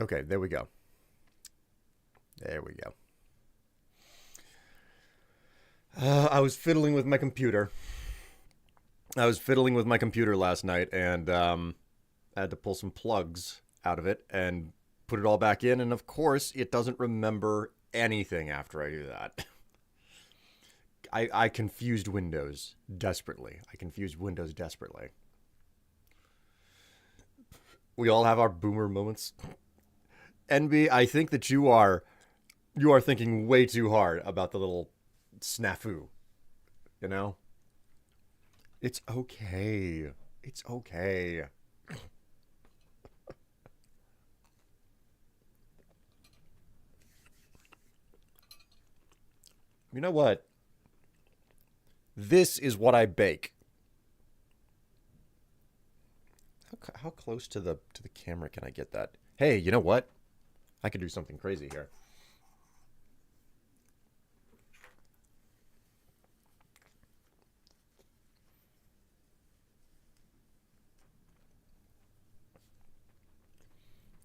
Okay, there we go. There we go. I was fiddling with my computer. I was fiddling with my computer last night, and I had to pull some plugs out of it and put it all back in. And of course, it doesn't remember anything after I do that. I confused Windows desperately. I confused Windows desperately. We all have our boomer moments. NB, I think that you are thinking way too hard about the little snafu. You know, it's okay. It's okay. You know what? This is what I bake. How close to the camera can I get that? Hey, you know what? I could do something crazy here.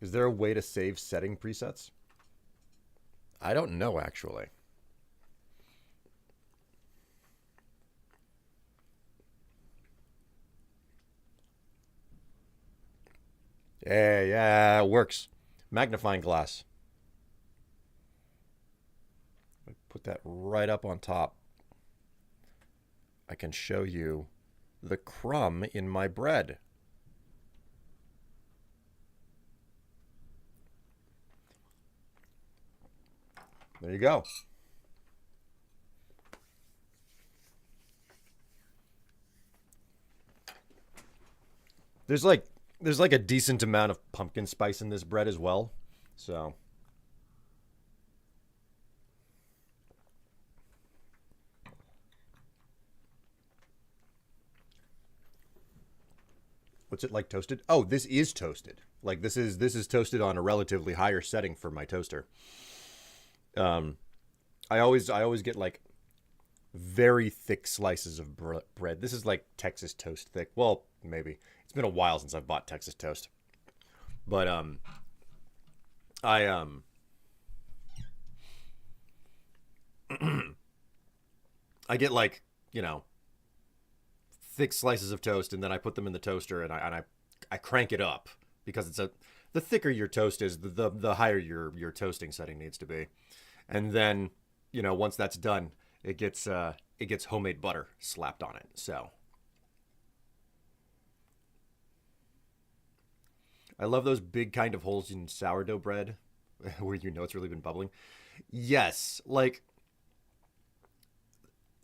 Is there a way to save setting presets? I don't know actually. Yeah, yeah, it works. Magnifying glass. Put that right up on top. I can show you the crumb in my bread. There you go. There's like there's like a decent amount of pumpkin spice in this bread as well. So, what's it like toasted? Oh, this is toasted. Like this is toasted on a relatively higher setting for my toaster. Um I always get like very thick slices of bread. This is like Texas toast thick. Well, maybe. It's been a while since I've bought Texas toast. But I I get like, you know, thick slices of toast, and then I put them in the toaster, and I crank it up because it's a the thicker your toast is, the higher your toasting setting needs to be. And then, once that's done, it gets homemade butter slapped on it. So I love those big kind of holes in sourdough bread where it's really been bubbling. Yes, like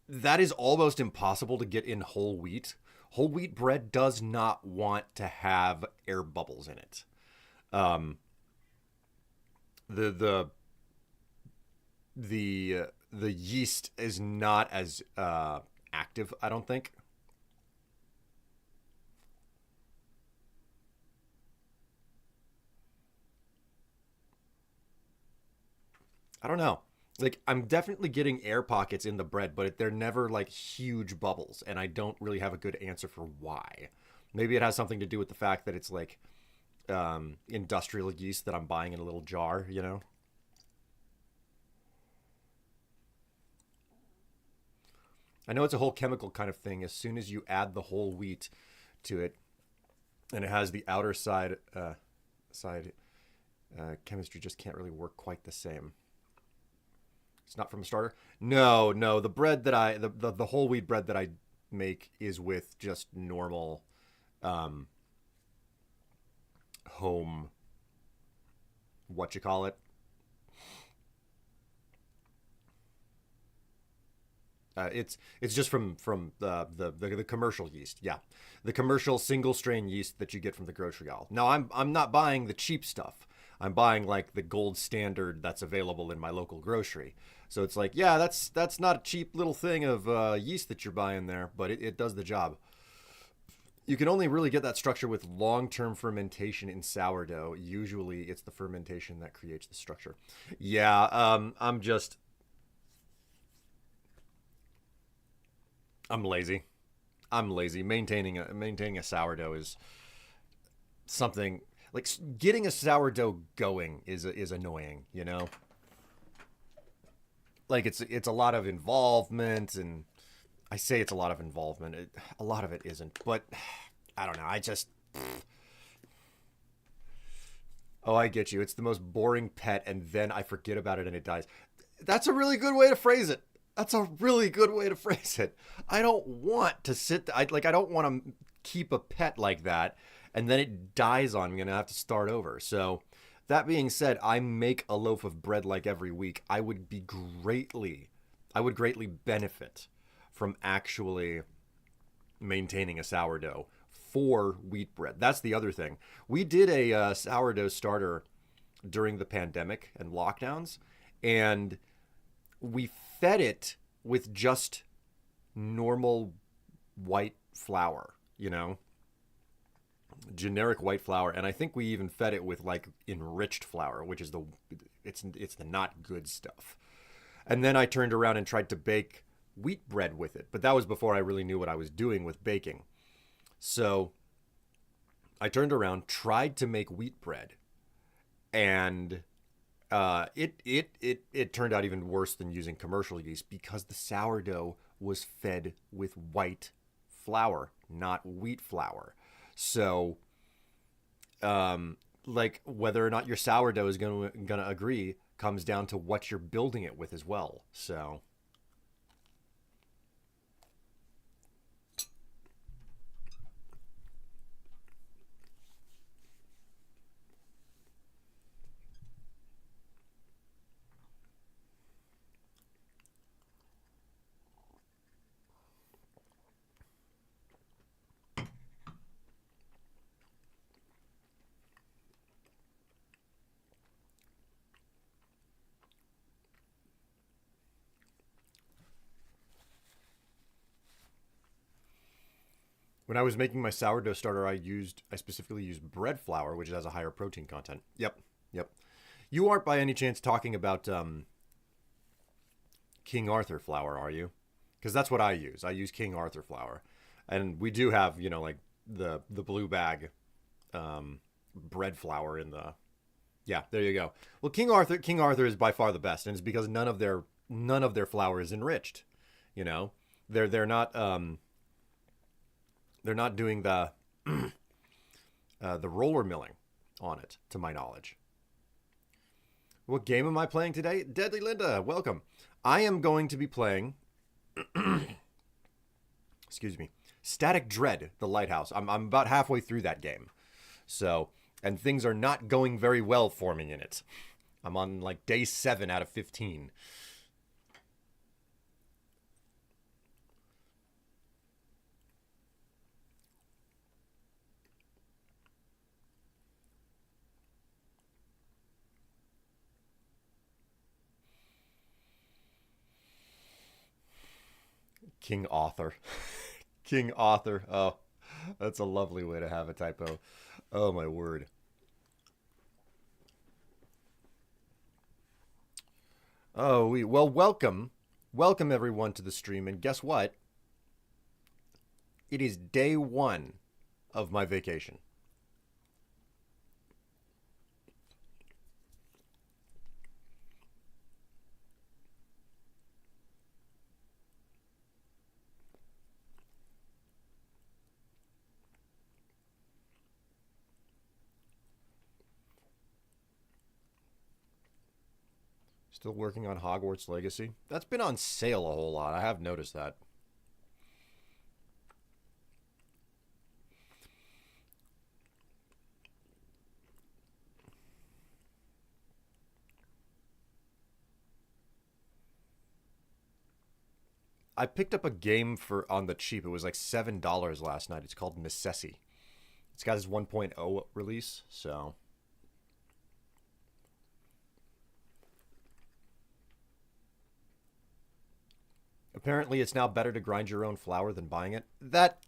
that is almost impossible to get in whole wheat. Whole wheat bread does not want to have air bubbles in it. Um, the the yeast is not as active, I don't think. I don't know. Like I'm definitely getting air pockets in the bread, but they're never like huge bubbles, and I don't really have a good answer for why. Maybe it has something to do with the fact that it's like industrial yeast that I'm buying in a little jar. I know it's a whole chemical kind of thing. As soon as you add the whole wheat to it, and it has the outer side chemistry just can't really work quite the same. It's not from a starter. No, no. The bread that the whole wheat bread that I make is with just normal um, home, what you call it. It's just from the commercial yeast. Yeah, the commercial single strain yeast that you get from the grocery aisle. Now I'm not buying the cheap stuff. I'm buying like the gold standard that's available in my local grocery. So it's like, yeah, that's not a cheap little thing of yeast that you're buying there, but it does the job. You can only really get that structure with long-term fermentation in sourdough. Usually, it's the fermentation that creates the structure. Yeah, I'm lazy. I'm lazy. Maintaining a sourdough is something. like getting a sourdough going is annoying, you know? Like it's a lot of involvement, and I say it's a lot of involvement. A lot of it isn't, but I don't know. I just oh, I get you. It's the most boring pet, and then I forget about it and it dies. That's a really good way to phrase it. That's a really good way to phrase it. I don't want to sit. I don't want to keep a pet like that, and then it dies on me, and I have to start over. So, that being said, I make a loaf of bread like every week. I would greatly benefit from actually maintaining a sourdough for wheat bread. That's the other thing. We did a sourdough starter during the pandemic and lockdowns, and we fed it with just normal white flour, you know, generic white flour, and I think we even fed it with like enriched flour, which is it's the not good stuff. And then I turned around and tried to bake wheat bread with it, but that was before I really knew what I was doing with baking. So I turned around, tried to make wheat bread, and it turned out even worse than using commercial yeast because the sourdough was fed with white flour, not wheat flour. So, like whether or not your sourdough is gonna agree comes down to what you're building it with as well. So. When I was making my sourdough starter, I specifically used bread flour, which has a higher protein content. Yep, yep. You aren't by any chance talking about King Arthur flour, are you? Because that's what I use. I use King Arthur flour, and we do have like the blue bag bread flour in the. Yeah, there you go. Well, King Arthur is by far the best, and it's because none of their flour is enriched. You know, they're not they're not doing the roller milling on it, to my knowledge. What game am I playing today? Deadly Linda, welcome. I am going to be playing, excuse me, Static Dread, The Lighthouse. I'm about halfway through that game. So, and things are not going very well for me in it. I'm on like day 7 out of 15. King Author. King Author. Oh, that's a lovely way to have a typo. Oh, my word. Oh, well, welcome. Welcome, everyone, to the stream. And guess what? It is day 1 of my vacation. Still working on Hogwarts Legacy. That's been on sale a whole lot. I have noticed that. I picked up a game for on the cheap. It was like $7 last night. It's called Necessi. It's got its 1.0 release, so apparently it's now better to grind your own flour than buying it. That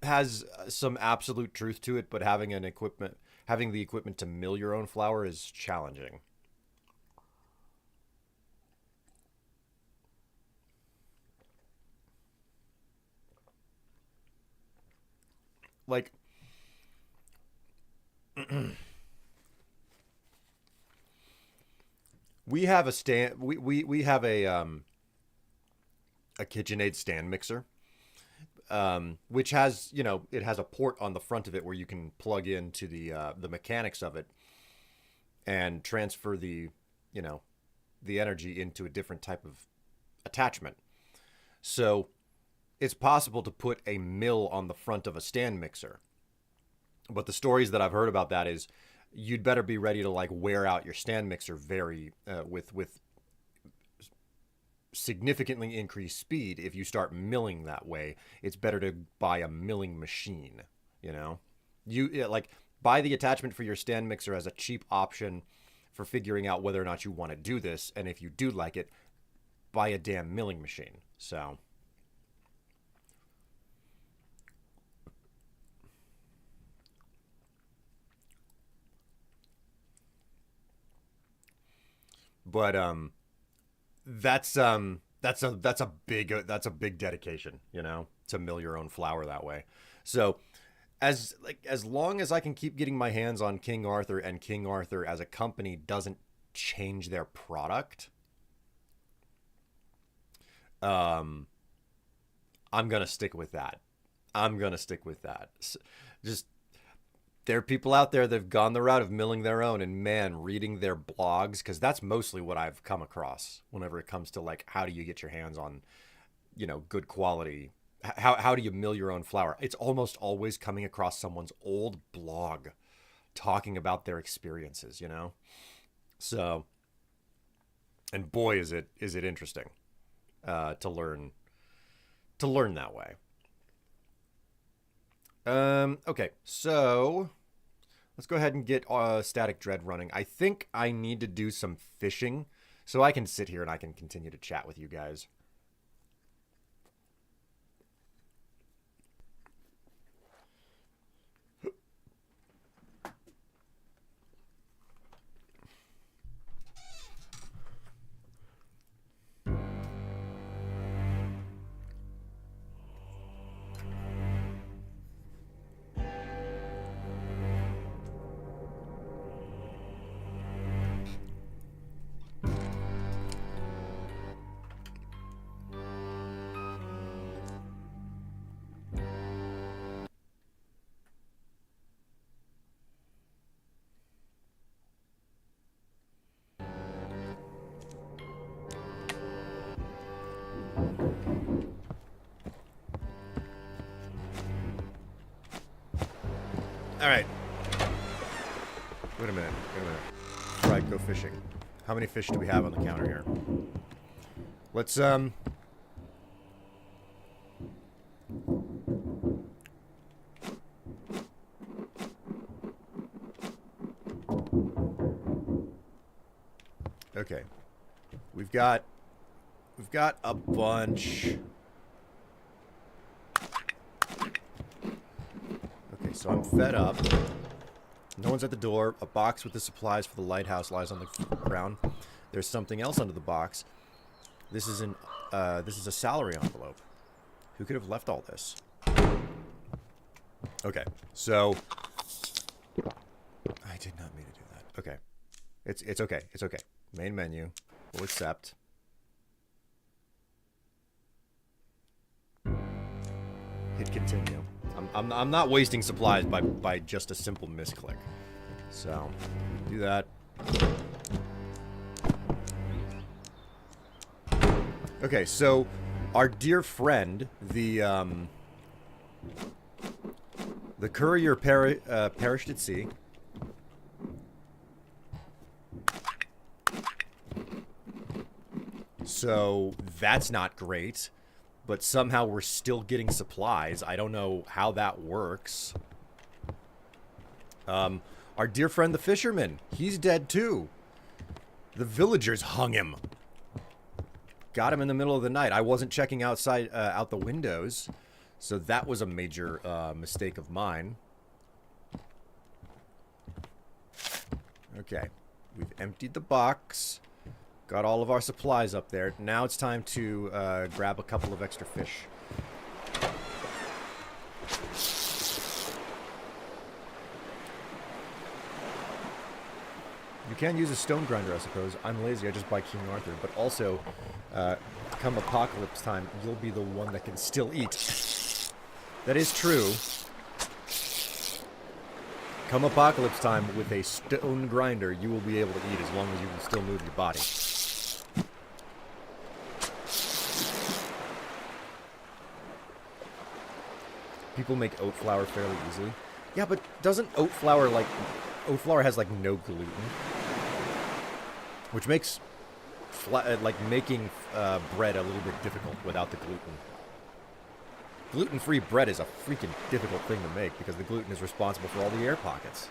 has some absolute truth to it, but having the equipment to mill your own flour is challenging. Like We have a stand. We have a KitchenAid stand mixer, which has, you know, it has a port on the front of it where you can plug into the mechanics of it and transfer the, you know, the energy into a different type of attachment. So it's possible to put a mill on the front of a stand mixer. But the stories that I've heard about that is you'd better be ready to like wear out your stand mixer very with significantly increased speed. If you start milling that way, it's better to buy a milling machine. You know, like buy the attachment for your stand mixer as a cheap option for figuring out whether or not you want to do this, and if you do like it, buy a damn milling machine. So but that's a big dedication, you know, to mill your own flour that way. So as long as I can keep getting my hands on King Arthur, and King Arthur as a company doesn't change their product, um I'm gonna stick with that. I'm gonna stick with that. Just there are people out there that have gone the route of milling their own, and man, reading their blogs, because that's mostly what I've come across whenever it comes to like how do you get your hands on, you know, good quality. How do you mill your own flour? It's almost always coming across someone's old blog talking about their experiences, you know. So, and boy, is it interesting to learn that way. Okay, so let's go ahead and get Static Dread running. I think I need to do some fishing so I can sit here and I can continue to chat with you guys. All right. Wait a minute. Before I go fishing, how many fish do we have on the counter here? Let's Okay. We've got a bunch. Okay, so I'm fed up. No one's at the door. A box with the supplies for the lighthouse lies on the ground. There's something else under the box. This is a salary envelope. Who could have left all this? Okay, so I did not mean to do that. Okay. It's okay. It's okay. Main menu. We'll accept. Hit continue. I'm not wasting supplies by just a simple misclick. So, do that. Okay, so our dear friend, the courier perished at sea. So that's not great. But somehow we're still getting supplies. I don't know how that works. Our dear friend the fisherman, he's dead too. The villagers hung him. Got him in the middle of the night. I wasn't checking out the windows, so that was a major mistake of mine. Okay, we've emptied the box. Got all of our supplies up there. Now it's time to grab a couple of extra fish. You can use a stone grinder, I suppose. I'm lazy, I just buy King Arthur. But also, come apocalypse time, you'll be the one that can still eat. That is true. Come apocalypse time, with a stone grinder, you will be able to eat as long as you can still move your body. People make oat flour fairly easily. Yeah, but doesn't oat flour, like... Oat flour has, like, no gluten. Which makes, making bread a little bit difficult without the gluten. Gluten-free bread is a freaking difficult thing to make because the gluten is responsible for all the air pockets.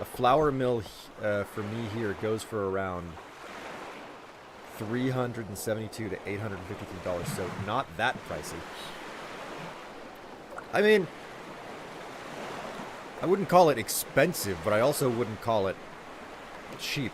A flour mill for me here goes for around $372 to $853, so not that pricey. I mean, I wouldn't call it expensive, but I also wouldn't call it cheap.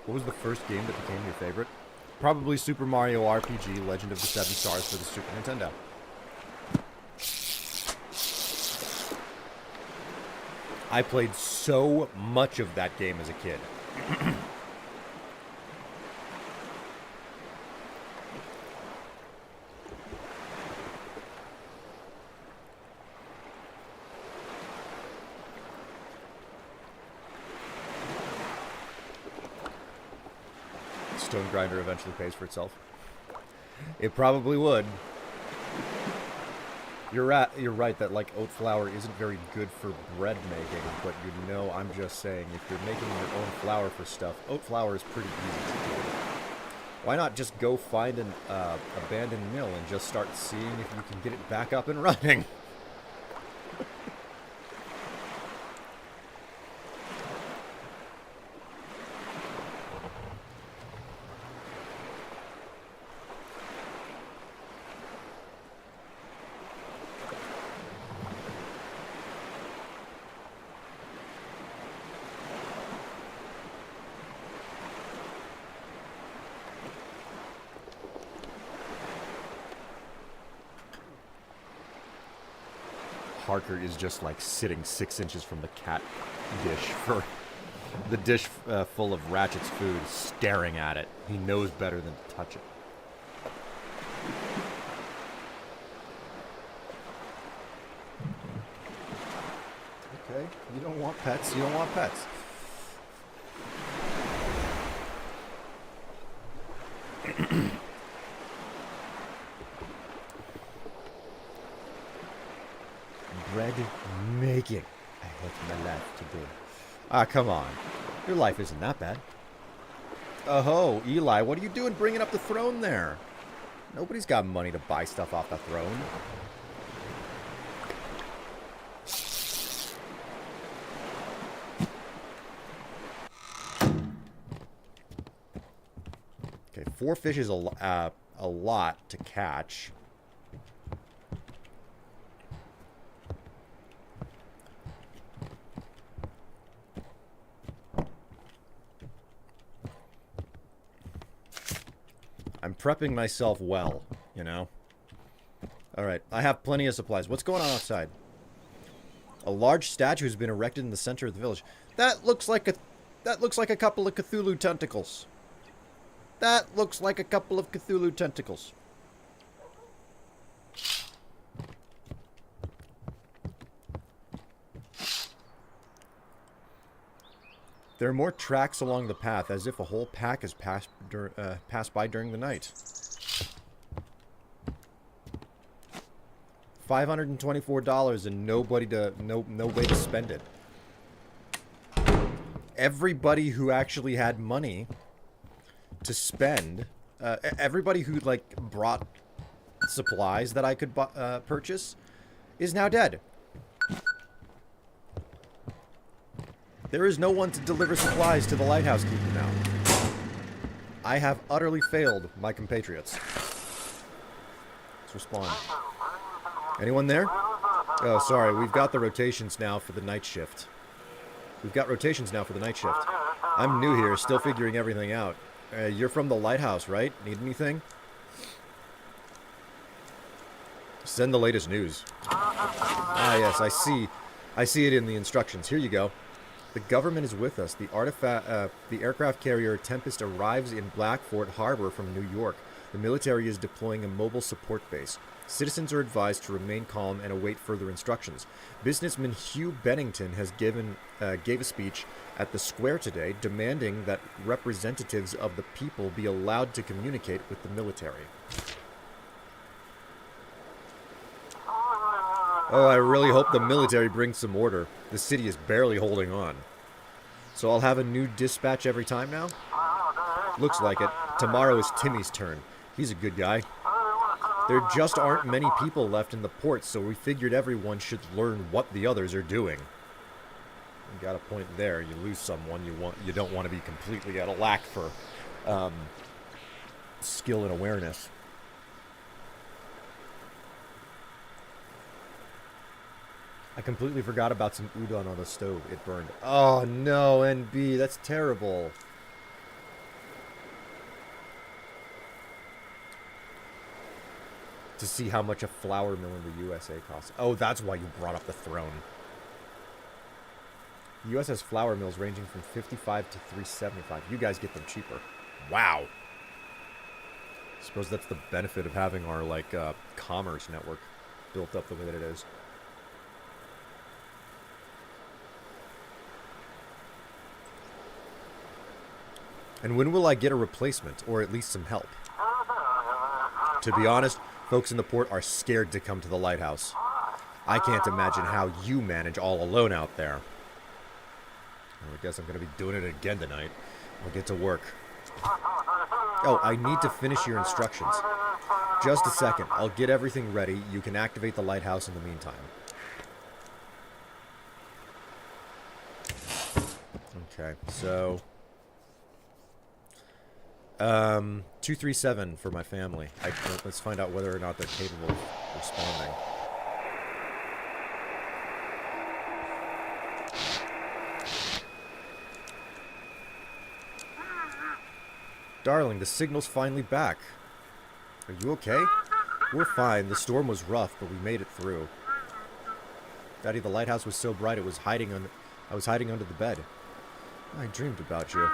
What was the first game that became your favorite? Probably Super Mario RPG Legend of the Seven Stars for the Super Nintendo. I played so much of that game as a kid. Stone grinder eventually pays for itself. It probably would. You're right that, like, oat flour isn't very good for bread making, but you know, I'm just saying, if you're making your own flour for stuff, oat flour is pretty easy to do. Why not just go find an abandoned mill and just start seeing if you can get it back up and running? Parker is just like sitting 6 inches from the cat dish for the dish full of Ratchet's food, staring at it. He knows better than to touch it. Okay, you don't want pets, you don't want pets. Bread making. I hate my life today. Ah, come on. Your life isn't that bad. Oh, Eli, what are you doing bringing up the throne there? Nobody's got money to buy stuff off the throne. Okay, 4 fish is a lot to catch. I'm prepping myself well, you know? Alright, I have plenty of supplies. What's going on outside? A large statue has been erected in the center of the village. That looks like a couple of Cthulhu tentacles. That looks like a couple of Cthulhu tentacles. There are more tracks along the path, as if a whole pack has passed by during the night. $524 and no way to spend it. Everybody who actually had money to spend everybody who, like, brought supplies that I could purchase is now dead. There is no one to deliver supplies to the lighthouse keeper now. I have utterly failed my compatriots. Let's respond. Anyone there? Oh, sorry. We've got the rotations now for the night shift. I'm new here, still figuring everything out. You're from the lighthouse, right? Need anything? Send the latest news. Ah, yes, I see it in the instructions. Here you go. The government is with us. The aircraft carrier Tempest arrives in Blackford Harbor from New York. The military is deploying a mobile support base. Citizens are advised to remain calm and await further instructions. Businessman Hugh Bennington has gave a speech at the square today demanding that representatives of the people be allowed to communicate with the military. Oh, I really hope the military brings some order. The city is barely holding on. So I'll have a new dispatch every time now? Looks like it. Tomorrow is Timmy's turn. He's a good guy. There just aren't many people left in the port, so we figured everyone should learn what the others are doing. You got a point there. You lose someone, you don't want to be completely at a lack for skill and awareness. I completely forgot about some udon on the stove. It burned. Oh no, NB, that's terrible. To see how much a flour mill in the USA costs. Oh, that's why you brought up the throne. The US has flour mills ranging from $55 to $375. You guys get them cheaper. Wow. Suppose that's the benefit of having our, like, commerce network built up the way that it is. And when will I get a replacement, or at least some help? To be honest, folks in the port are scared to come to the lighthouse. I can't imagine how you manage all alone out there. Well, I guess I'm going to be doing it again tonight. I'll get to work. Oh, I need to finish your instructions. Just a second. I'll get everything ready. You can activate the lighthouse in the meantime. Okay, so... 237 for my family. Let's find out whether or not they're capable of responding. Darling, the signal's finally back. Are you okay? We're fine. The storm was rough, but we made it through. Daddy, the lighthouse was so bright I was hiding under the bed. I dreamed about you.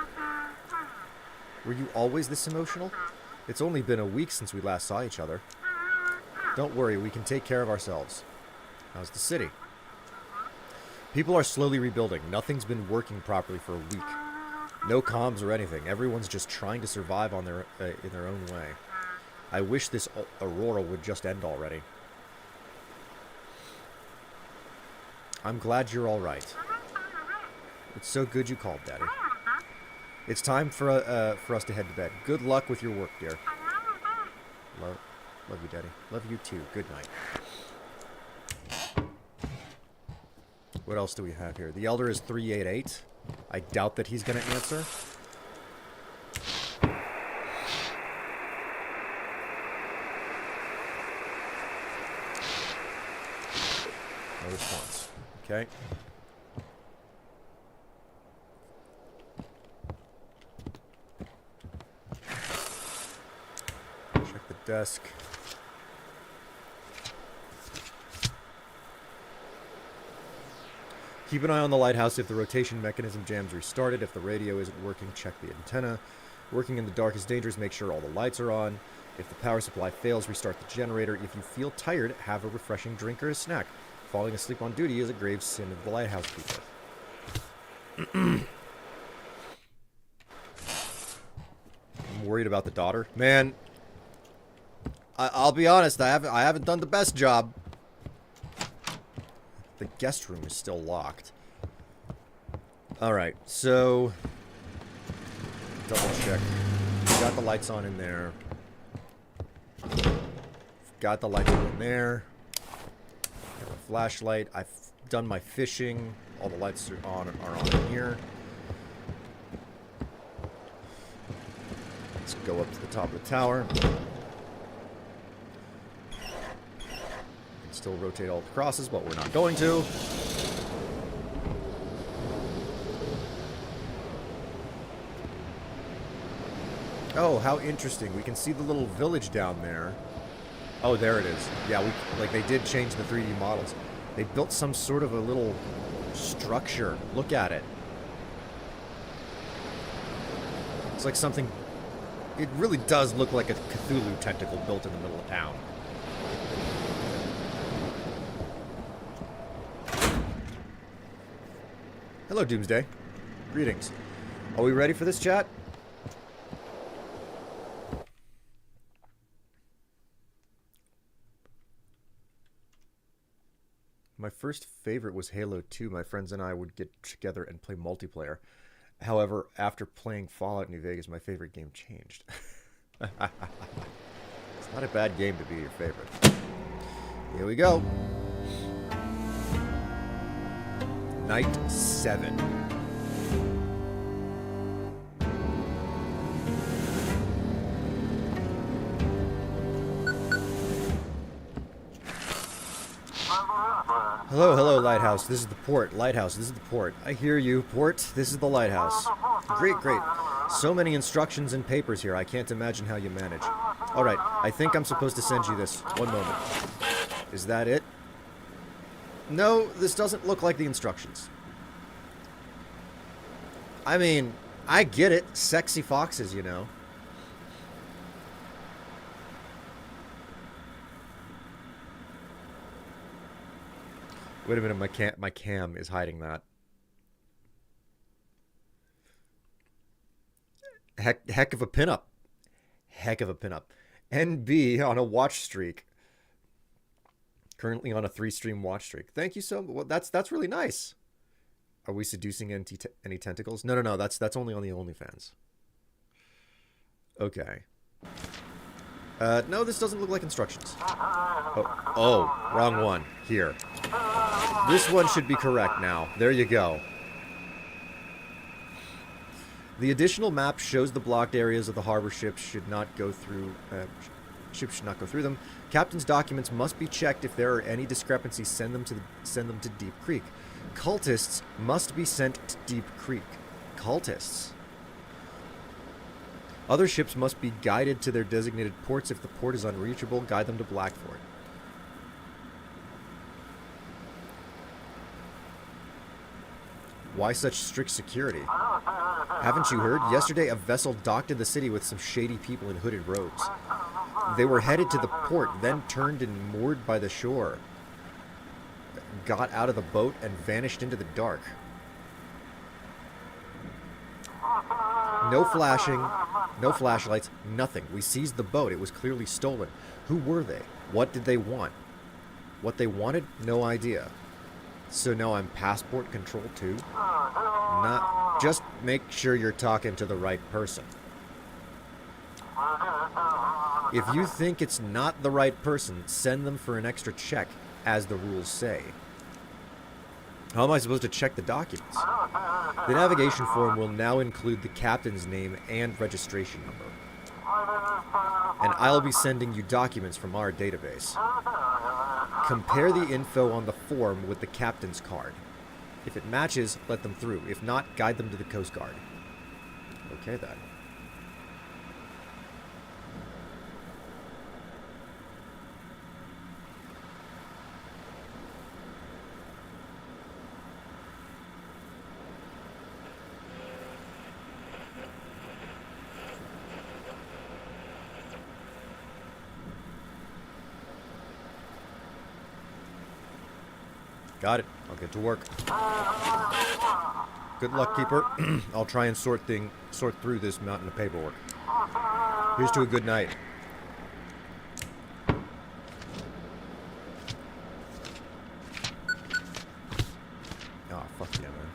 Were you always this emotional? It's only been a week since we last saw each other. Don't worry, we can take care of ourselves. How's the city? People are slowly rebuilding. Nothing's been working properly for a week. No comms or anything. Everyone's just trying to survive on in their own way. I wish this aurora would just end already. I'm glad you're all right. It's so good you called, Daddy. It's time for us to head to bed. Good luck with your work, dear. Love you, Daddy. Love you too. Good night. What else do we have here? The Elder is 388. I doubt that he's going to answer. No response. Okay. Check the desk. Keep an eye on the lighthouse. If the rotation mechanism jams, restart it. If the radio isn't working, check the antenna. Working in the dark is dangerous. Make sure all the lights are on. If the power supply fails, restart the generator. If you feel tired, have a refreshing drink or a snack. Falling asleep on duty is a grave sin of the lighthouse keeper. I'm worried about the daughter. Man, I'll be honest. I haven't done the best job. The guest room is still locked. Alright, so... double check. We got the lights on in there. Got the lights on in there. Got a flashlight. I've done my fishing. All the lights are on in here. Let's go up to the top of the tower. Still rotate all the crosses, but we're not going to. Oh, how interesting. We can see the little village down there. Oh, there it is. Yeah, like they did change the 3D models. They built some sort of a little structure. Look at it. It's like something... It really does look like a Cthulhu tentacle built in the middle of town. Hello, Doomsday. Greetings. Are we ready for this, chat? My first favorite was Halo 2. My friends and I would get together and play multiplayer. However, after playing Fallout New Vegas, my favorite game changed. It's not a bad game to be your favorite. Here we go. Night 7. Hello, hello, Lighthouse. This is the port. Lighthouse, this is the port. I hear you, port. This is the Lighthouse. Great, great. So many instructions and papers here. I can't imagine how you manage. Alright, I think I'm supposed to send you this. One moment. Is that it? No, this doesn't look like the instructions. I mean, I get it. Sexy foxes, you know. Wait a minute, my cam is hiding that. Heck of a pinup. Heck of a pinup. NB on a watch streak. Currently on a 3-stream watch streak. Thank you so much. Well, that's really nice. Are we seducing any tentacles? No. That's only on the OnlyFans. Okay. No, this doesn't look like instructions. Oh, wrong one. Here. This one should be correct now. There you go. The additional map shows the blocked areas of the harbor. Ships should not go through them. Captain's documents must be checked. If there are any discrepancies, send them to Deep Creek. Cultists must be sent to Deep Creek. Cultists. Other ships must be guided to their designated ports. If the port is unreachable, guide them to Blackfort. Why such strict security? Haven't you heard? Yesterday, a vessel docked in the city with some shady people in hooded robes. They were headed to the port, then turned and moored by the shore. Got out of the boat and vanished into the dark. No flashing, no flashlights, nothing. We seized the boat. It was clearly stolen. Who were they? What did they want? What they wanted? No idea. So now I'm passport control too? Not. Just make sure you're talking to the right person. If you think it's not the right person, send them for an extra check, as the rules say. How am I supposed to check the documents? The navigation form will now include the captain's name and registration number. And I'll be sending you documents from our database. Compare the info on the form with the captain's card. If it matches, let them through. If not, guide them to the Coast Guard. Okay then. Got it. I'll get to work. Good luck, Keeper. I'll try and sort through this mountain of paperwork. Here's to a good night. Oh, fuck yeah, man.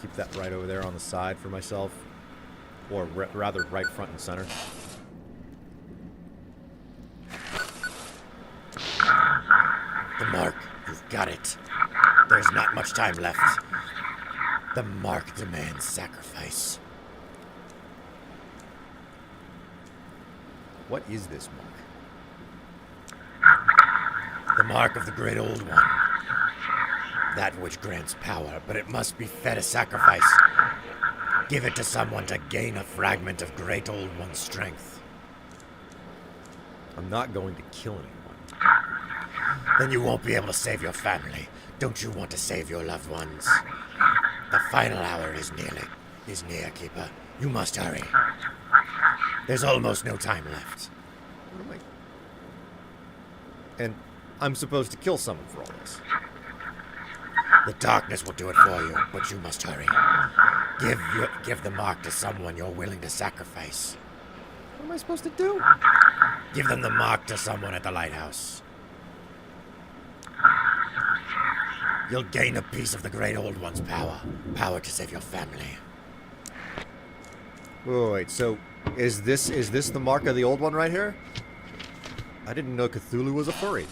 Keep that right over there on the side for myself. Or rather, right front and center. The mark. You've got it. There's not much time left. The mark demands sacrifice. What is this mark? The mark of the Great Old One. That which grants power, but it must be fed a sacrifice. Give it to someone to gain a fragment of Great Old One's strength. I'm not going to kill anyone. Then you won't be able to save your family. Don't you want to save your loved ones? The final hour is near, Keeper. You must hurry. There's almost no time left. What am I... And I'm supposed to kill someone for all this. The darkness will do it for you, but you must hurry. Give the mark to someone you're willing to sacrifice. What am I supposed to do? Give them the mark to someone at the lighthouse. You'll gain a piece of the Great Old One's power. Power to save your family. Wait, so is this the mark of the Old One right here? I didn't know Cthulhu was a furry.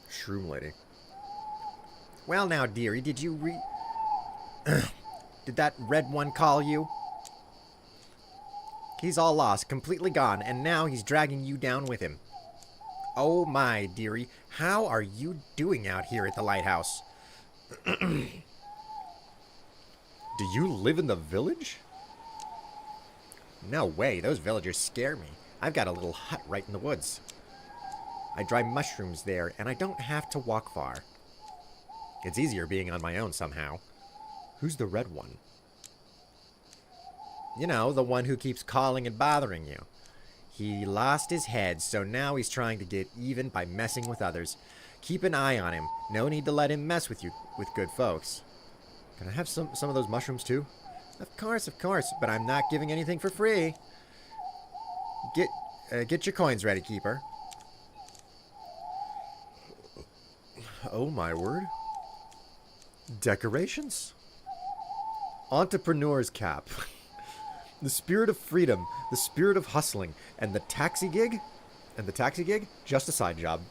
Shroom lady. Well now, dearie, did you did that red one call you? He's all lost, completely gone, and now he's dragging you down with him. Oh my, dearie, how are you doing out here at the lighthouse? Do you live in the village? No way, those villagers scare me. I've got a little hut right in the woods. I dry mushrooms there, and I don't have to walk far. It's easier being on my own somehow. Who's the red one? You know, the one who keeps calling and bothering you. He lost his head, so now he's trying to get even by messing with others. Keep an eye on him. No need to let him mess with you, with good folks. Can I have some of those mushrooms too? Of course, but I'm not giving anything for free. Get your coins ready, Keeper. Oh my word. Decorations? Entrepreneur's cap. The spirit of freedom, the spirit of hustling, and the taxi gig? Just a side job.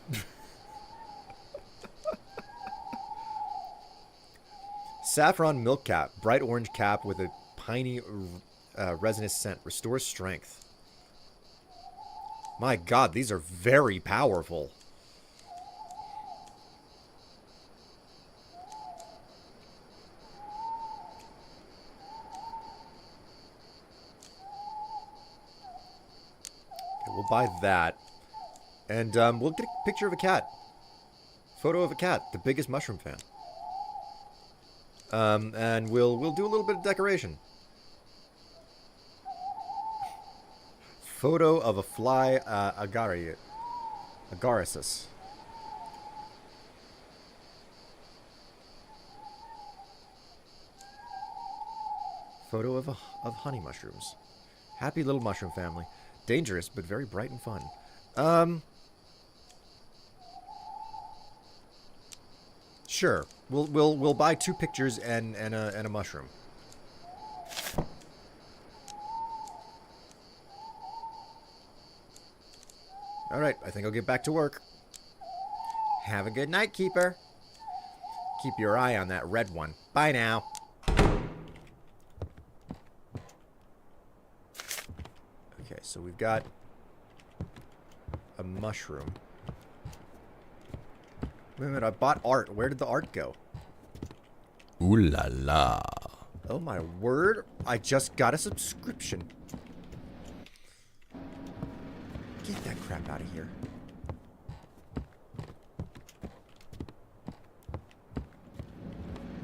Saffron milk cap, bright orange cap with a piney resinous scent, restores strength. My god, these are very powerful. We'll buy that. And we'll get a picture of a cat. Photo of a cat. The biggest mushroom fan. And we'll do a little bit of decoration. Photo of a fly agaricis. Photo of honey mushrooms. Happy little mushroom family. Dangerous, but very bright and fun. Sure. We'll buy 2 pictures and a mushroom. All right, I think I'll get back to work. Have a good night, Keeper. Keep your eye on that red one. Bye now. Okay, so we've got a mushroom. Wait a minute, I bought art. Where did the art go? Ooh la la. Oh my word, I just got a subscription. Get that crap out of here.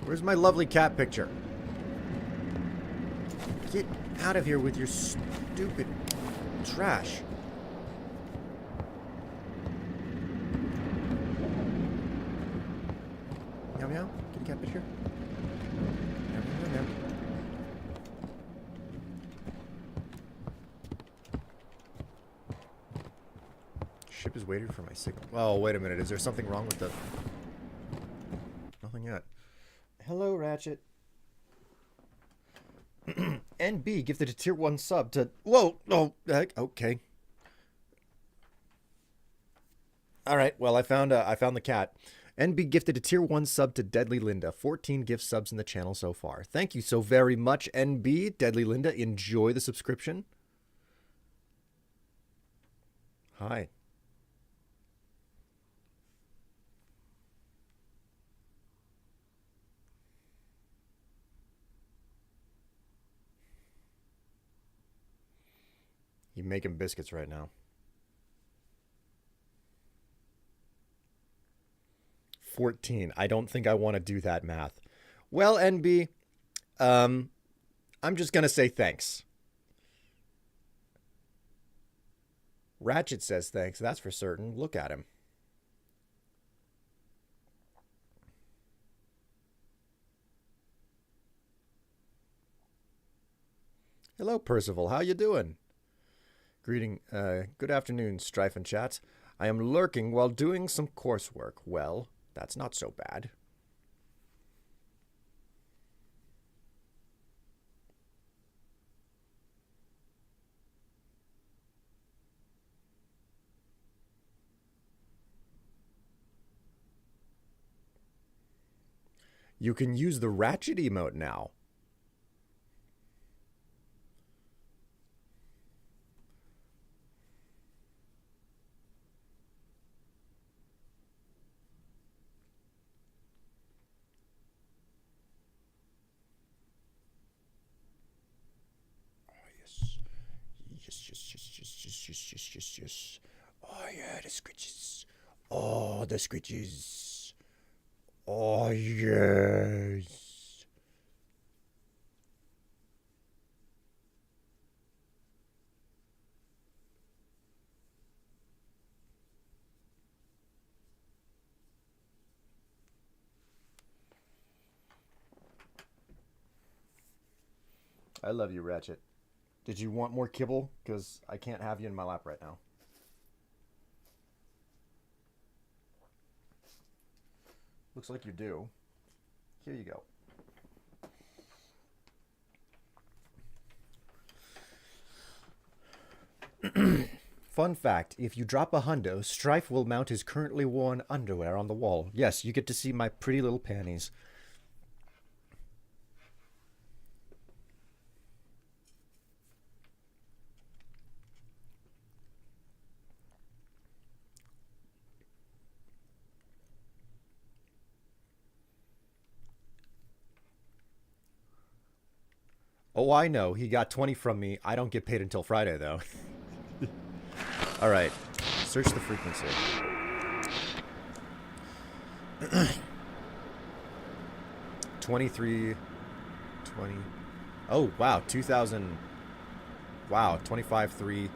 Where's my lovely cat picture? Get out of here with your stupid trash. kept it here? Never mind there. Ship is waiting for my signal. Oh, wait a minute. Is there something wrong with the... Nothing yet. Hello, Ratchet. NB gifted a tier 1 sub to... Whoa! Oh, heck. Okay. Alright, well, I found the cat. NB gifted a tier 1 sub to Deadly Linda. 14 gift subs in the channel so far. Thank you so very much, NB. Deadly Linda, enjoy the subscription. Hi. You're making biscuits right now. 14. I don't think I want to do that math. Well, NB, I'm just going to say thanks. Ratchet says thanks, that's for certain. Look at him. Hello, Percival. How you doing? Good afternoon, Strife and Chat. I am lurking while doing some coursework. Well, that's not so bad. You can use the Ratchet emote now. Yes. Oh, yeah, the scritches. Oh, the scritches. Oh, yes. I love you, Ratchet. Did you want more kibble? Because I can't have you in my lap right now. Looks like you do. Here you go. Fun fact, if you drop a hundo, Strife will mount his currently worn underwear on the wall. Yes, you get to see my pretty little panties. Oh, I know. He got 20 from me. I don't get paid until Friday, though. All right. Search the frequency. 23, 20. Oh, wow. 2000. Wow. 25.3.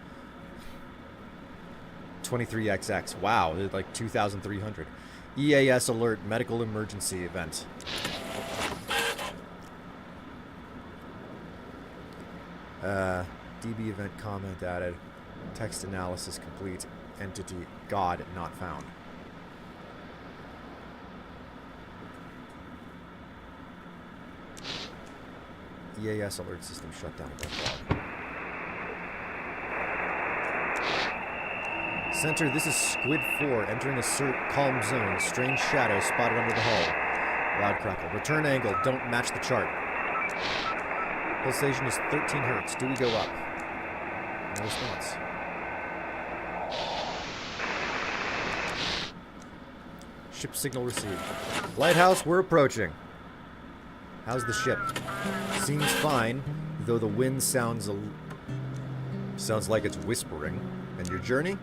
23XX. Wow. They're like 2,300. EAS alert. Medical emergency event. DB event comment added. Text analysis complete. Entity God not found. EAS alert system shut down. Center, this is Squid 4 entering a calm zone. Strange shadow spotted under the hull. Loud crackle. Return angle. Don't match the chart. Pulsation is 13 hertz. Do we go up? No response. Ship signal received. Lighthouse, we're approaching. How's the ship? Seems fine, though the wind sounds like it's whispering. And your journey?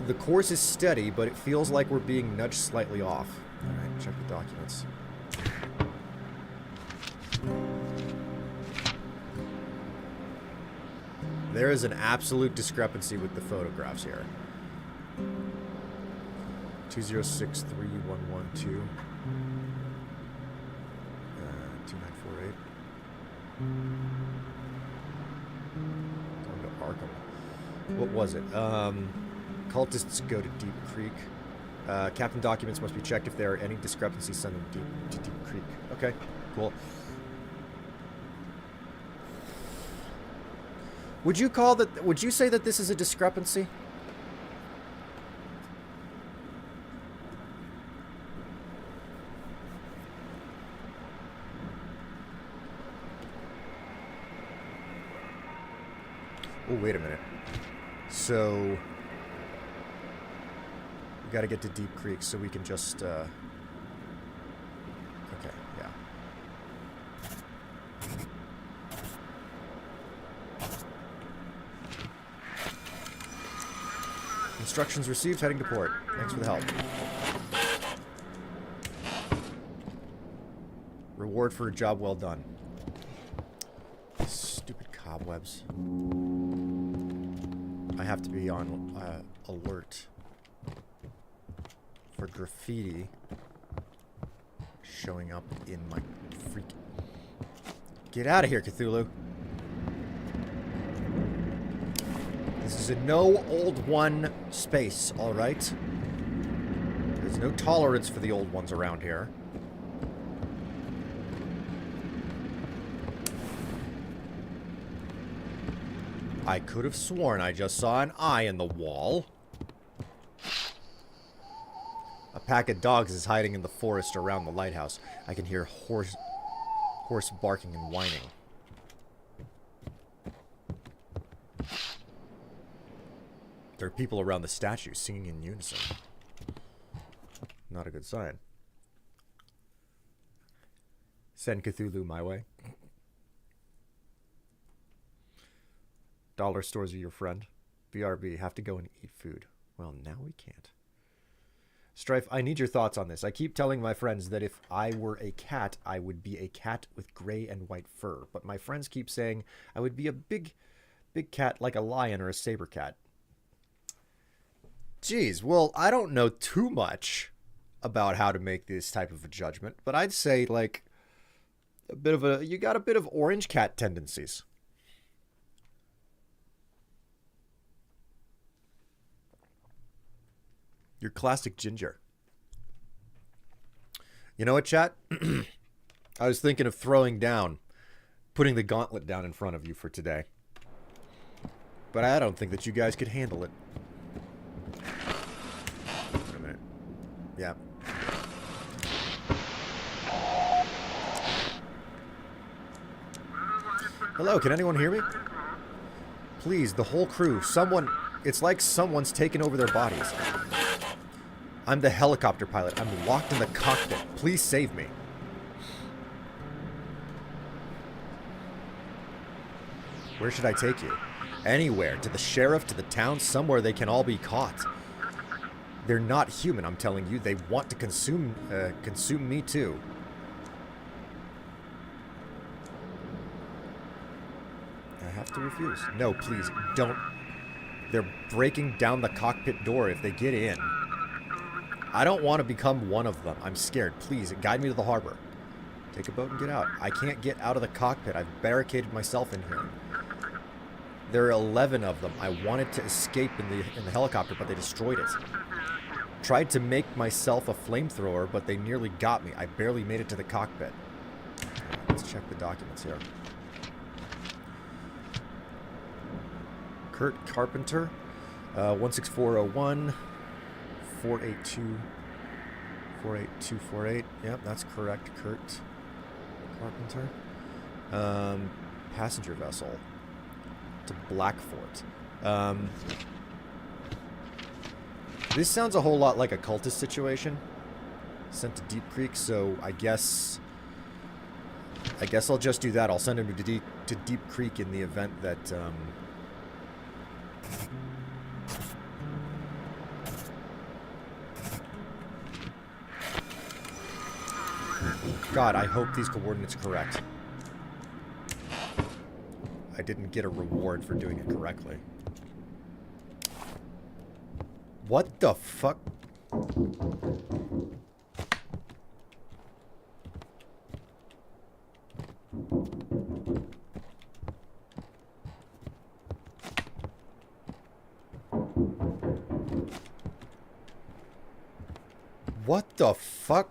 The course is steady, but it feels like we're being nudged slightly off. Alright, check the documents. There is an absolute discrepancy with the photographs here. 2063112. Going to Arkham. What was it? Cultists go to Deep Creek. Captain documents must be checked. If there are any discrepancies, send them to Deep Creek. Okay, cool. Would you say that this is a discrepancy? Oh, wait a minute. So we got to get to Deep Creek so we can just okay, yeah. Instructions received, heading to port. Thanks for the help. Reward for a job well done. Stupid cobwebs. I have to be on alert for graffiti showing up in my freak. Get out of here, Cthulhu. This is a no old one space, alright? There's no tolerance for the old ones around here. I could have sworn I just saw an eye in the wall. A pack of dogs is hiding in the forest around the lighthouse. I can hear horse barking and whining. There are people around the statue singing in unison. Not a good sign. Send Cthulhu my way. Dollar stores are your friend. BRB, have to go and eat food. Well, now we can't. Strife, I need your thoughts on this. I keep telling my friends that if I were a cat, I would be a cat with gray and white fur. But my friends keep saying I would be a big cat like a lion or a saber cat. Geez, well, I don't know too much about how to make this type of a judgment, but I'd say, like, you got a bit of orange cat tendencies. You're classic ginger. You know what, chat? I was thinking of putting the gauntlet down in front of you for today. But I don't think that you guys could handle it. Wait a minute. Yeah. Hello, can anyone hear me? Please, the whole crew, it's like someone's taken over their bodies. I'm the helicopter pilot. I'm locked in the cockpit. Please save me. Where should I take you? Anywhere. To the sheriff, to the town, somewhere they can all be caught. They're not human, I'm telling you. They want to consume me too. I have to refuse. No, please, don't. They're breaking down the cockpit door if they get in. I don't want to become one of them. I'm scared. Please, guide me to the harbor. Take a boat and get out. I can't get out of the cockpit. I've barricaded myself in here. There are 11 of them. I wanted to escape in the helicopter, but they destroyed it. Tried to make myself a flamethrower, but they nearly got me. I barely made it to the cockpit. Let's check the documents here. Kurt Carpenter, 16401, 48248. Yep, that's correct, Kurt Carpenter. Passenger vessel to Blackfort. This sounds a whole lot like a cultist situation. Sent to Deep Creek, so I guess I'll just do that. I'll send him to Deep Creek in the event that God, I hope these coordinates are correct. I didn't get a reward for doing it correctly. What the fuck? What the fuck?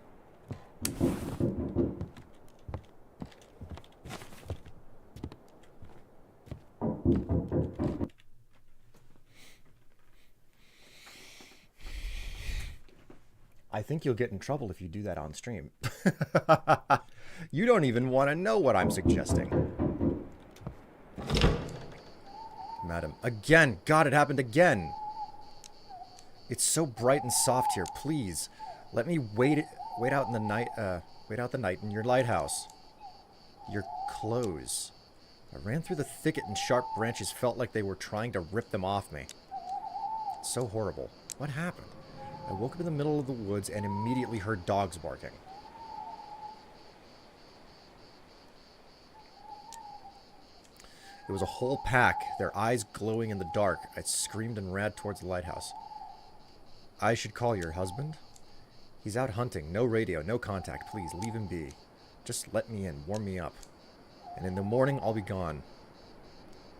I think you'll get in trouble if you do that on stream. You don't even want to know what I'm suggesting. Madam. Again! God, it happened again! It's so bright and soft here. Please, let me wait out in the night, wait out the night in your lighthouse. Your clothes. I ran through the thicket and sharp branches felt like they were trying to rip them off me. It's so horrible. What happened? I woke up in the middle of the woods and immediately heard dogs barking. It was a whole pack, their eyes glowing in the dark. I screamed and ran towards the lighthouse. I should call your husband? He's out hunting. No radio, no contact. Please, leave him be. Just let me in. Warm me up. And in the morning, I'll be gone.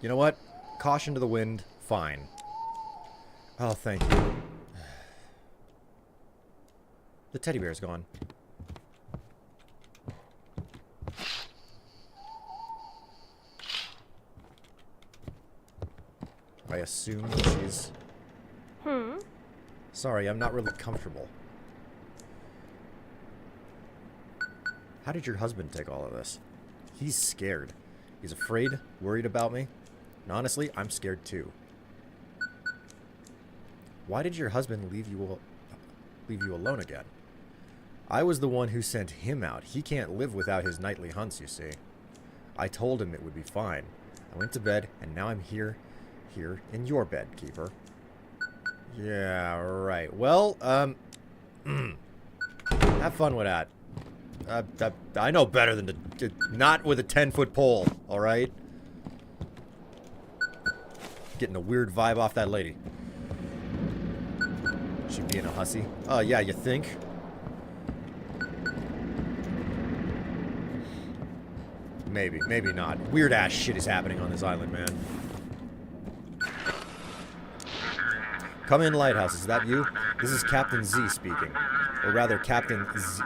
You know what? Caution to the wind. Fine. Oh, thank you. The teddy bear's gone. I assume she's... Sorry, I'm not really comfortable. How did your husband take all of this? He's scared. He's afraid, worried about me. And honestly, I'm scared too. Why did your husband leave you alone again? I was the one who sent him out. He can't live without his nightly hunts, you see. I told him it would be fine. I went to bed, and now I'm here in your bed, Keeper. Yeah, right. Well, have fun with that. I know better than to not with a 10-foot pole, alright? Getting a weird vibe off that lady. She being a hussy? Oh, yeah, you think? Maybe, maybe not. Weird ass shit is happening on this island, man. Come in, Lighthouse. Is that you? This is Captain Z speaking. Or rather, Captain's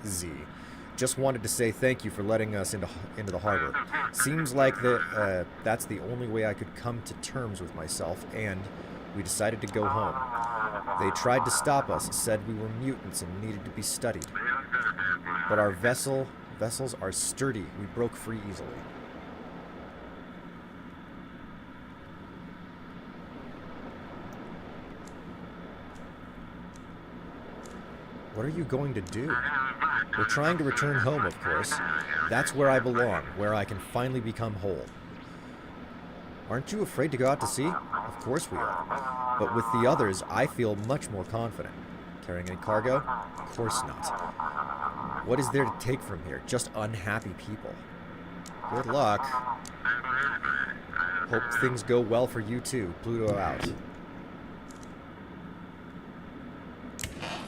Z. Just wanted to say thank you for letting us into the harbor. Seems like that's the only way I could come to terms with myself, and we decided to go home. They tried to stop us, said we were mutants and needed to be studied. But our vessels are sturdy. We broke free easily. What are you going to do? We're trying to return home, of course. That's where I belong, where I can finally become whole. Aren't you afraid to go out to sea? Of course we are. But with the others, I feel much more confident. Carrying any cargo? Of course not. What is there to take from here? Just unhappy people. Good luck. Hope things go well for you too. Pluto out.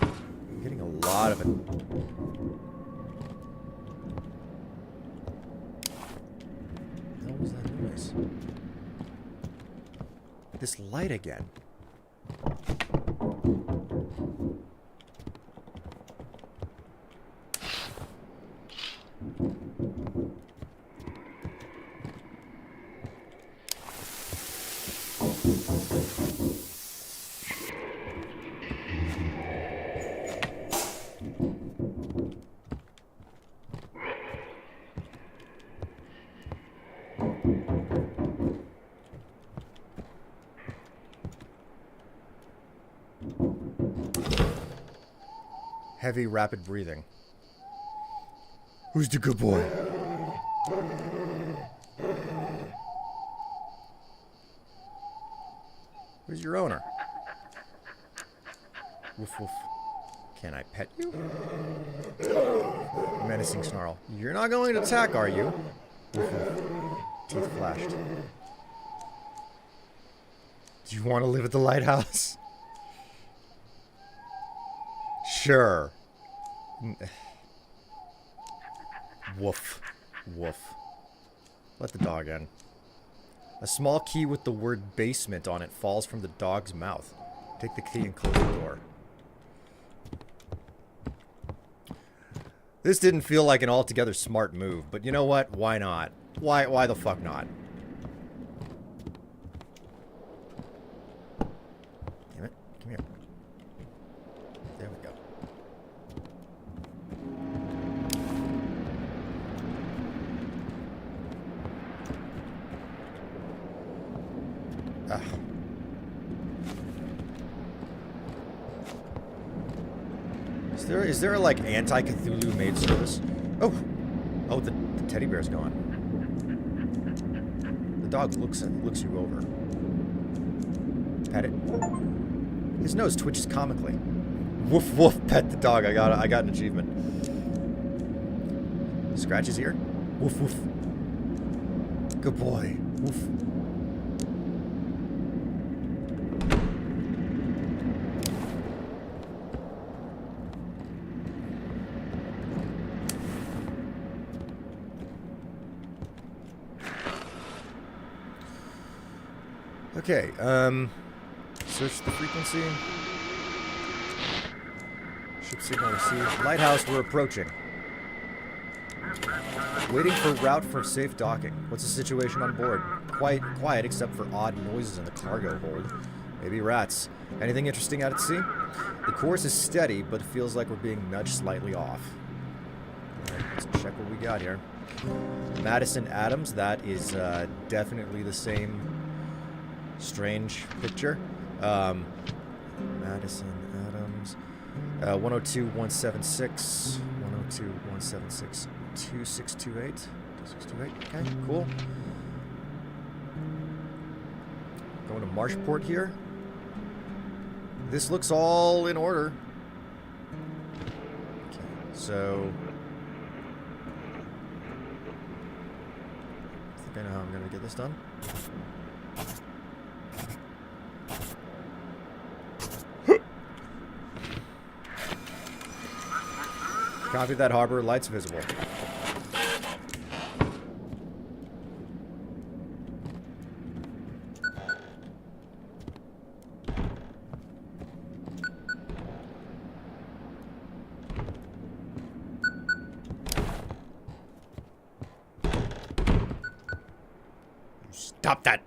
I'm getting a lot of it. What was that noise? This light again. Heavy, rapid breathing. Who's the good boy? Where's your owner? Woof woof. Can I pet you? Menacing snarl. You're not going to attack, are you? Woof woof. Teeth flashed. Do you want to live at the lighthouse? Sure. Woof. Woof. Let the dog in. A small key with the word basement on it falls from the dog's mouth. Take the key and close the door. This didn't feel like an altogether smart move, but you know what? Why not? Why the fuck not? Damn it. Come here. There we go. Ah. Is there a, like, anti-Cthulhu maid service? Oh! Oh, the teddy bear's gone. The dog looks you over. Pet it. His nose twitches comically. Woof woof, pet the dog. I got an achievement. Scratch his ear. Woof woof. Good boy. Woof. Okay, search the frequency. Ship signal received. Lighthouse, we're approaching. Waiting for route for safe docking. What's the situation on board? Quite quiet except for odd noises in the cargo hold. Maybe rats. Anything interesting out at sea? The course is steady, but it feels like we're being nudged slightly off. Alright, let's check what we got here. Madison Adams, that is definitely the same strange picture. Madison Adams. 102.176. 102.176. 2628. 2628. Okay, cool. Going to Marshport here. This looks all in order. Okay, so I think I know how I'm gonna get this done. Copy that, harbor. Lights visible. Stop that!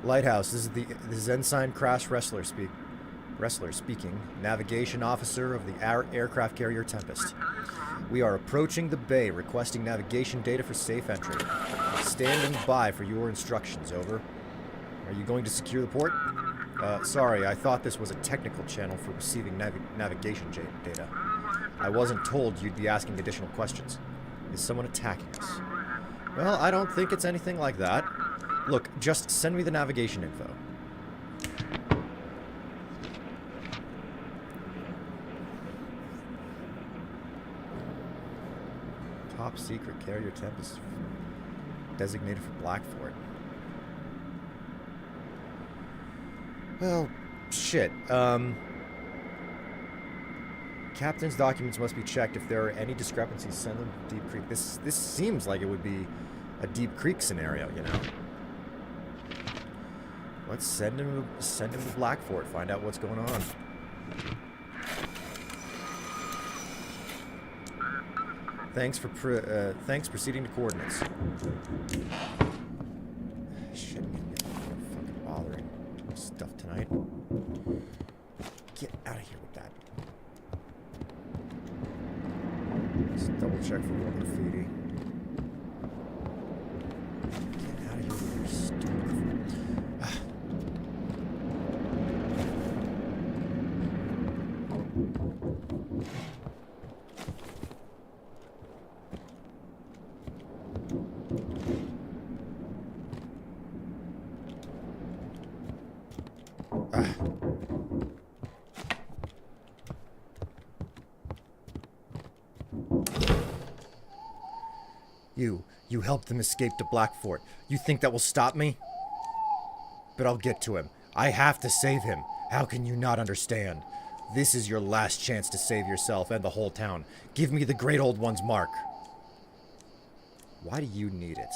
Lighthouse, this is Ensign Crash Wrestler speaking, navigation officer of the aircraft carrier Tempest. We are approaching the bay, requesting navigation data for safe entry. Standing by for your instructions, over. Are you going to secure the port? Sorry, I thought this was a technical channel for receiving navigation data. I wasn't told you'd be asking additional questions. Is someone attacking us? Well, I don't think it's anything like that. Look, just send me the navigation info. Top secret carrier Tempest designated for Blackfort. Well, shit. Captain's documents must be checked. If there are any discrepancies, send them to Deep Creek. This seems like it would be a Deep Creek scenario, you know. Let's send him to Blackfort. Find out what's going on. Thanks proceeding to coordinates. Shit, I'm fucking bothering stuff tonight. Get out of here with that. Let's double check for more graffiti. Get out of here with your stupid. You helped them escape to Blackfort. You think that will stop me? But I'll get to him. I have to save him. How can you not understand? This is your last chance to save yourself and the whole town. Give me the Great Old One's mark. Why do you need it?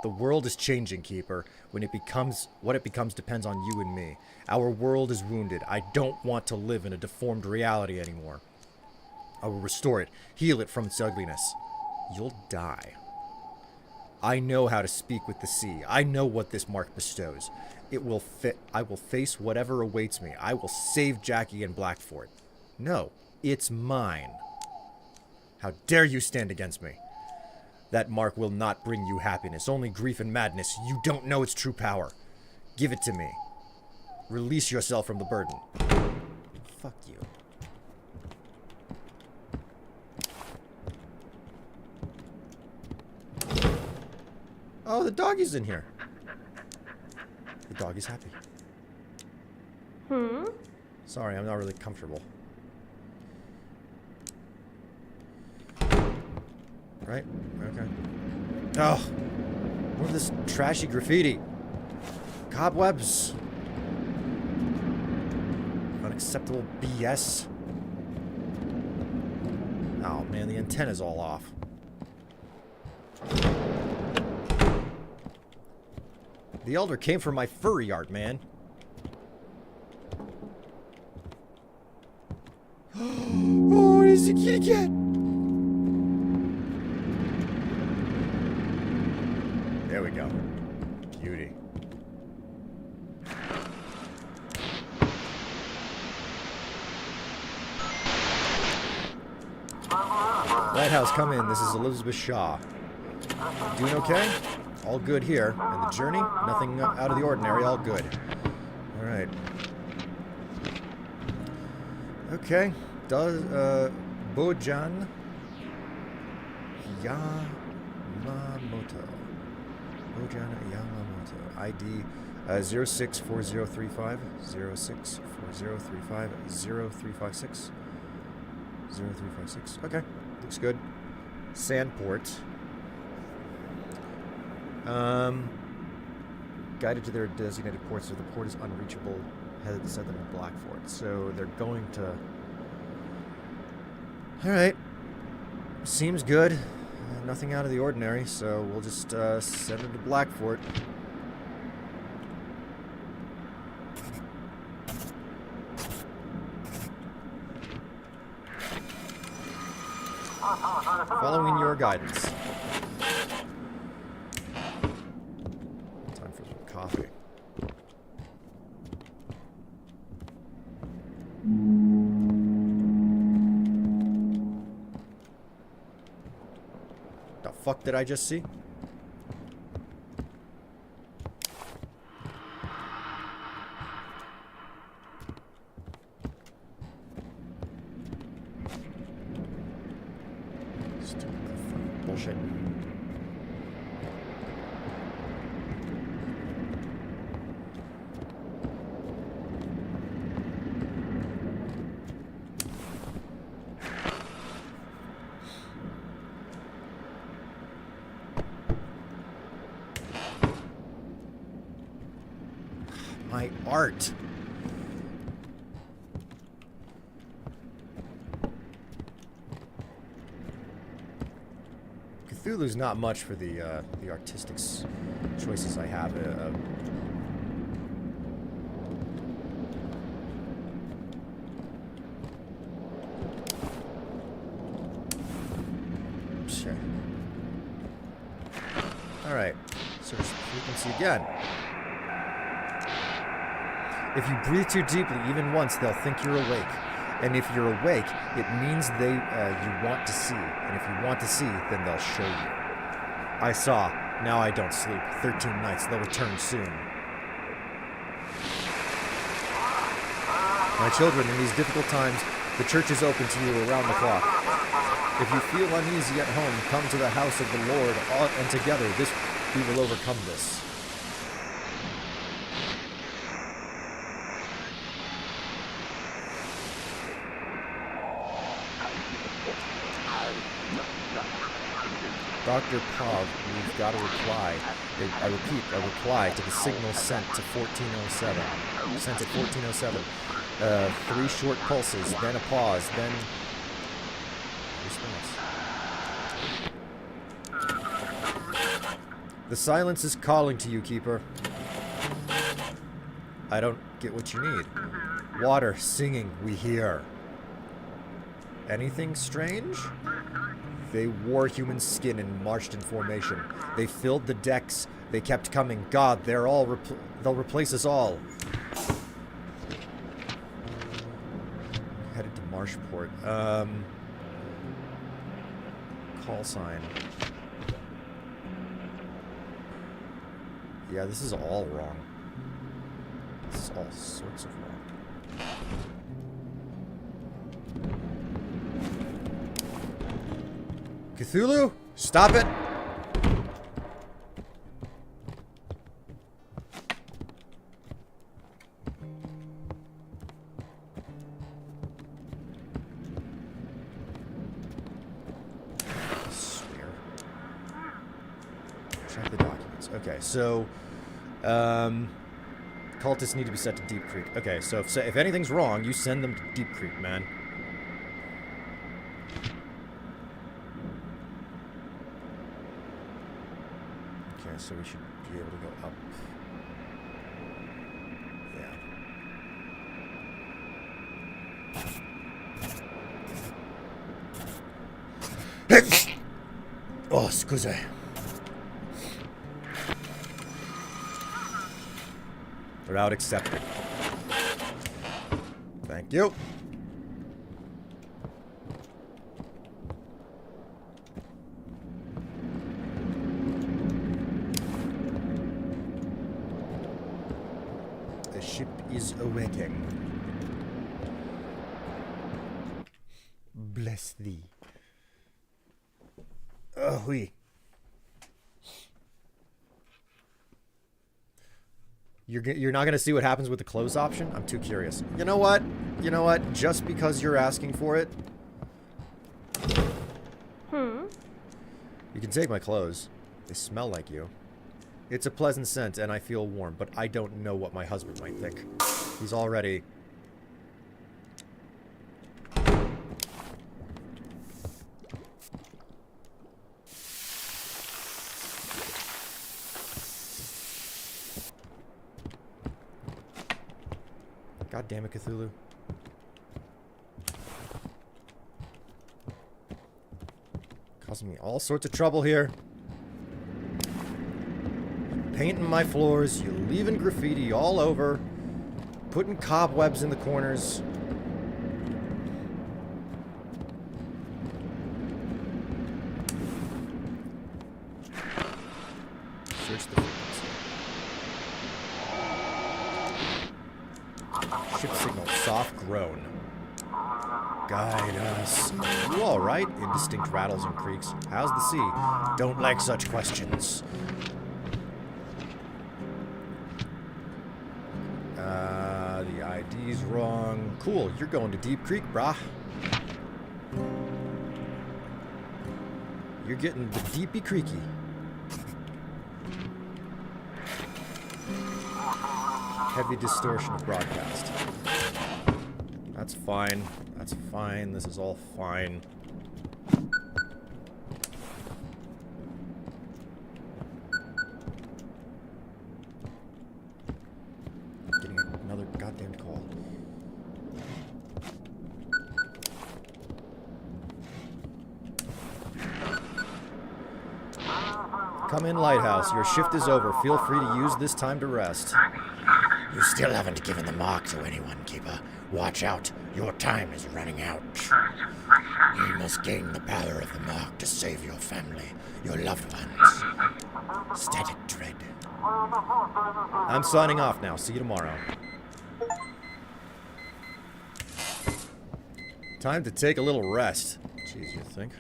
The world is changing, Keeper. What it becomes depends on you and me. Our world is wounded. I don't want to live in a deformed reality anymore. I will restore it, heal it from its ugliness. You'll die. I know how to speak with the sea. I know what this mark bestows. I will face whatever awaits me. I will save Jackie and Blackfort. No, it's mine. How dare you stand against me? That mark will not bring you happiness, only grief and madness. You don't know its true power. Give it to me. Release yourself from the burden. Fuck you. Oh, the doggy's in here. The doggy's happy. Sorry, I'm not really comfortable. Right? Okay. Oh! More of this trashy graffiti. Cobwebs. Unacceptable BS. Oh man, the antenna's all off. The Elder came for my furry art, man. Oh, what is the kid again? There we go. Beauty. Lighthouse, come in. This is Elizabeth Shaw. Doing okay? All good here. And the journey? Nothing out of the ordinary. All good. Alright. Okay. Bojan Yamamoto. Bojan Yamamoto. ID 064035 064035 0356 0356. Okay. Looks good. Sandport. Guided to their designated ports, so the port is unreachable. Had set them in Blackfort, so they're going to. All right, seems good. Nothing out of the ordinary, so we'll just send them to Blackfort. Following your guidance. Coffee. The fuck did I just see? Stupid bullshit. My art. Cthulhu's not much for the artistic choices I have. Sure. All right. Search the frequency again. If you breathe too deeply, even once, they'll think you're awake. And if you're awake, it means you want to see. And if you want to see, then they'll show you. I saw. Now I don't sleep. 13 nights. They'll return soon. My children, in these difficult times, the church is open to you around the clock. If you feel uneasy at home, come to the house of the Lord, and together we will overcome this. Dr. Pov, we've got a reply. I repeat, a reply to the signal sent to 1407. Sent at 1407. 3 short pulses, then a pause, then response. The silence is calling to you, Keeper. I don't get what you need. Water, singing, we hear. Anything strange? They wore human skin and marched in formation. They filled the decks. They kept coming. God, they'll replace us all. Headed to Marshport. Call sign. Yeah, this is all wrong. This is all sorts of wrong. Cthulhu? Stop it! Swear. Check the documents. Okay, so... cultists need to be sent to Deep Creek. Okay, so if anything's wrong, you send them to Deep Creek, man. Okay, so we should be able to go up. Yeah. Oh, scusi. Route accepted. Thank you. The ship is awaiting. Bless thee. Oh, oui. You're not going to see what happens with the clothes option? I'm too curious. You know what? You know what? Just because you're asking for it... You can take my clothes. They smell like you. It's a pleasant scent, and I feel warm, but I don't know what my husband might think. He's already... God damn it, Cthulhu. Causing me all sorts of trouble here. Painting my floors, you leaving graffiti all over, putting cobwebs in the corners. Search the frequency. Ship signal, soft groan. Guide us. You all right? Indistinct rattles and creaks. How's the sea? Don't like such questions. The ID's wrong. Cool, you're going to Deep Creek, brah. You're getting the deepy creaky. Heavy distortion of broadcast. That's fine. That's fine. This is all fine. Getting another goddamn call. Come in, Lighthouse. Your shift is over. Feel free to use this time to rest. You still haven't given the mark to anyone, Keeper. Watch out. Your time is running out. You must gain the power of the mark to save your family, your loved ones. Static dread. I'm signing off now. See you tomorrow. Time to take a little rest. Jeez, you think?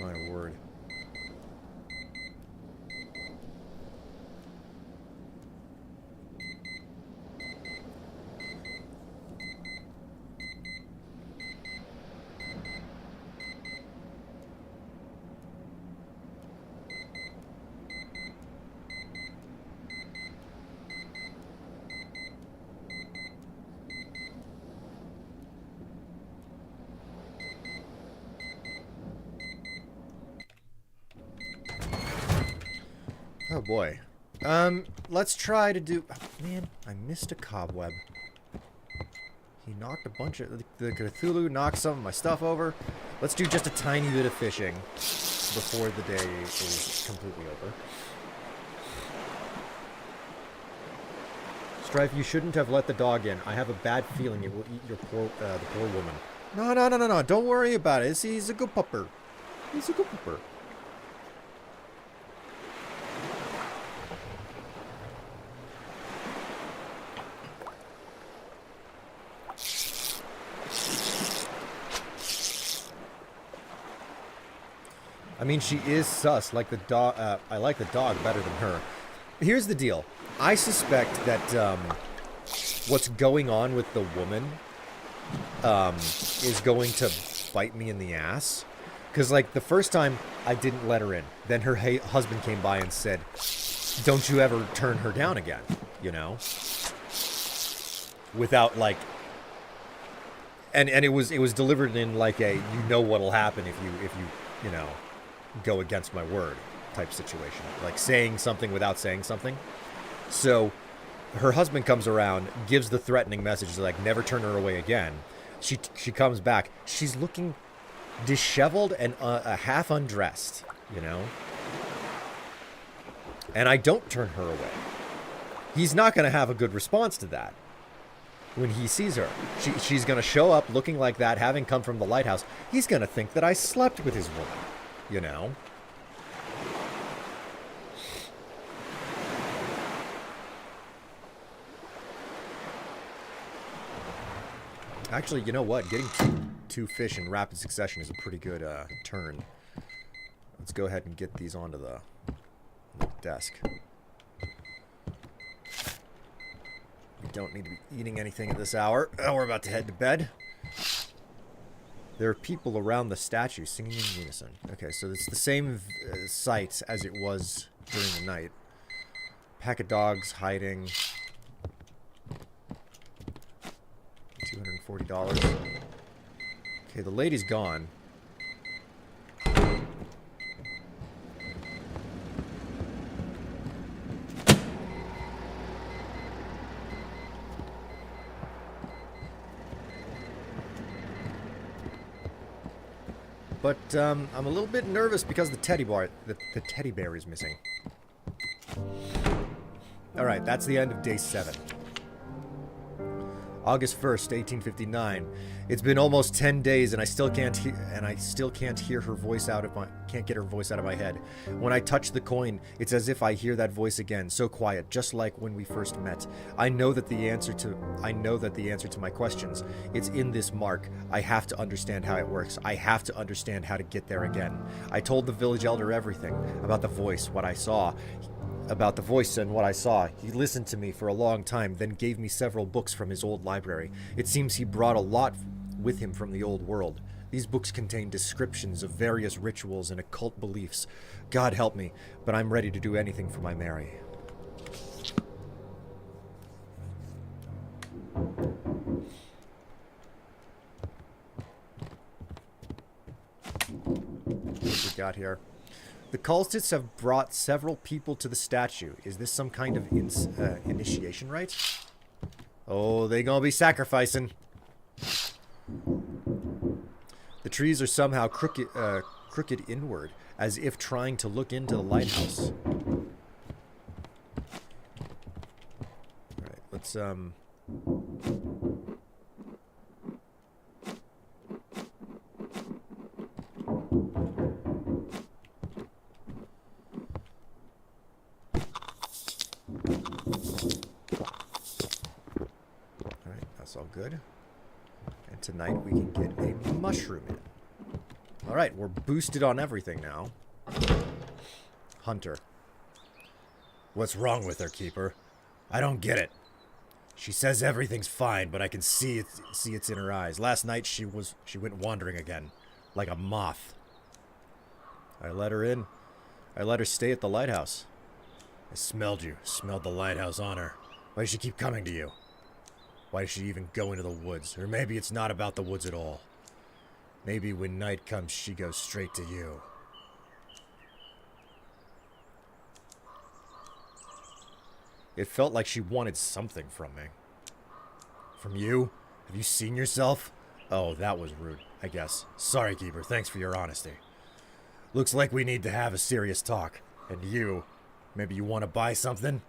My word. boy. Let's try to do... Oh, man, I missed a cobweb. He knocked a bunch of... The Cthulhu knocked some of my stuff over. Let's do just a tiny bit of fishing before the day is completely over. Strife, you shouldn't have let the dog in. I have a bad feeling it will eat your the poor woman. No. Don't worry about it. He's a good pupper. He's a good pupper. I mean, she is sus. Like the dog. I like the dog better than her. Here's the deal. I suspect that what's going on with the woman is going to bite me in the ass. Because, like, the first time I didn't let her in. Then her husband came by and said, don't you ever turn her down again, you know? Without, like... And it was delivered in, like, a, you know what'll happen if you know, go against my word type situation. Like, saying something without saying something. So, her husband comes around, gives the threatening message, like, never turn her away again. She comes back. She's looking disheveled and half undressed, you know? And I don't turn her away. He's not going to have a good response to that when he sees her. She's going to show up looking like that, having come from the lighthouse. He's going to think that I slept with his woman, you know? Actually, you know what? Getting two fish in rapid succession is a pretty good turn. Let's go ahead and get these onto the desk. We don't need to be eating anything at this hour. Oh, we're about to head to bed. There are people around the statue singing in unison. Okay, so it's the same site as it was during the night. Pack of dogs hiding. $240. Okay, the lady's gone. But I'm a little bit nervous because the teddy bear is missing. All right, that's the end of day 7. August 1st, 1859. It's been almost 10 days and I still can't hear her voice can't get her voice out of my head. When I touch the coin, it's as if I hear that voice again, so quiet, just like when we first met. I know that the answer to my questions. It's in this mark. I have to understand how it works. I have to understand how to get there again. I told the village elder everything about the voice, what I saw. About the voice and what I saw. He listened to me for a long time, then gave me several books from his old library. It seems he brought a lot with him from the old world. These books contain descriptions of various rituals and occult beliefs. God help me, but I'm ready to do anything for my Mary. What we got here? The cultists have brought several people to the statue. Is this some kind of initiation rite? Oh, they gonna be sacrificing. The trees are somehow crooked inward, as if trying to look into the lighthouse. Alright, let's all good. And tonight we can get a mushroom in. Alright, we're boosted on everything now. Hunter. What's wrong with her, Keeper? I don't get it. She says everything's fine, but I can see it's in her eyes. Last night she went wandering again, like a moth. I let her in. I let her stay at the lighthouse. I smelled you. Smelled the lighthouse on her. Why does she keep coming to you? Why does she even go into the woods? Or maybe it's not about the woods at all. Maybe when night comes, she goes straight to you. It felt like she wanted something from me. From you? Have you seen yourself? Oh, that was rude, I guess. Sorry, Keeper. Thanks for your honesty. Looks like we need to have a serious talk. And you, maybe you want to buy something?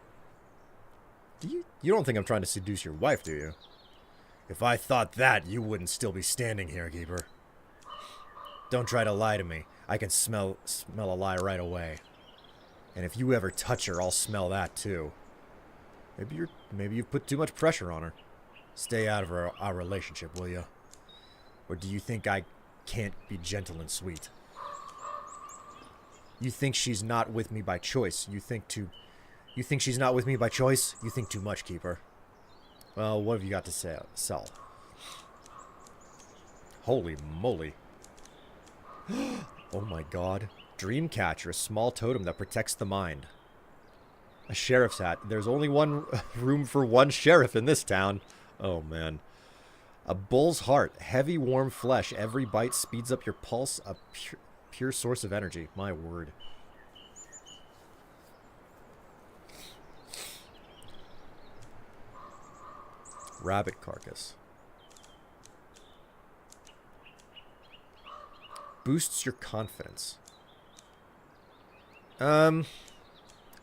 You don't think I'm trying to seduce your wife, do you? If I thought that, you wouldn't still be standing here, Keeper. Don't try to lie to me. I can smell a lie right away. And if you ever touch her, I'll smell that too. Maybe you've put too much pressure on her. Stay out of our relationship, will you? Or do you think I can't be gentle and sweet? You think she's not with me by choice. You think she's not with me by choice? You think too much, Keeper. Well, what have you got to sell? Holy moly. Oh my god. Dreamcatcher, a small totem that protects the mind. A sheriff's hat. There's only one room for one sheriff in this town. Oh, man. A bull's heart. Heavy, warm flesh. Every bite speeds up your pulse. A pure source of energy. My word. Rabbit carcass. Boosts your confidence.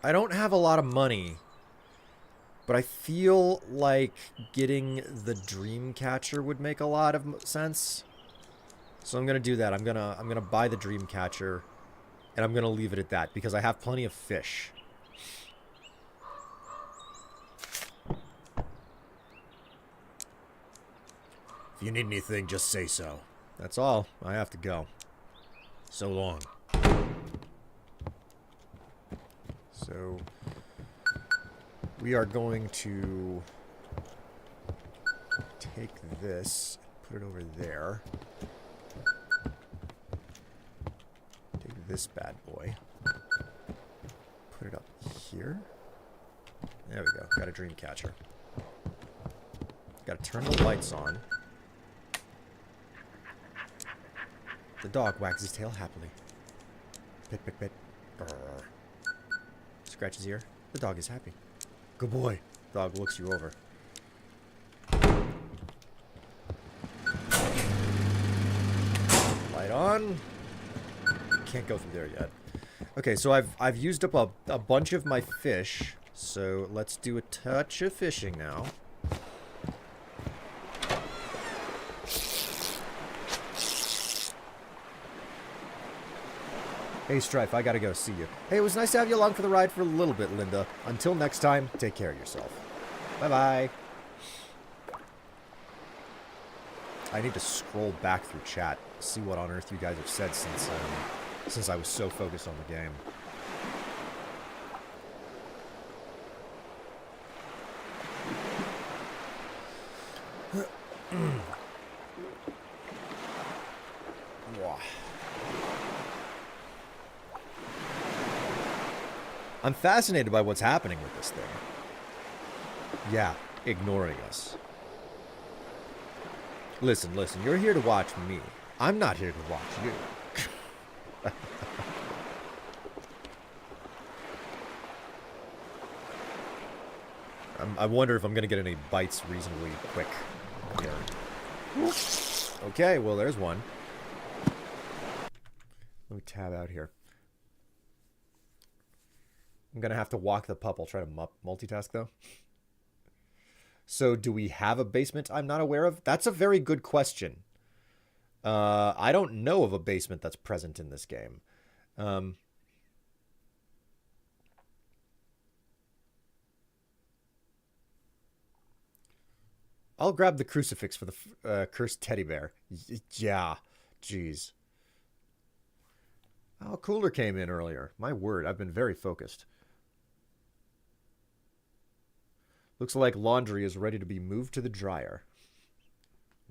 I don't have a lot of money, but I feel like getting the Dreamcatcher would make a lot of sense. So I'm gonna do that. I'm gonna buy the Dreamcatcher, and I'm gonna leave it at that because I have plenty of fish. If you need anything, just say so. That's all. I have to go. So long. So, we are going to take this, put it over there. Take this bad boy. Put it up here. There we go. Got a dream catcher. Got to turn the lights on. The dog wags his tail happily. Pit, pit, pit. Grrr. Scratch his ear. The dog is happy. Good boy. Dog looks you over. Light on. Can't go through there yet. Okay, so I've used up a bunch of my fish. So let's do a touch of fishing now. Hey, Strife, I gotta go see you. Hey, it was nice to have you along for the ride for a little bit, Linda. Until next time, take care of yourself. Bye-bye. I need to scroll back through chat, see what on earth you guys have said since I was so focused on the game. I'm fascinated by what's happening with this thing. Yeah, ignoring us. Listen, you're here to watch me. I'm not here to watch you. I wonder if I'm going to get any bites reasonably quick here. Okay, well, there's one. Let me tab out here. I'm going to have to walk the pup. I'll try to multitask, though. So, do we have a basement I'm not aware of? That's a very good question. I don't know of a basement that's present in this game. I'll grab the crucifix for the cursed teddy bear. Yeah, jeez. Oh, Cooler came in earlier. My word, I've been very focused. Looks like laundry is ready to be moved to the dryer.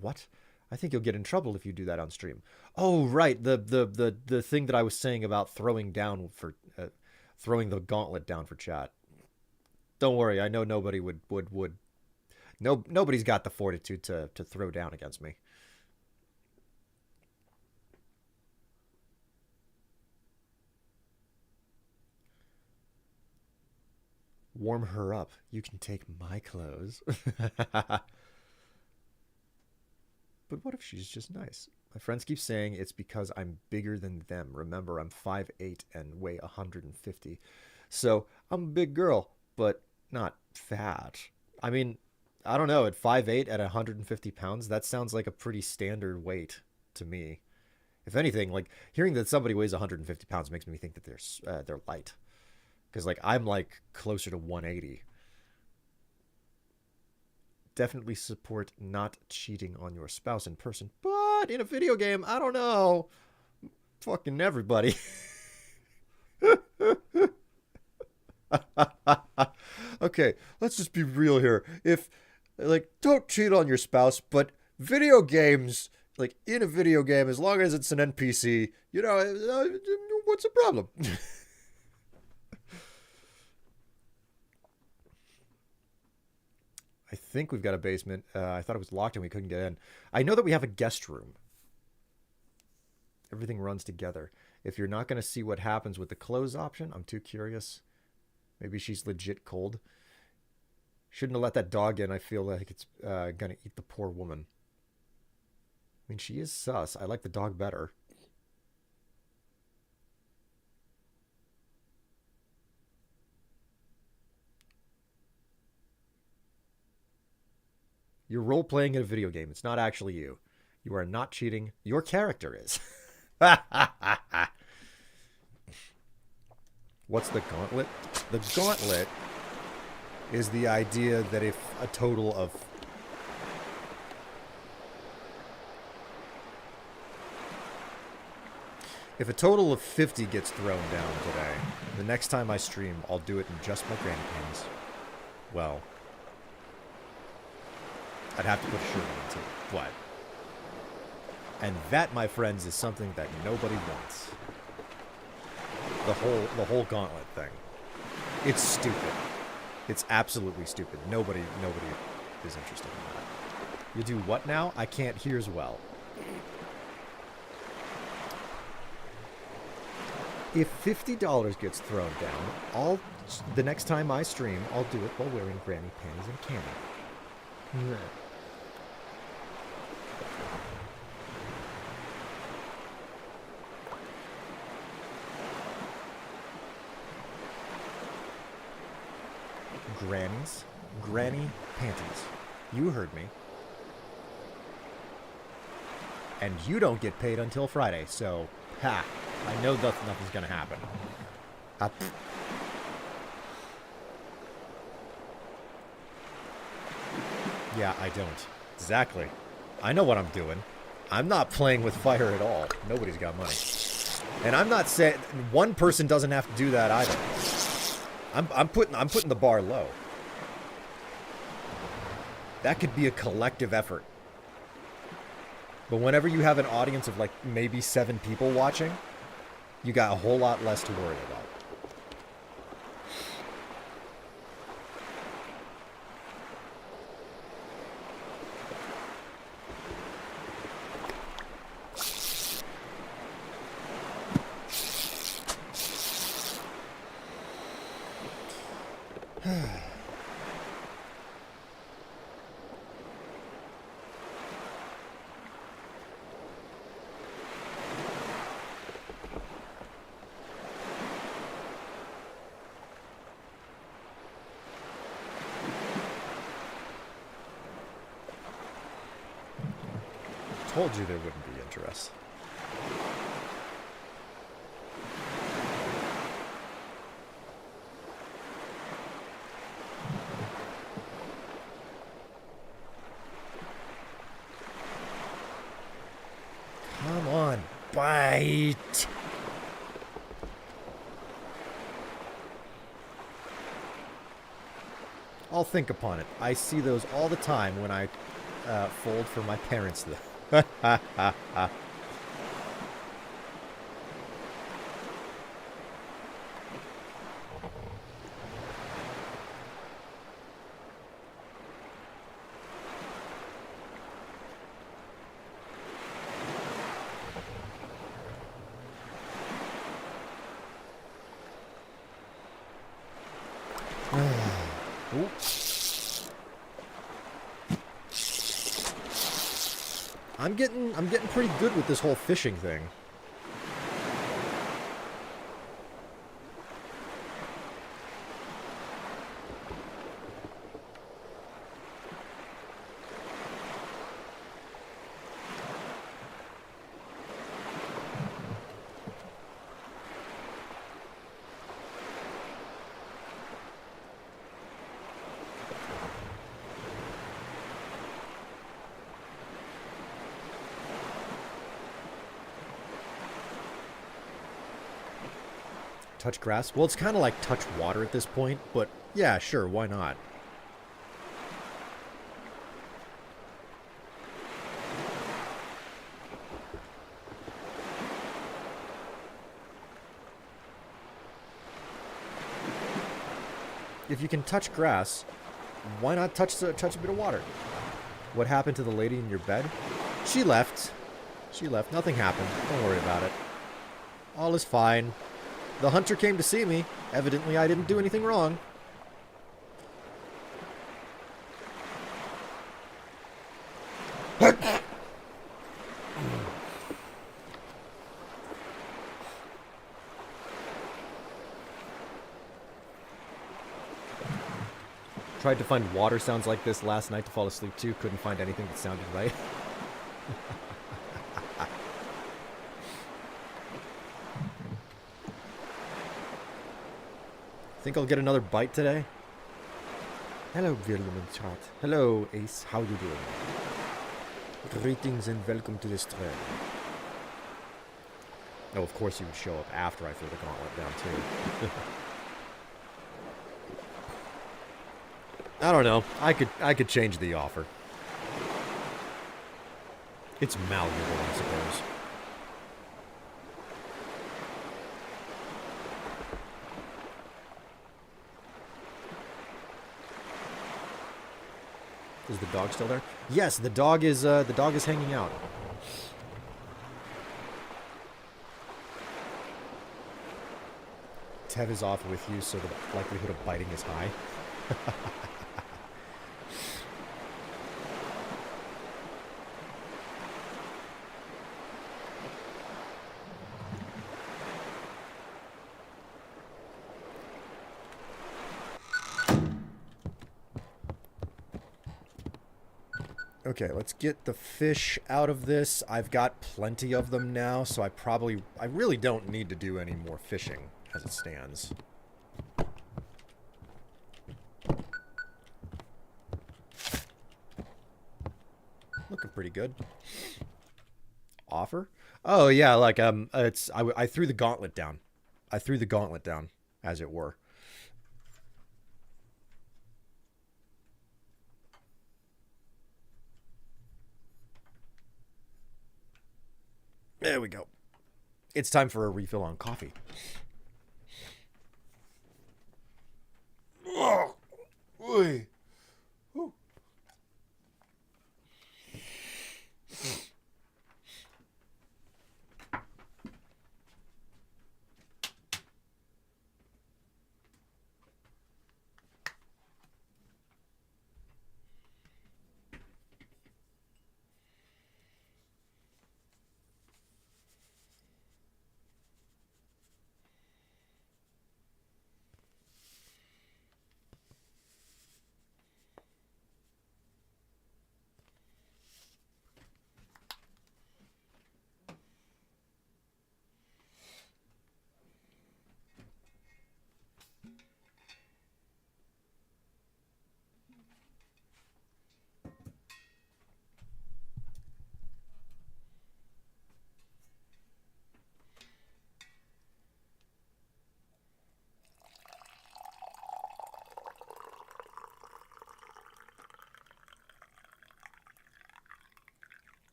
What? I think you'll get in trouble if you do that on stream. Oh, right. The thing that I was saying about throwing down for throwing the gauntlet down for chat. Don't worry. I know nobody would. Nobody's got the fortitude to throw down against me. Warm her up. You can take my clothes. But what if she's just nice? My friends keep saying it's because I'm bigger than them. Remember, I'm 5'8" and weigh 150. So I'm a big girl, but not fat. I mean, I don't know. At 5'8" at 150 pounds, that sounds like a pretty standard weight to me. If anything, like hearing that somebody weighs 150 pounds makes me think that they're light. Because like I'm like closer to 180. Definitely support not cheating on your spouse in person, but in a video game, I don't know. Fucking everybody. Okay, let's just be real here. If like don't cheat on your spouse, but video games, like in a video game, as long as it's an NPC, what's the problem? I think we've got a basement. I thought it was locked and we couldn't get in. I know that we have a guest room. Everything runs together. If you're not going to see what happens with the clothes option, I'm too curious. Maybe she's legit cold. Shouldn't have let that dog in. I feel like it's going to eat the poor woman. I mean, she is sus. I like the dog better. You're role-playing in a video game. It's not actually you. You are not cheating. Your character is. What's the gauntlet? The gauntlet is the idea that if a total of... If a total of 50 gets thrown down today, the next time I stream, I'll do it in just my granny panties. Well... I'd have to put a shirt on too, but... And that, my friends, is something that nobody wants. The whole gauntlet thing. It's stupid. It's absolutely stupid. Nobody is interested in that. You do what now? I can't hear as well. If $50 gets thrown down, the next time I stream, I'll do it while wearing granny panties and candy. Granny panties. You heard me. And you don't get paid until Friday, so ha! I know nothing's gonna happen. Yeah, I don't. Exactly. I know what I'm doing. I'm not playing with fire at all. Nobody's got money. And I'm not saying one person doesn't have to do that either. I'm putting the bar low. That could be a collective effort. But whenever you have an audience of like maybe 7 people watching, you got a whole lot less to worry about. Told you there wouldn't be interest. Come on, bite. I'll think upon it. I see those all the time when I fold for my parents, though. I'm getting pretty good with this whole fishing thing. Touch grass? Well, it's kind of like touch water at this point, but yeah, sure, why not? If you can touch grass, why not touch a bit of water? What happened to the lady in your bed? She left. She left. Nothing happened. Don't worry about it. All is fine. The hunter came to see me. Evidently, I didn't do anything wrong. Tried to find water sounds like this last night to fall asleep to. Couldn't find anything that sounded right. Think I'll get another bite today? Hello, Virulent Chat. Hello, Ace. How you doing? Greetings and welcome to this thread. Oh, of course you would show up after I threw the gauntlet down, too. I don't know. I could change the offer. It's malleable, I suppose. Is the dog still there? Yes, the dog is hanging out. Tev is off with you, so the likelihood of biting is high. Okay, let's get the fish out of this. I've got plenty of them now, so I really don't need to do any more fishing as it stands. Looking pretty good. Offer? Oh yeah, like I threw the gauntlet down. I threw the gauntlet down, as it were. There we go. It's time for a refill on coffee. Oh, oy. Ooh.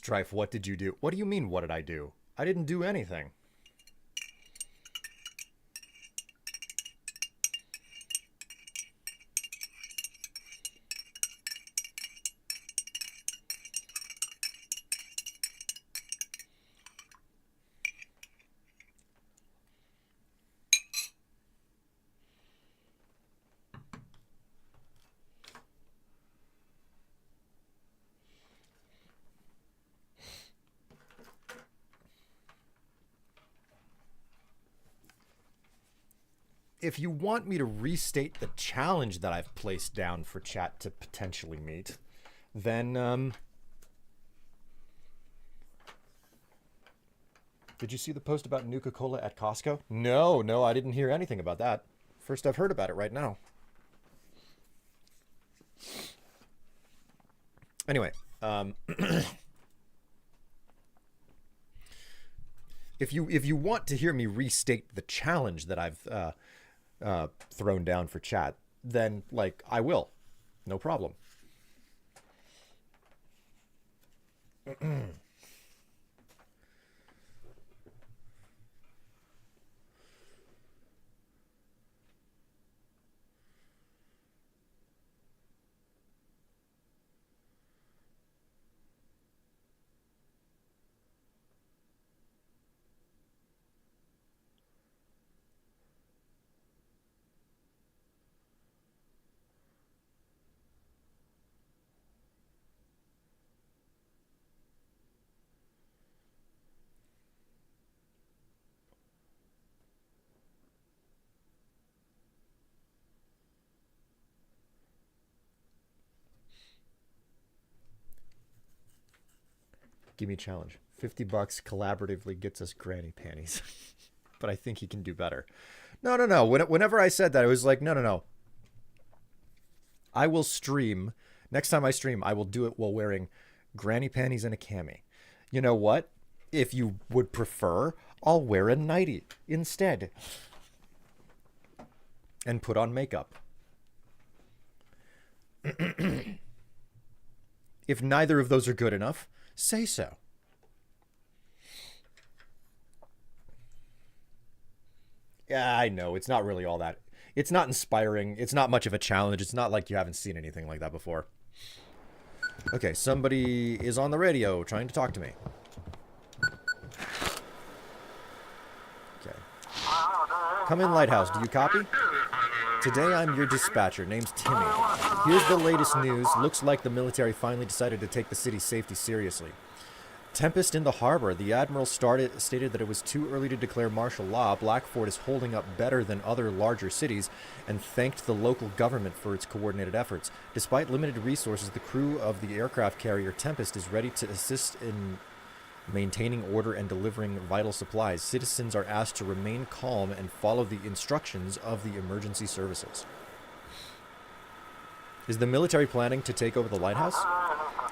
Strife, what did you do? What do you mean, what did I do? I didn't do anything. If you want me to restate the challenge that I've placed down for chat to potentially meet, then, did you see the post about Nuka-Cola at Costco? No, I didn't hear anything about that. First I've heard about it right now. Anyway, if you want to hear me restate the challenge that I've thrown down for chat, then like I will, no problem. Give me a challenge. $50 collaboratively gets us granny panties. But I think he can do better. No. Whenever I said that, it was like, no. I will stream. Next time I stream, I will do it while wearing granny panties and a cami. You know what? If you would prefer, I'll wear a nightie instead. And put on makeup. If neither of those are good enough, say so. Yeah, I know. It's not really all that. It's not inspiring. It's not much of a challenge. It's not like you haven't seen anything like that before. Okay, somebody is on the radio trying to talk to me. Okay. Come in, Lighthouse. Do you copy? Today I'm your dispatcher. Name's Timmy. Here's the latest news. Looks like the military finally decided to take the city's safety seriously. Tempest in the harbor. The admiral stated that it was too early to declare martial law. Blackford is holding up better than other larger cities and thanked the local government for its coordinated efforts. Despite limited resources, the crew of the aircraft carrier Tempest is ready to assist in maintaining order and delivering vital supplies. Citizens are asked to remain calm and follow the instructions of the emergency services. Is the military planning to take over the lighthouse?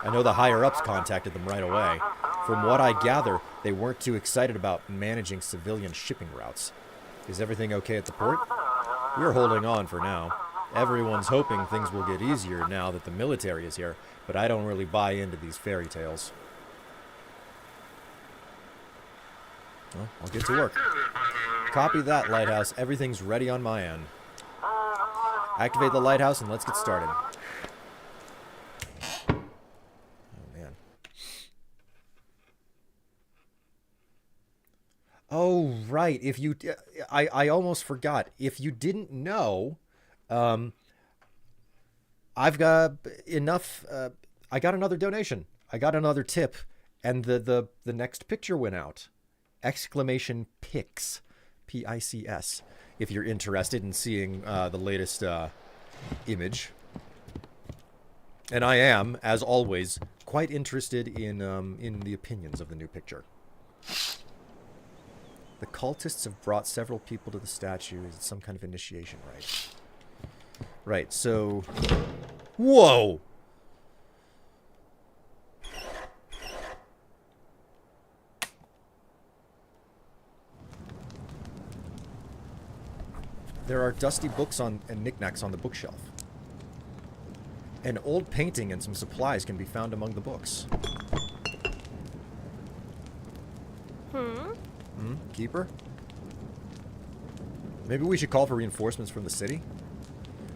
I know the higher-ups contacted them right away. From what I gather, they weren't too excited about managing civilian shipping routes. Is everything okay at the port? We're holding on for now. Everyone's hoping things will get easier now that the military is here, but I don't really buy into these fairy tales. Well, I'll get to work. Copy that, Lighthouse. Everything's ready on my end. Activate the lighthouse and let's get started. Oh, man. Oh, right. If you... I almost forgot. If you didn't know, I've got enough... I got another donation. I got another tip, and the next picture went out. Exclamation pics. P-I-C-S. If you're interested in seeing the latest image. And I am, as always, quite interested in the opinions of the new picture. The cultists have brought several people to the statue. It's some kind of initiation rite. Right, so... Whoa! There are dusty books and knickknacks on the bookshelf. An old painting and some supplies can be found among the books. keeper? Maybe we should call for reinforcements from the city?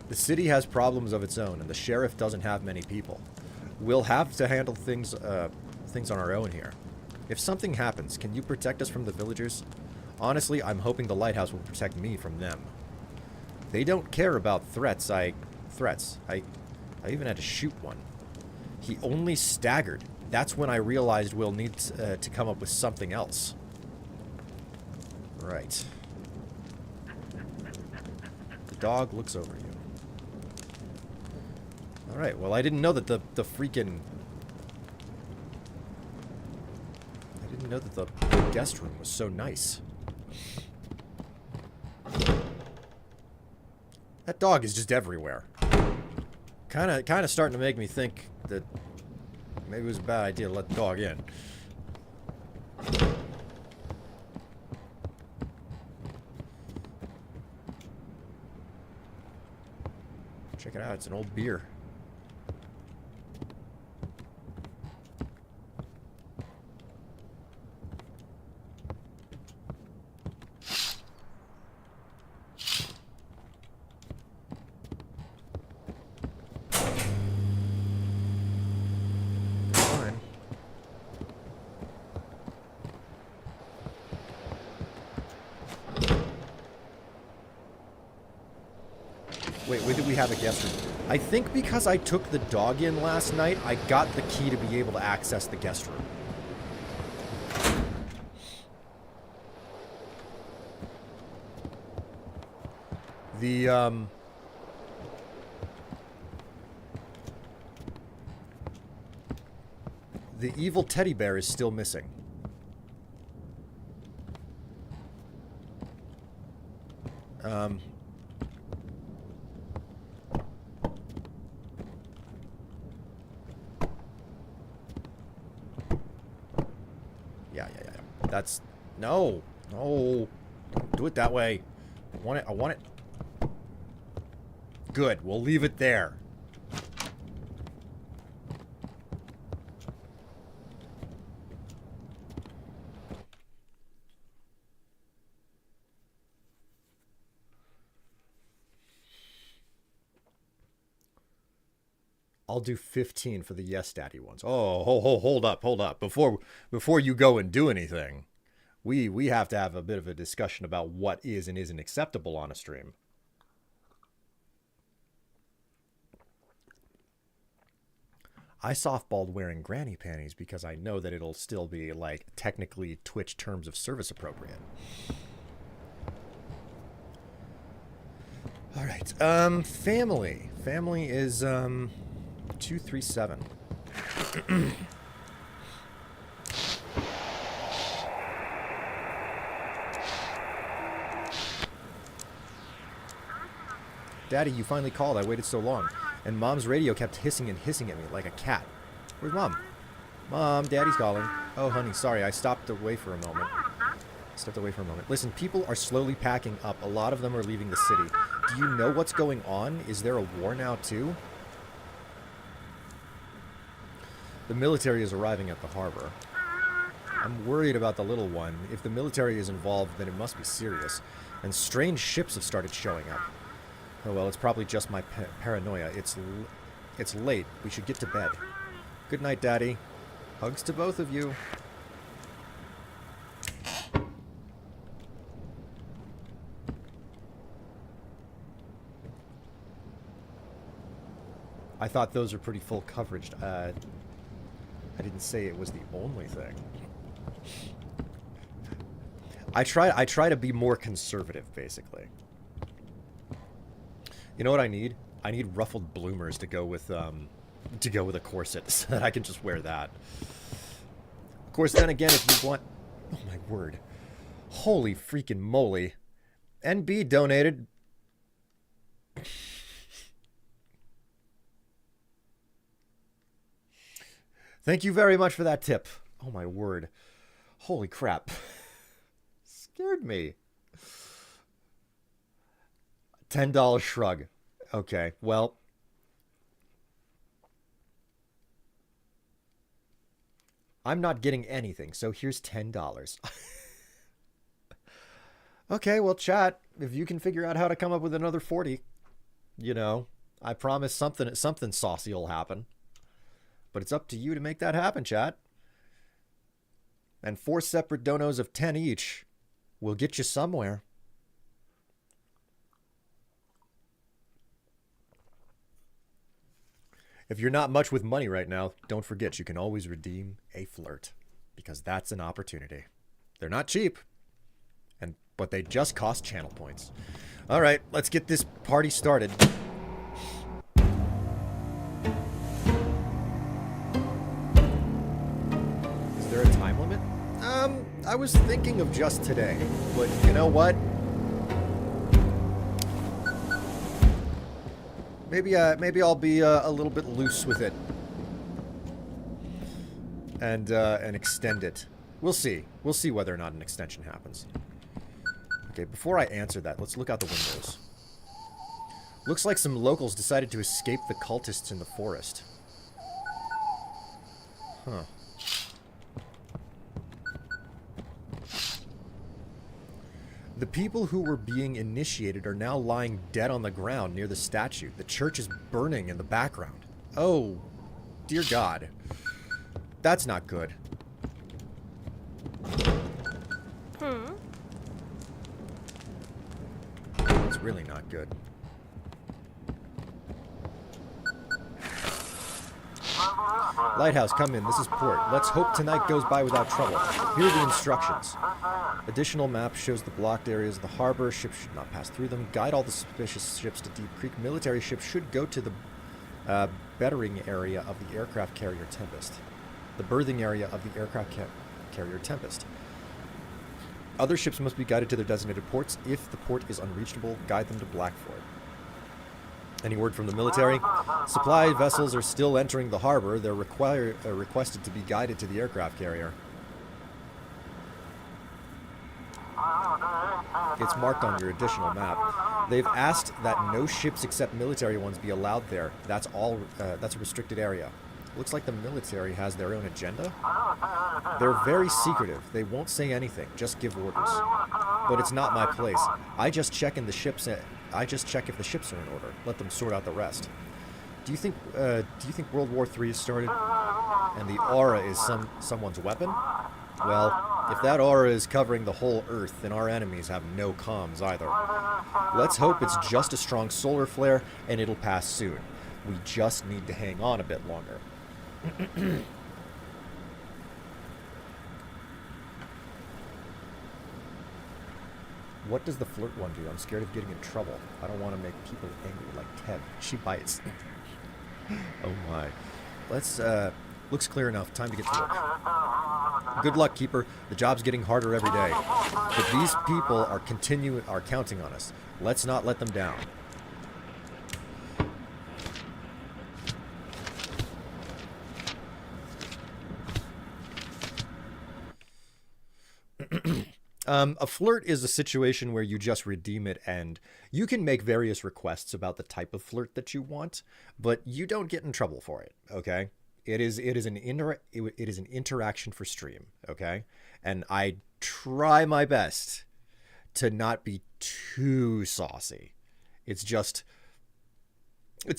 The city has problems of its own, and the sheriff doesn't have many people. We'll have to handle things on our own here. If something happens, can you protect us from the villagers? Honestly, I'm hoping the lighthouse will protect me from them. They don't care about threats. I even had to shoot one. He only staggered. That's when I realized we'll need to come up with something else. Right. The dog looks over you. Alright, well, I didn't know that the freaking... I didn't know that the guest room was so nice. That dog is just everywhere. Kinda starting to make me think that maybe it was a bad idea to let the dog in. Check it out, it's an old beer. Fine. Wait, when did we have a guest room? I think because I took the dog in last night, I got the key to be able to access the guest room. The evil teddy bear is still missing. Yeah. That's... No. No. Don't do it that way. I want it. Good. We'll leave it there. I'll do 15 for the Yes Daddy ones. Oh, hold up. Before you go and do anything, we have to have a bit of a discussion about what is and isn't acceptable on a stream. I softballed wearing granny panties because I know that it'll still be, like, technically Twitch terms of service appropriate. All right. Family. Family is 237. Daddy, you finally called. I waited so long. And Mom's radio kept hissing and hissing at me like a cat. Where's Mom? Mom, Daddy's calling. Oh, honey, sorry. I stepped away for a moment. Listen, people are slowly packing up. A lot of them are leaving the city. Do you know what's going on? Is there a war now, too? The military is arriving at the harbor. I'm worried about the little one. If the military is involved, then it must be serious. And strange ships have started showing up. Oh, well, it's probably just my paranoia. It's late. We should get to bed. Good night, Daddy. Hugs to both of you. I thought those are pretty full coverage. I didn't say it was the only thing. I try to be more conservative, basically. You know what I need? I need ruffled bloomers to go with a corset so that I can just wear that. Of course, then again, if you want... Oh, my word. Holy freaking moly. NB donated... Thank you very much for that tip. Oh, my word. Holy crap. Scared me. $10 shrug. Okay, well. I'm not getting anything, so here's $10. Okay, well, chat, if you can figure out how to come up with another 40, you know, I promise something saucy will happen. But it's up to you to make that happen, chat. And 4 separate donos of 10 each will get you somewhere. If you're not much with money right now, don't forget you can always redeem a flirt, because that's an opportunity. They're not cheap, but they just cost channel points. All right, let's get this party started. Is there a time limit? I was thinking of just today, but you know what? Maybe I'll be a little bit loose with it, and extend it. We'll see. We'll see whether or not an extension happens. Okay, before I answer that, let's look out the windows. Looks like some locals decided to escape the cultists in the forest. Huh. The people who were being initiated are now lying dead on the ground near the statue. The church is burning in the background. Oh, dear God. That's not good. It's really not good. Lighthouse, come in. This is port. Let's hope tonight goes by without trouble. Here are the instructions. Additional map shows the blocked areas of the harbor. Ships should not pass through them. Guide all the suspicious ships to Deep Creek. Military ships should go to the bettering area of the aircraft carrier Tempest. The berthing area of the aircraft carrier Tempest. Other ships must be guided to their designated ports. If the port is unreachable, guide them to Blackford. Any word from the military? Supply vessels are still entering the harbor. They're requested to be guided to the aircraft carrier. It's marked on your additional map. They've asked that no ships except military ones be allowed there. That's all. That's a restricted area. Looks like the military has their own agenda. They're very secretive. They won't say anything. Just give orders. But it's not my place. I just check if the ships are in order. Let them sort out the rest. Do you think World War III has started? And the aura is someone's weapon? Well, if that aura is covering the whole Earth, then our enemies have no comms either. Let's hope it's just a strong solar flare, and it'll pass soon. We just need to hang on a bit longer. What does the flirt one do? I'm scared of getting in trouble. I don't want to make people angry like Ted. She bites. Oh my. Let's, looks clear enough. Time to get to work. Good luck, Keeper. The job's getting harder every day. But these people are counting on us. Let's not let them down. A flirt is a situation where you just redeem it, and you can make various requests about the type of flirt that you want, but you don't get in trouble for it. Okay, it is an interaction for stream. Okay, and I try my best to not be too saucy. It's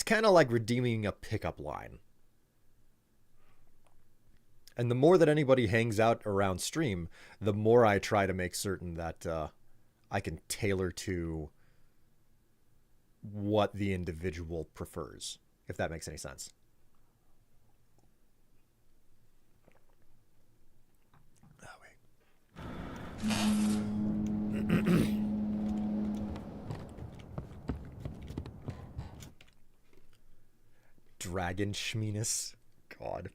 kind of like redeeming a pickup line. And the more that anybody hangs out around stream, the more I try to make certain that I can tailor to what the individual prefers, if that makes any sense. Oh, wait. Dragon Schmeenus. God.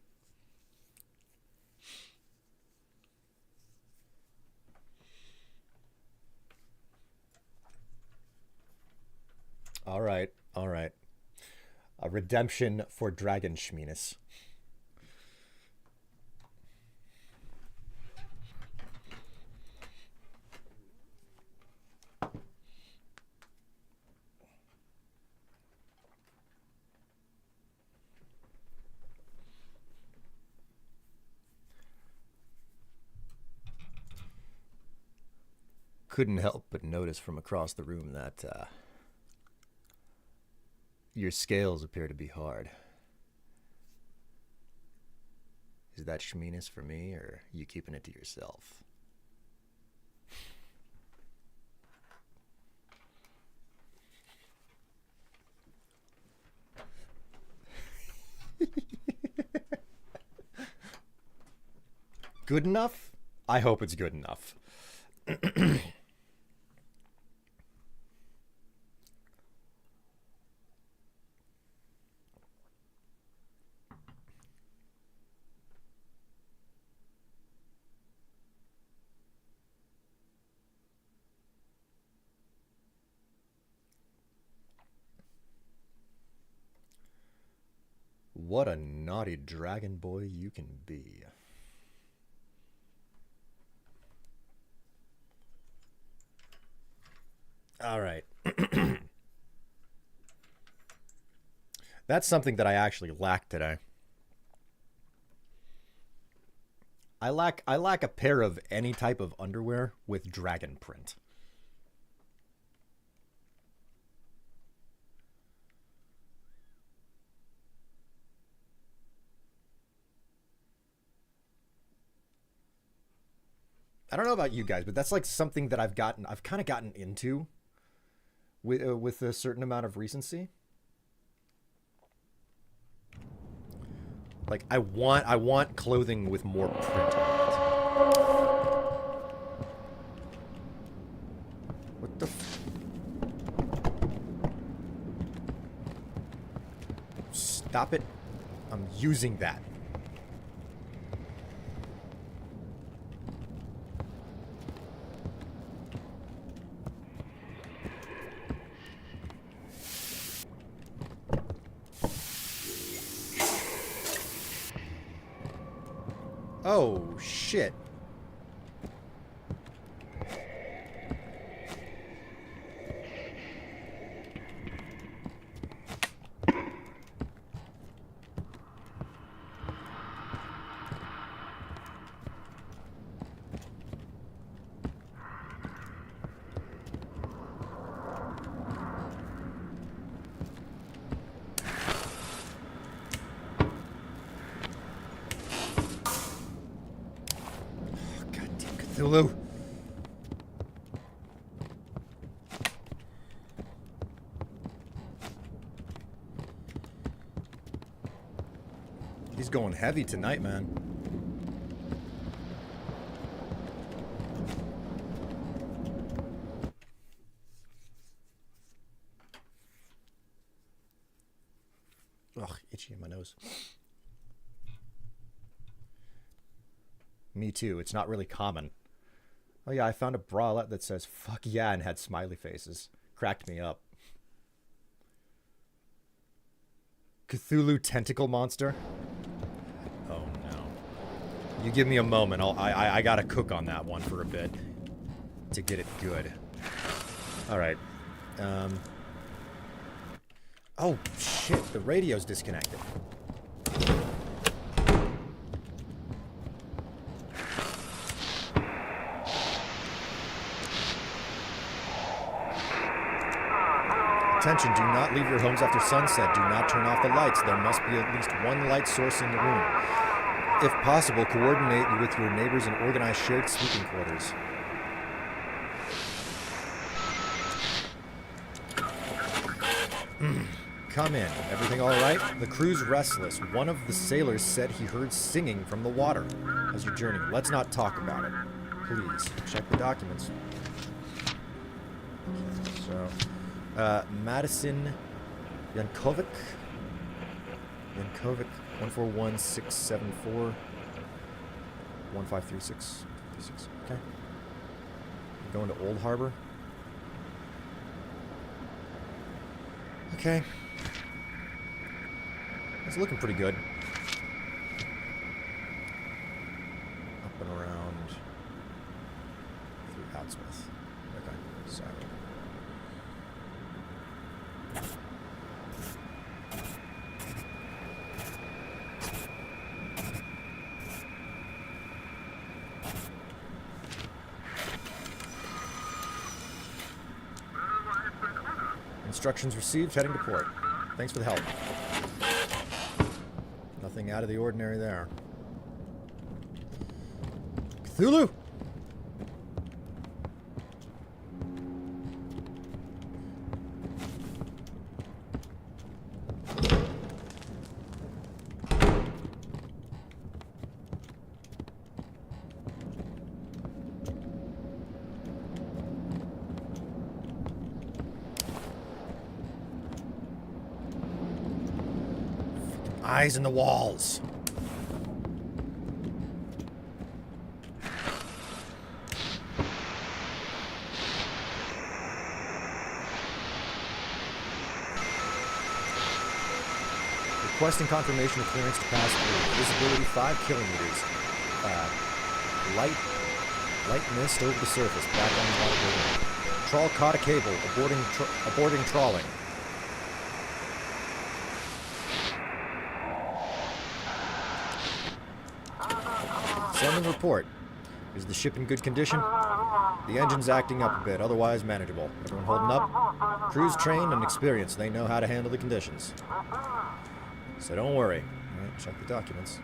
All right. A redemption for Dragon Schmeenus. couldn't help but notice from across the room that your scales appear to be hard. Is that schmeeness for me, or you keeping it to yourself? Good enough? I hope it's good enough. What a naughty dragon boy you can be. All right. That's something that I actually lack today. I lack a pair of any type of underwear with dragon print. I don't know about you guys, but that's like something that I've kind of gotten into with a certain amount of recency. Like I want clothing with more print on it. What the Stop it. I'm using that. Oh, shit. Cthulhu. He's going heavy tonight, man. Ugh, itchy in my nose. Me too. It's not really common. Oh yeah, I found a bralette that says "fuck yeah" and had smiley faces. Cracked me up. Cthulhu tentacle monster. Oh no. You give me a moment. I gotta cook on that one for a bit to get it good. All right. Oh shit! The radio's disconnected. Attention, do not leave your homes after sunset. Do not turn off the lights. There must be at least one light source in the room. If possible, coordinate with your neighbors and organize shared sleeping quarters. Come in. Everything all right? The crew's restless. One of the sailors said he heard singing from the water. How's your journey? Let's not talk about it. Please, check the documents. So... Madison Yankovic 141674 1536. Okay. I'm going to Old Harbor. Okay. It's looking pretty good. Up and around through Outsmith. Okay, so Instructions received, heading to port. Thanks for the help. Nothing out of the ordinary there. Cthulhu! Eyes in the walls. Requesting confirmation of clearance to pass through. Visibility 5 kilometers. Light mist over the surface. Back on the water. Trawl caught a cable. Aborting trawling. Sending report. Is the ship in good condition? The engine's acting up a bit, otherwise manageable. Everyone holding up? Crew's trained and experienced. They know how to handle the conditions. So don't worry. Alright, check the documents.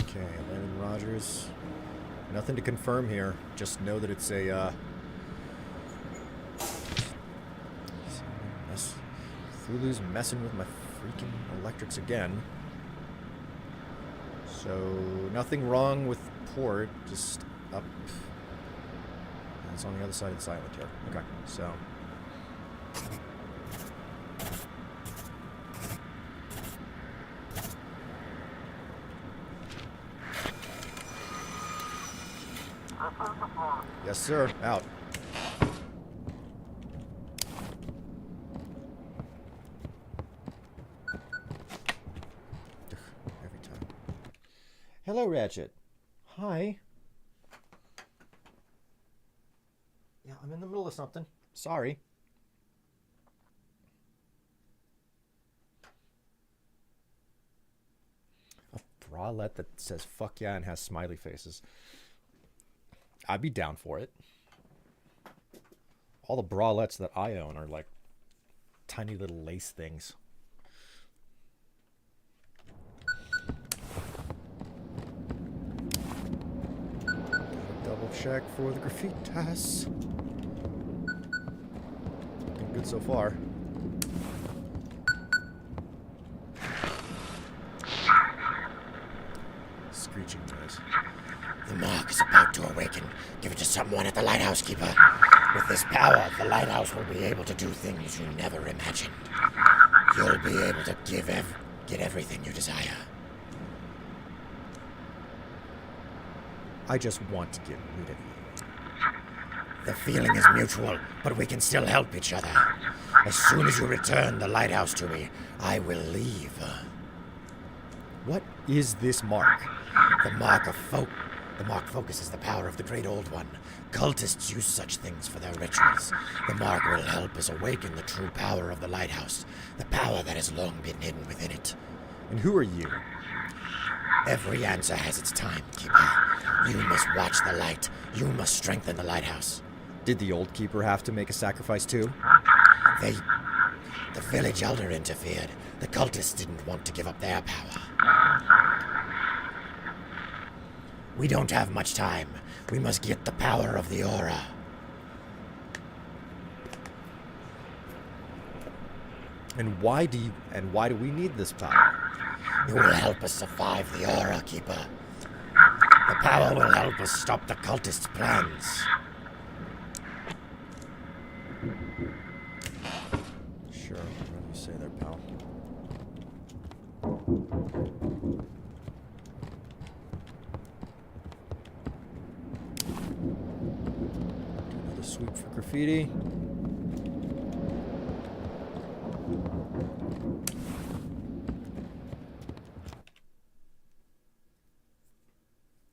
Okay, Landon Rogers. Nothing to confirm here. Just know that it's a, Cthulhu's messing with my freaking electrics again. So, nothing wrong with port, just up. It's on the other side of this island here. Okay, so. Yes, sir. Out. Every time. Hello, Ratchet. Hi. Yeah, I'm in the middle of something. Sorry. A bralette that says fuck yeah and has smiley faces. I'd be down for it. All the bralettes that I own are like tiny little lace things. Double check for the graffitas. Looking good so far. Screeching noise. The mark is about to awaken. Give it to someone at the lighthouse, Keeper. With this power, the lighthouse will be able to do things you never imagined. You'll be able to get everything you desire. I just want to get rid of you. The feeling is mutual, but we can still help each other. As soon as you return the lighthouse to me, I will leave. What is this mark? The mark focuses the power of the Great Old One. Cultists use such things for their rituals. The mark will help us awaken the true power of the lighthouse, the power that has long been hidden within it. And who are you? Every answer has its time, Keeper. You must watch the light. You must strengthen the lighthouse. Did the old keeper have to make a sacrifice too? The village elder interfered. The cultists didn't want to give up their power. We don't have much time. We must get the power of the aura. And why do we need this power? It will help us survive the aura, Keeper. The power will help us stop the cultists' plans. Sure, whatever you say there, pal. Another sweep for graffiti.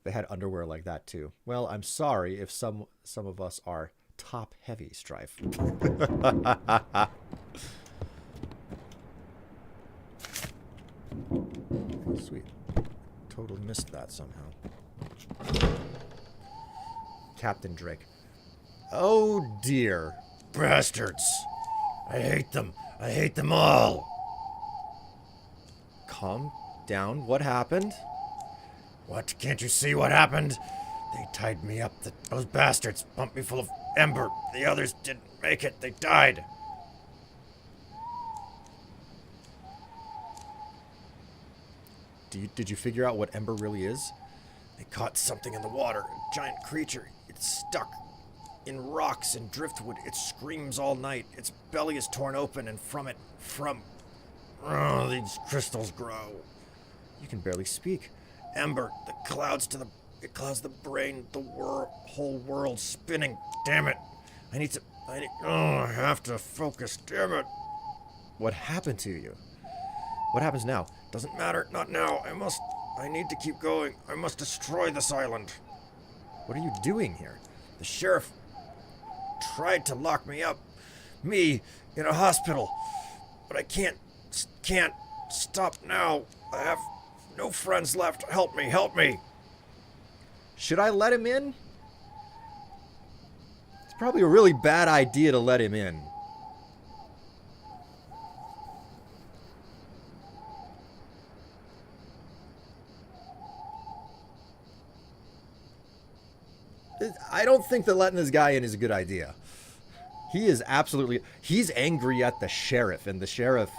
They had underwear like that too. Well, I'm sorry if some of us are top heavy, Strife. Sweet. Totally missed that somehow. Captain Drake. Oh dear. Bastards. I hate them. I hate them all. Calm down. What happened? What? Can't you see what happened? They tied me up. Those bastards pumped me full of ember. The others didn't make it. They died. Did you figure out what ember really is? They caught something in the water. A giant creature. It's stuck in rocks and driftwood. It screams all night. Its belly is torn open, and from these crystals grow. You can barely speak. Ember. It clouds the brain. The whole world spinning. Damn it. I have to focus. Damn it. What happened to you? What happens now? Doesn't matter. Not now. I need to keep going. I must destroy this island. What are you doing here? The sheriff tried to lock me up. Me in a hospital. But I can't stop now. I have no friends left. Help me. Help me. Should I let him in? It's probably a really bad idea to let him in. I don't think that letting this guy in is a good idea. He's angry at the sheriff, and the sheriff...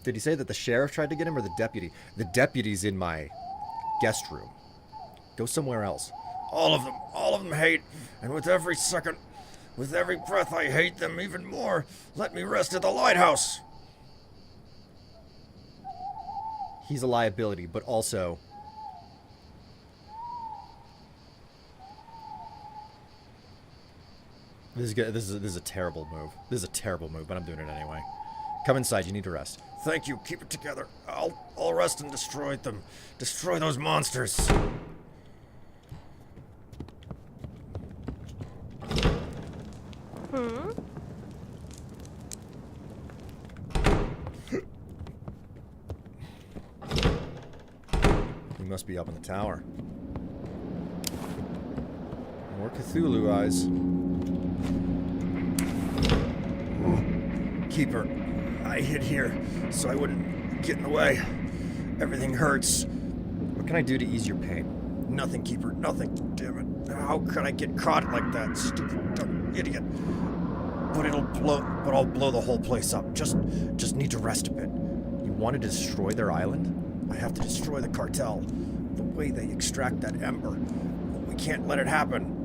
Did he say that the sheriff tried to get him, or the deputy? The deputy's in my guest room. Go somewhere else. All of them hate, and with every breath I hate them even more. Let me rest at the lighthouse. He's a liability, but also... This is a terrible move. This is a terrible move, but I'm doing it anyway. Come inside. You need to rest. Thank you. Keep it together. I'll rest and destroy them. Destroy those monsters. He must be up in the tower. More Cthulhu eyes. Keeper, I hid here so I wouldn't get in the way. Everything hurts. What can I do to ease your pain? Nothing, Keeper, nothing. Damn it. How could I get caught like that? Stupid, dumb idiot. But I'll blow the whole place up. Just need to rest a bit. You want to destroy their island? I have to destroy the cartel. The way they extract that ember. We can't let it happen.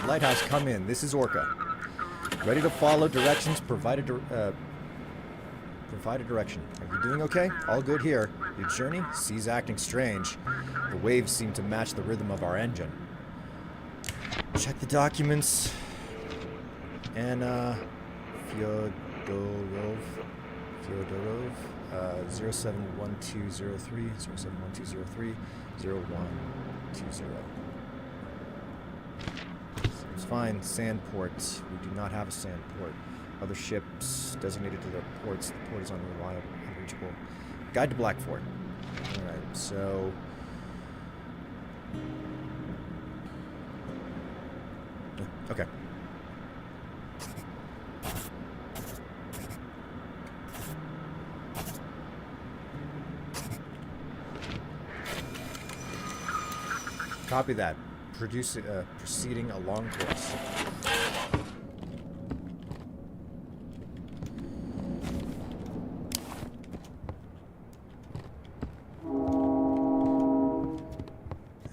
Lighthouse, come in. This is Orca. Ready to follow directions. Provide a direction. Are you doing okay? All good here. Your journey? Sea's acting strange. The waves seem to match the rhythm of our engine. Check the documents. Anna Fyodorov. 071203, 071203, 0120. Seems fine. Sandport. We do not have a sandport. Other ships designated to their ports. The port is unreliable, unreachable. Guide to Blackfort. Alright, so... Okay. Copy that. Proceeding along course.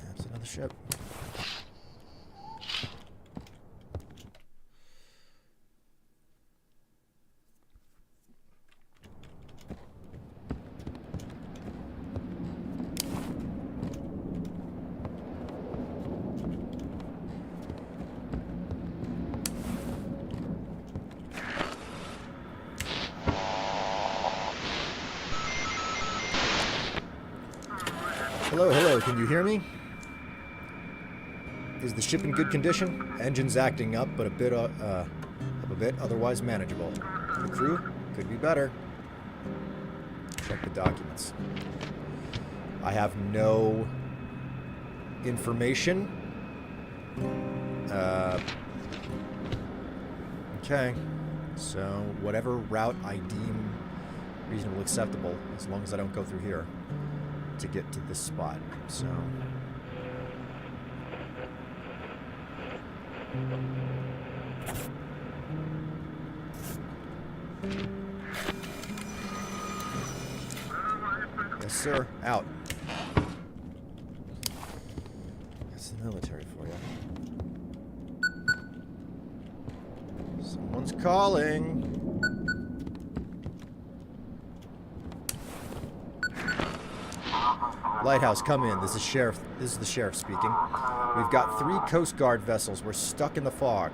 That's another ship. Hello, hello, can you hear me? Is the ship in good condition? Engine's acting up, but a bit, otherwise manageable. The crew could be better. Check the documents. I have no information. Okay. So, whatever route I deem reasonable acceptable, as long as I don't go through here to get to this spot. So yes, sir. Out. That's the military for you. Someone's calling. Lighthouse, come in. This is the sheriff speaking. We've got 3 Coast Guard vessels. We're stuck in the fog.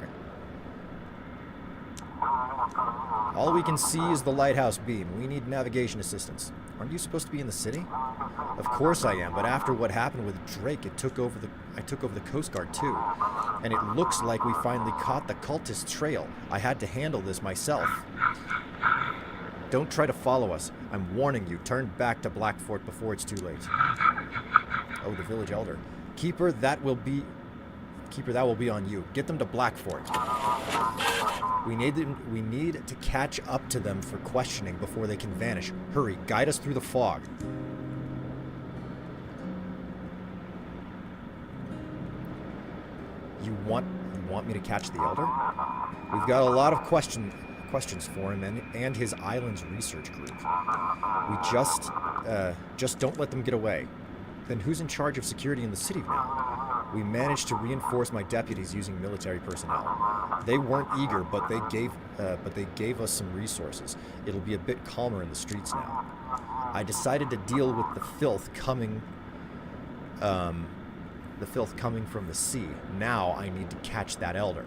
All we can see is the lighthouse beam. We need navigation assistance. Aren't you supposed to be in the city? Of course I am, but after what happened with Drake, I took over the Coast Guard too. And it looks like we finally caught the cultist trail. I had to handle this myself. Don't try to follow us. I'm warning you. Turn back to Blackfort before it's too late. Oh, the village elder. Keeper, that will be on you. Get them to Blackfort. We need to catch up to them for questioning before they can vanish. Hurry, guide us through the fog. You want me to catch the elder? We've got a lot of questions for him and his island's research group. We just don't let them get away. Then who's in charge of security in the city now? We managed to reinforce my deputies using military personnel. They weren't eager, but they gave us some resources. It'll be a bit calmer in the streets now. I decided to deal with the filth coming from the sea. Now I need to catch that elder.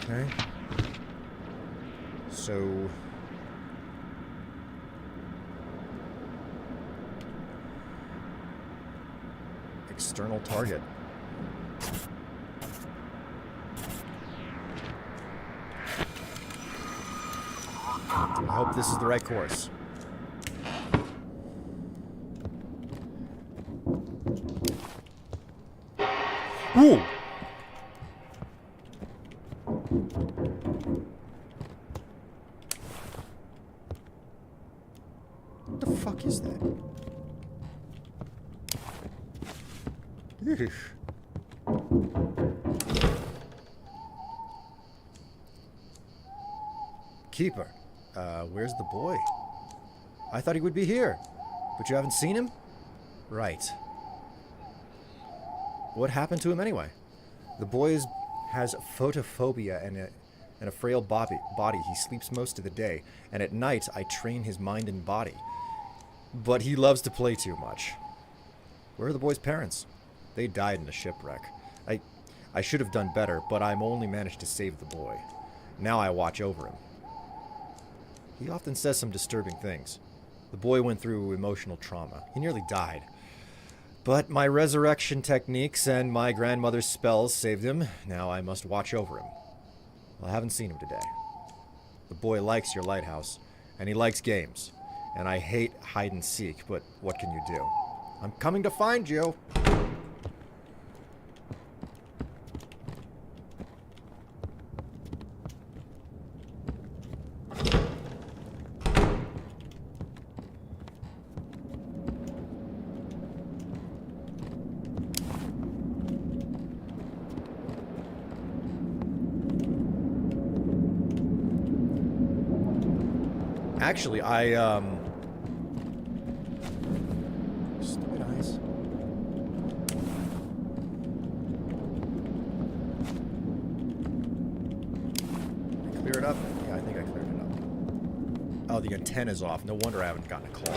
Okay. So external target. I hope this is the right course. Ooh! What the fuck is that? Eesh. Keeper, where's the boy? I thought he would be here, but you haven't seen him? Right. What happened to him anyway? The boy has photophobia and a frail body. He sleeps most of the day, and at night I train his mind and body. But he loves to play too much. Where are the boy's parents? They died in a shipwreck. I should have done better, but I'm only managed to save the boy. Now I watch over him. He often says some disturbing things. The boy went through emotional trauma. He nearly died. But my resurrection techniques and my grandmother's spells saved him. Now I must watch over him. Well, I haven't seen him today. The boy likes your lighthouse, and he likes games. And I hate hide and seek, but what can you do? I'm coming to find you! Actually, stupid eyes. Clear it up? Yeah, I think I cleared it up. Oh, the antenna's off. No wonder I haven't gotten a call.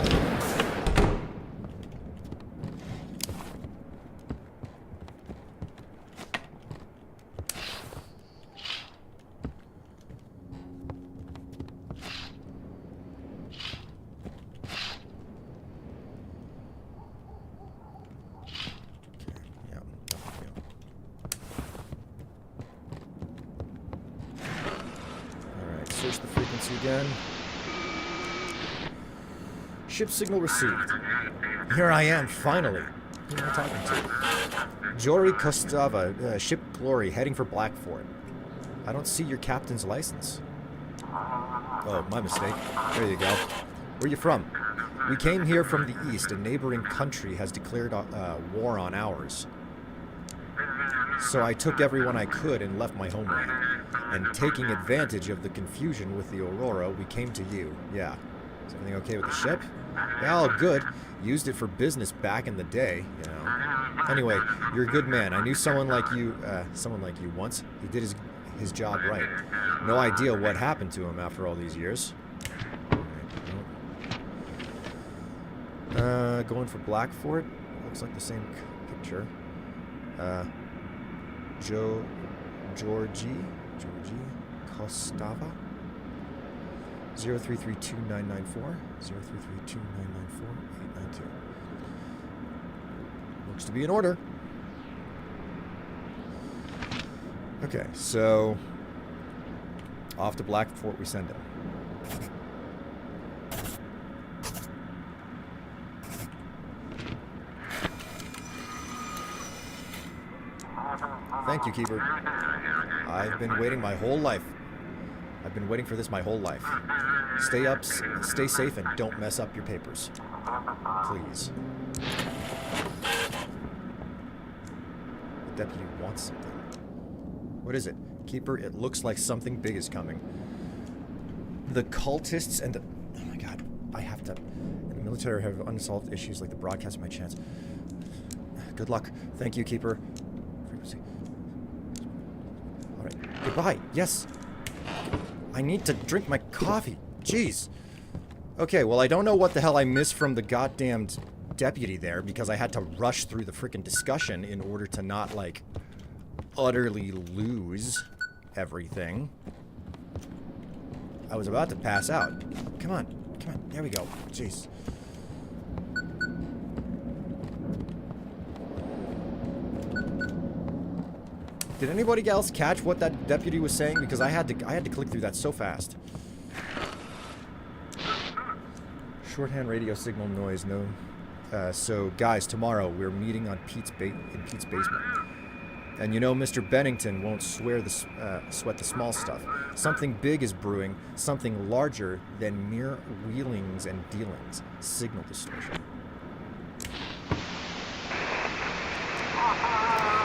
Search the frequency again. Ship signal received. Here I am, finally. Who am I talking to? Jory Kostava, ship Glory, heading for Blackfort. I don't see your captain's license. Oh, my mistake. There you go. Where are you from? We came here from the east. A neighboring country has declared war on ours. So I took everyone I could and left my homeland. And taking advantage of the confusion with the Aurora, we came to you. Yeah. Is everything okay with the ship? Yeah, all good. Used it for business back in the day, you know. Anyway, you're a good man. I knew someone like you once. He did his job right. No idea what happened to him after all these years. Going for Blackfort. Looks like the same picture. Georgie Kostava 0332994 0332994 looks to be in order. Okay, so off to Blackfort we send him. Thank you, Keeper. I've been waiting my whole life. I've been waiting for this my whole life. Stay up, stay safe, and don't mess up your papers. Please. The deputy wants something. What is it? Keeper, it looks like something big is coming. The cultists and the... Oh my god. I have to... And the military have unsolved issues like the broadcast of my chance. Good luck. Thank you, Keeper. Alright. Goodbye. Yes. I need to drink my coffee. Jeez. Okay, well, I don't know what the hell I missed from the goddamned deputy there because I had to rush through the frickin' discussion in order to not, like, utterly lose everything. I was about to pass out. Come on. Come on. There we go. Jeez. Did anybody else catch what that deputy was saying? Because I had to click through that so fast. Shorthand radio signal noise. No. So guys, tomorrow we're meeting on Pete's basement. And you know, Mr. Bennington won't sweat the small stuff. Something big is brewing. Something larger than mere wheelings and dealings. Signal distortion.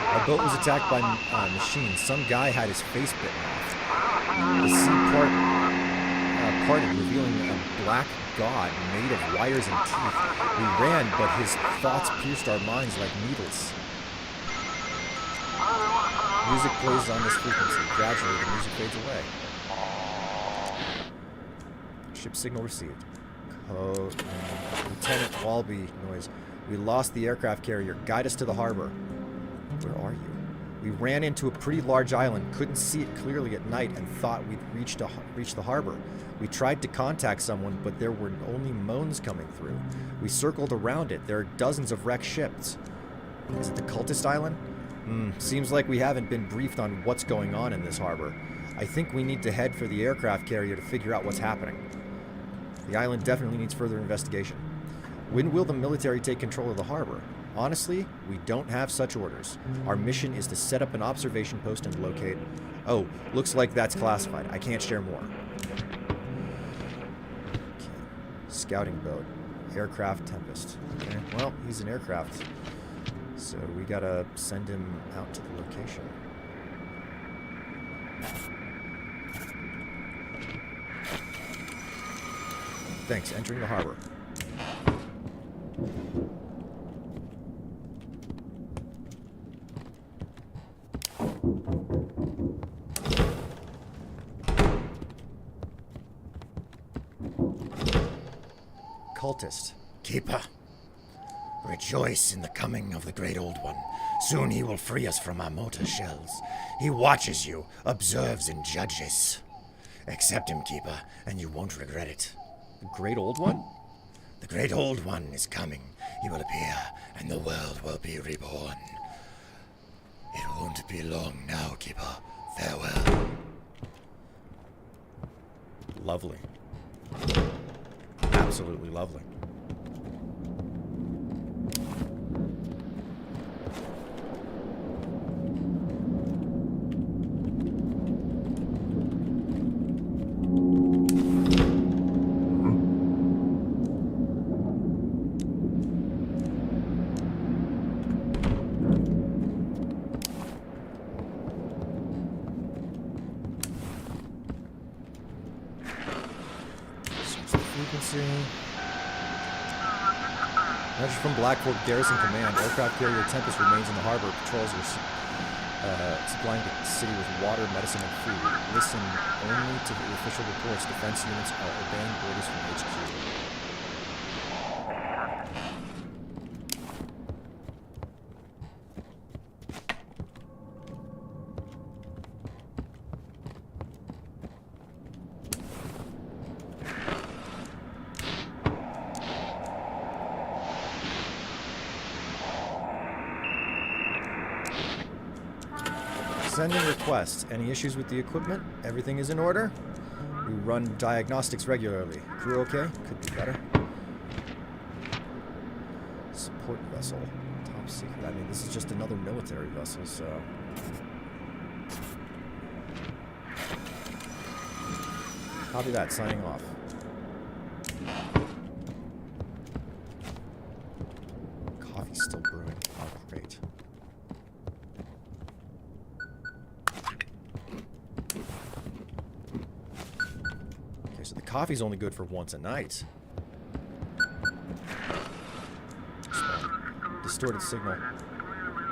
Our boat was attacked by machines. Some guy had his face bitten off. The sea parted, revealing a black god made of wires and teeth. We ran, but his thoughts pierced our minds like needles. Music plays on this frequency. Gradually, the music fades away. Ship signal received. Lieutenant Walby noise. We lost the aircraft carrier. Guide us to the harbor. Where are you? We ran into a pretty large island, couldn't see it clearly at night, and thought we'd reached the harbor. We tried to contact someone, but there were only moans coming through. We circled around it. There are dozens of wrecked ships. Is it the cultist island? Seems like we haven't been briefed on what's going on in this harbor. I think we need to head for the aircraft carrier to figure out what's happening. The island definitely needs further investigation. When will the military take control of the harbor? Honestly, we don't have such orders. Our mission is to set up an observation post and locate... Oh, looks like that's classified. I can't share more. Okay. Scouting boat. Aircraft Tempest. Okay, well, he's an aircraft. So we gotta send him out to the location. Thanks. Entering the harbor. Cultist. Keeper, rejoice in the coming of the Great Old One. Soon he will free us from our mortar shells. He watches you, observes and judges. Accept him, Keeper, and you won't regret it. The Great Old One? The Great Old One is coming. He will appear, and the world will be reborn. It won't be long now, Keeper. Farewell. Lovely. Absolutely lovely. Message from Blackford Garrison Command. Aircraft carrier Tempest remains in the harbor. Patrols are supplying the city with water, medicine, and food. Listen only to the official reports. Defense units are obeying orders from HQ. Sending request. Any issues with the equipment? Everything is in order? We run diagnostics regularly. Crew okay? Could be better. Support vessel. Top secret. I mean, this is just another military vessel, so... Copy that. Signing off. Coffee's still brewing. Oh, great. So the coffee's only good for once a night. Distorted signal.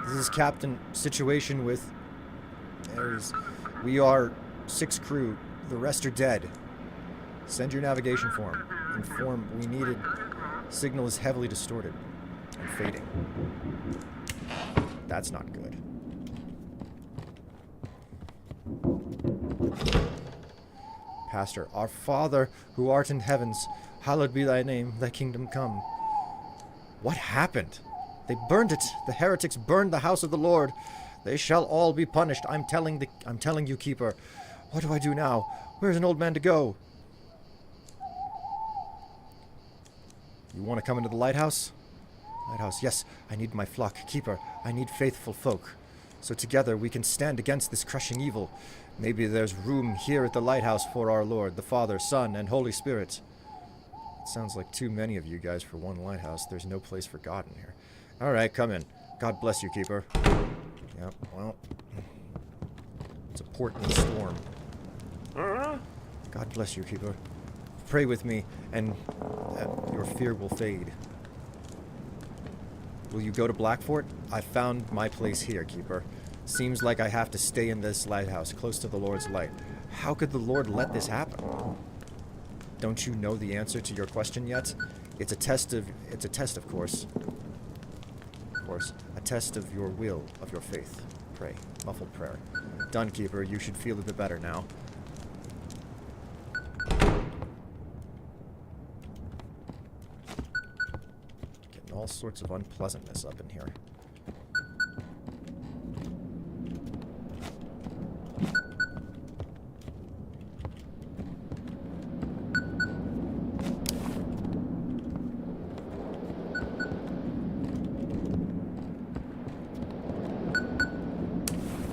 This is Captain. Situation with Ares. We are 6 crew. The rest are dead. Send your navigation form. Inform we needed. Signal is heavily distorted and fading. That's not good. Pastor, our Father, who art in heavens, hallowed be thy name, thy kingdom come. What happened? They burned it. The heretics burned the house of the Lord. They shall all be punished. I'm telling you, Keeper. What do I do now? Where's an old man to go? You want to come into the lighthouse? Lighthouse, yes. I need my flock. Keeper, I need faithful folk. So together we can stand against this crushing evil. Maybe there's room here at the lighthouse for our Lord, the Father, Son, and Holy Spirit. It sounds like too many of you guys for one lighthouse. There's no place for God in here. All right, come in. God bless you, Keeper. Yep, well, it's a port in the storm. God bless you, Keeper. Pray with me, and your fear will fade. Will you go to Blackfort? I found my place here, Keeper. Seems like I have to stay in this lighthouse, close to the Lord's light. How could the Lord let this happen? Don't you know the answer to your question yet? It's a test, of course. Of course, a test of your will, of your faith. Pray. Muffled prayer. Done, Keeper. You should feel a bit better now. Getting all sorts of unpleasantness up in here.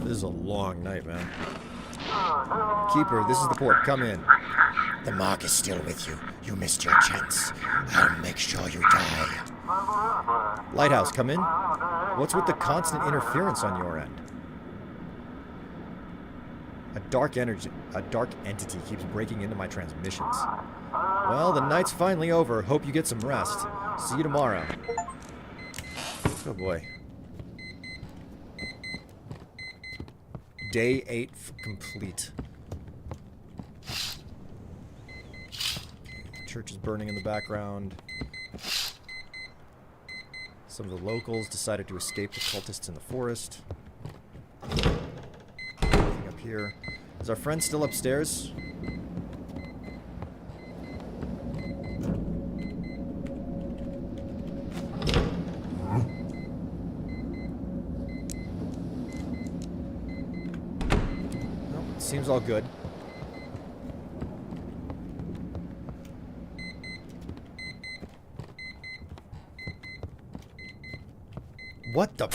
This is a long night, man. Keeper, this is the port. Come in. The mark is still with you. You missed your chance. I'll make sure you die. Lighthouse, come in. What's with the constant interference on your end? A dark entity keeps breaking into my transmissions. Well, the night's finally over. Hope you get some rest. See you tomorrow. Oh boy. Day 8 complete. The church is burning in the background. Some of the locals decided to escape the cultists in the forest. Nothing up here. Is our friend still upstairs? Nope, seems all good. What the...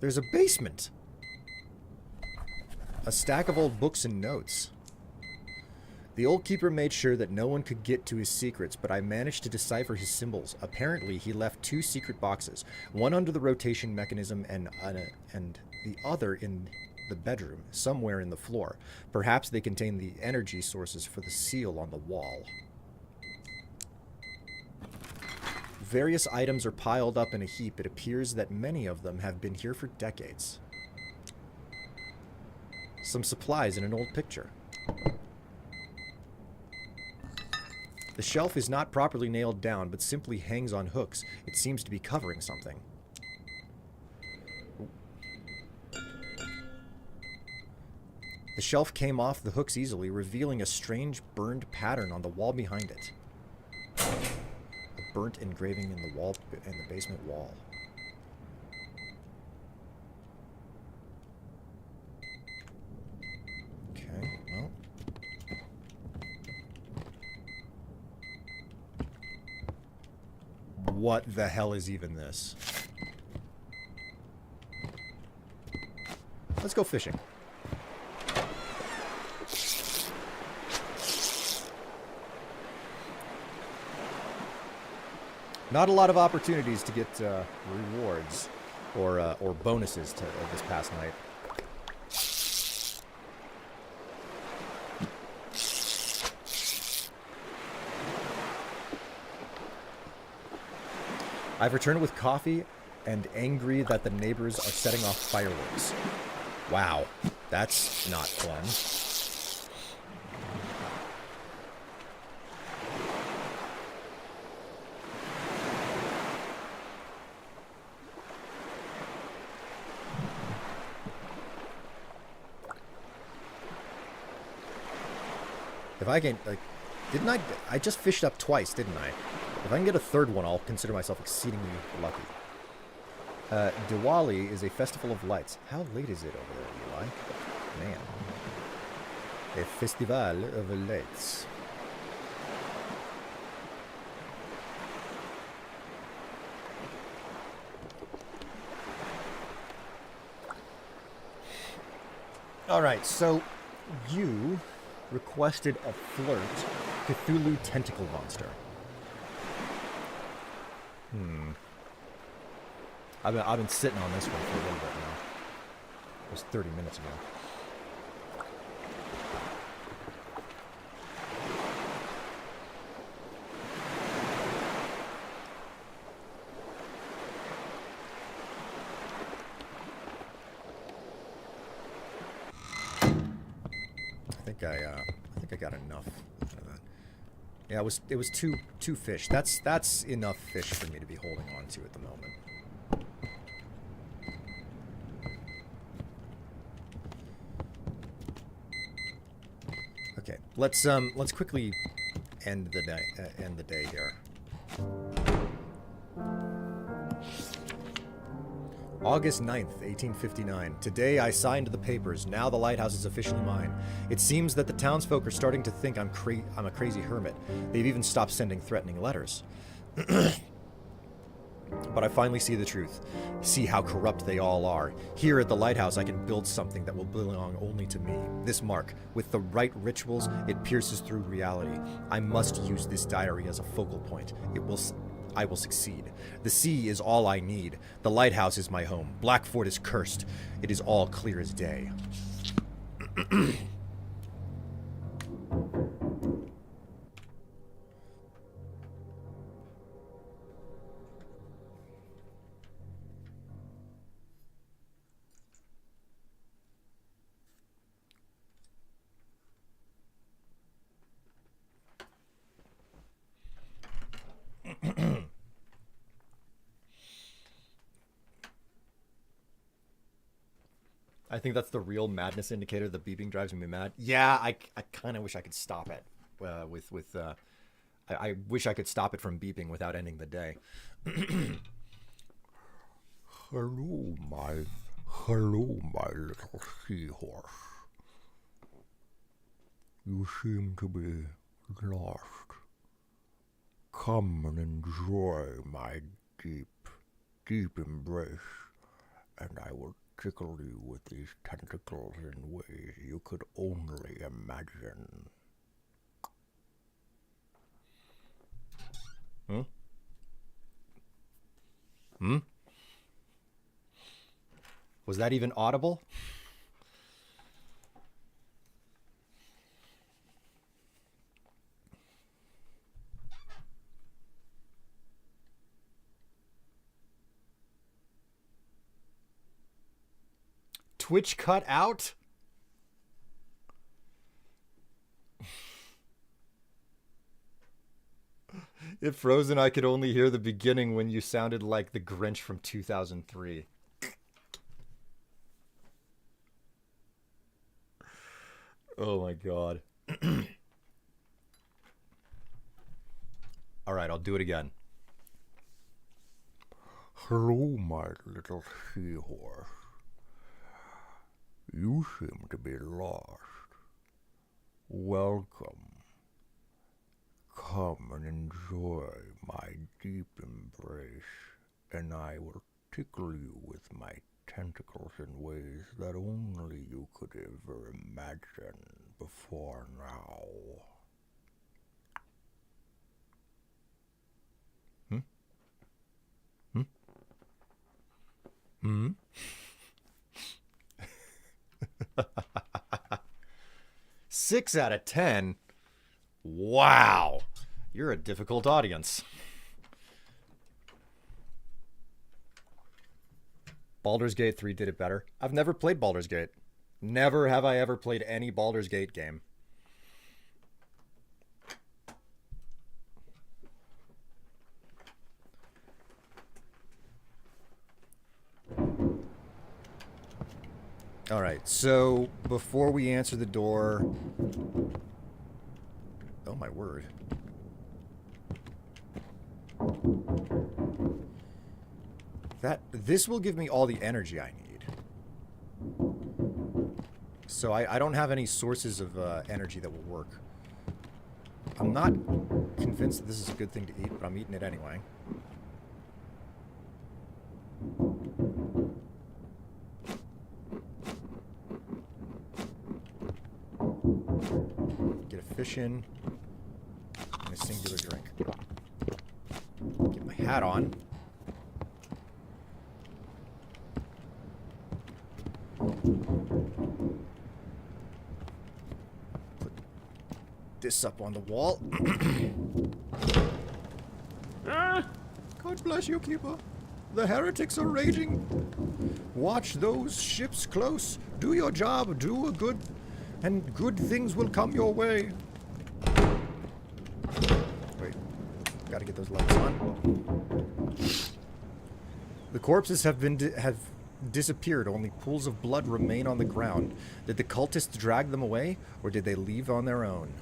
There's a basement. A stack of old books and notes. The old keeper made sure that no one could get to his secrets, but I managed to decipher his symbols. Apparently, he left 2 secret boxes, one under the rotation mechanism and the other in the bedroom, somewhere in the floor. Perhaps they contain the energy sources for the seal on the wall. Various items are piled up in a heap. It appears that many of them have been here for decades. Some supplies in an old picture. The shelf is not properly nailed down, but simply hangs on hooks. It seems to be covering something. The shelf came off the hooks easily, revealing a strange burned pattern on the wall behind it. Burnt engraving in the wall in the basement wall. Okay, well. What the hell is even this? Let's go fishing. Not a lot of opportunities to get rewards or bonuses to this past night. I've returned with coffee and angry that the neighbors are setting off fireworks. Wow, that's not fun. If I can, like, didn't I just fished up twice, didn't I? If I can get a third one, I'll consider myself exceedingly lucky. Diwali is a festival of lights. How late is it over there, Eli? Man. A festival of lights. Alright, so you requested a flirt Cthulhu tentacle monster. I've been sitting on this one for a little bit now. It was 30 minutes ago. I think I got enough of that. Yeah, it was two fish. That's enough fish for me to be holding on to at the moment. Okay, let's quickly end the day here. August 9th, 1859. Today I signed the papers. Now the lighthouse is officially mine. It seems that the townsfolk are starting to think I'm a crazy hermit. They've even stopped sending threatening letters. But I finally see the truth. See how corrupt they all are. Here at the lighthouse I can build something that will belong only to me. This mark, with the right rituals, it pierces through reality. I must use this diary as a focal point. I will succeed. The sea is all I need. The lighthouse is my home. Blackford is cursed. It is all clear as day. I think that's the real madness indicator. The beeping drives me mad. Yeah, I kind of wish I could stop it. I wish I could stop it from beeping without ending the day. Hello, my little seahorse. You seem to be lost. Come and enjoy my deep, deep embrace, and I will tickle you with these tentacles in ways you could only imagine. Was that even audible? Twitch cut out? It froze and I could only hear the beginning when you sounded like the Grinch from 2003. Oh my god. All right, I'll do it again. Hello, my little seahorse. You seem to be lost. Welcome. Come and enjoy my deep embrace, and I will tickle you with my tentacles in ways that only you could ever imagine before now. Hmm? 6 out of 10? Wow. You're a difficult audience. Baldur's Gate 3 did it better. I've never played Baldur's Gate. Never have I ever played any Baldur's Gate game. All right, so before we answer the door... Oh my word. This will give me all the energy I need. So I don't have any sources of energy that will work. I'm not convinced that this is a good thing to eat, but I'm eating it anyway. Get a fish in. And a singular drink. Get my hat on. Put this up on the wall. God bless you, Keeper. The heretics are raging. Watch those ships close. Do your job. Do a good... and good things will come your way. Wait. Gotta get those lights on. The corpses have disappeared. Only pools of blood remain on the ground. Did the cultists drag them away, or did they leave on their own?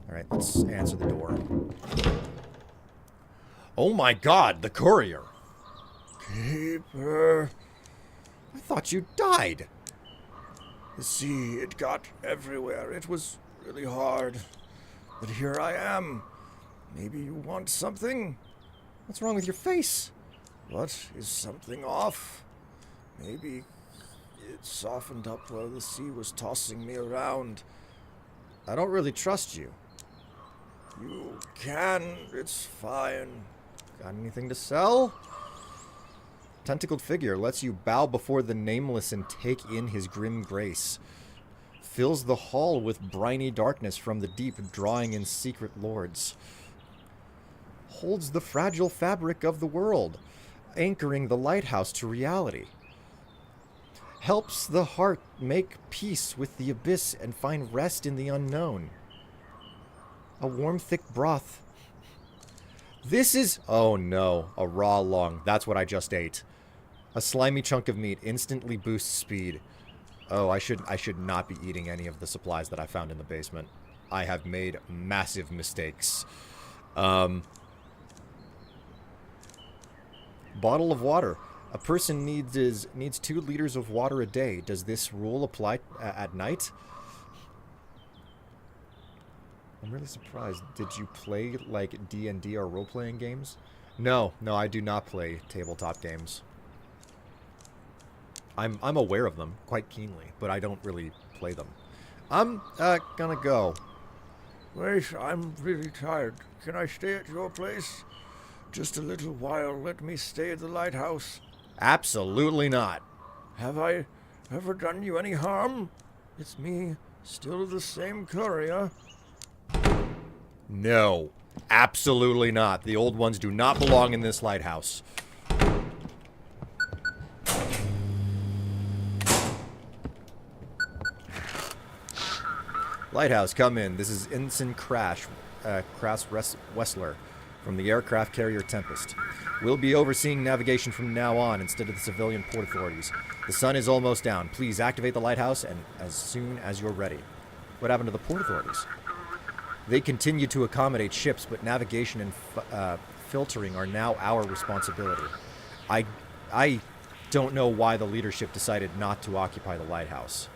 Alright, let's answer the door. Oh my god, the courier! Keeper. I thought you died. The sea, it got everywhere. It was really hard. But here I am. Maybe you want something? What's wrong with your face? What? Is something off? Maybe it softened up while the sea was tossing me around. I don't really trust you. You can. It's fine. Got anything to sell? Tentacled figure lets you bow before the nameless and take in his grim grace. fills the hall with briny darkness from the deep, drawing in secret lords. Holds the fragile fabric of the world, anchoring the lighthouse to reality. Helps the heart make peace with the abyss and find rest in the unknown. A warm, thick broth. This is... Oh no, a raw lung. That's what I just ate. A slimy chunk of meat instantly boosts speed. Oh, I should not be eating any of the supplies that I found in the basement. I have made massive mistakes. Bottle of water. A person needs 2 liters of water a day. Does this rule apply at night? I'm really surprised. Did you play like D&D or role-playing games? No, I do not play tabletop games. I'm aware of them quite keenly, but I don't really play them. I'm gonna go. Wait, I'm really tired. Can I stay at your place? Just a little while. Let me stay at the lighthouse. Absolutely not. Have I ever done you any harm? It's me, still the same courier. No, absolutely not. The old ones do not belong in this lighthouse. Lighthouse, come in. This is Ensign Crash Wessler from the aircraft carrier Tempest. We'll be overseeing navigation from now on instead of the civilian port authorities. The sun is almost down. Please activate the lighthouse and as soon as you're ready. What happened to the port authorities? They continue to accommodate ships, but navigation and filtering are now our responsibility. I don't know why the leadership decided not to occupy the lighthouse.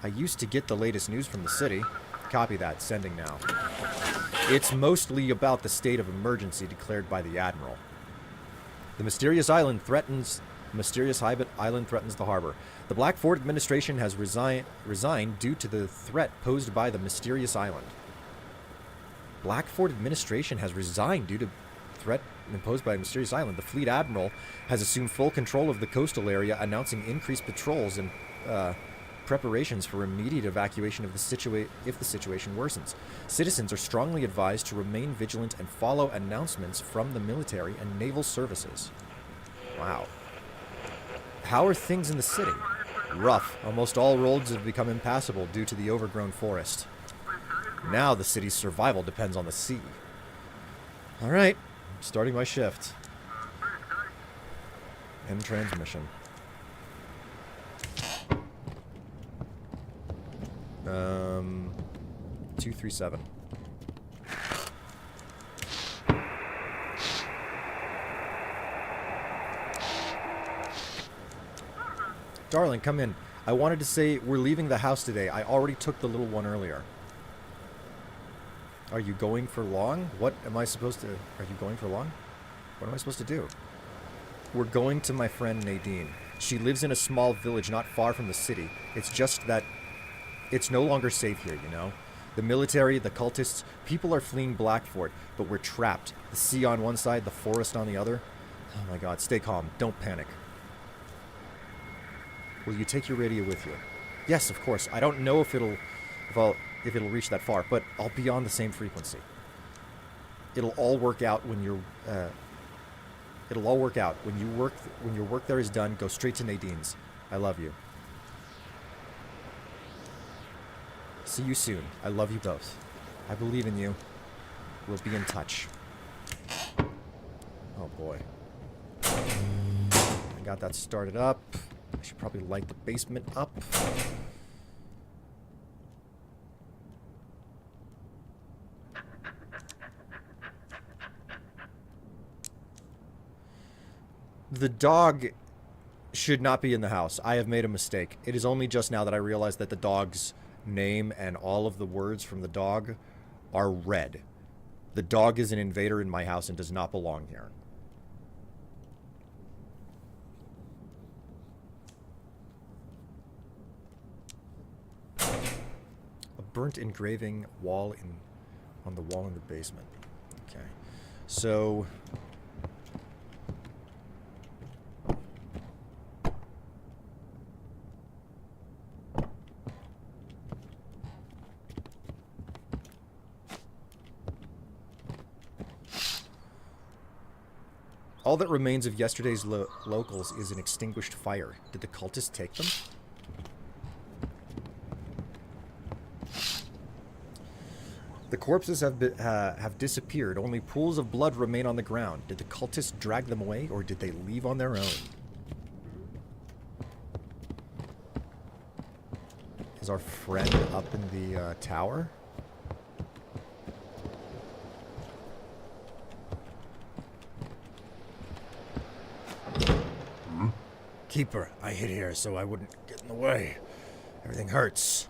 I used to get the latest news from the city. Copy that. Sending now. It's mostly about the state of emergency declared by the Admiral. The mysterious island threatens the harbor. The Black Fort administration has resigned due to the threat posed by the mysterious island. Black Fort administration has resigned due to threat imposed by a mysterious island. The fleet admiral has assumed full control of the coastal area, announcing increased patrols and preparations for immediate evacuation if the situation worsens. Citizens are strongly advised to remain vigilant and follow announcements from the military and naval services. Wow. How are things in the city? Rough. Almost all roads have become impassable due to the overgrown forest. Now the city's survival depends on the sea. All right, starting my shift. End transmission. 237. Darling, come in. I wanted to say we're leaving the house today. I already took the little one earlier. Are you going for long? What am I supposed to... Are you going for long? What am I supposed to do? We're going to my friend Nadine. She lives in a small village not far from the city. It's just that it's no longer safe here, you know? The military, the cultists, people are fleeing Blackfort, but we're trapped. The sea on one side, the forest on the other. Oh my god, stay calm. Don't panic. Will you take your radio with you? Yes, of course. I don't know if it'll reach that far, but I'll be on the same frequency. It'll all work out when you're it'll all work out. When your work there is done, go straight to Nadine's. I love you. See you soon. I love you both. I believe in you. We'll be in touch. Oh boy. I got that started up. I should probably light the basement up. The dog should not be in the house. I have made a mistake. It is only just now that I realized that the dog's name and all of the words from the dog are red. The dog is an invader in my house and does not belong here. A burnt engraving on the wall in the basement. Okay. So All that remains of yesterday's locals is an extinguished fire. Did the cultists take them? The corpses have disappeared. Only pools of blood remain on the ground. Did the cultists drag them away, or did they leave on their own? Is our friend up in the tower? Keeper, I hid here so I wouldn't get in the way. Everything hurts.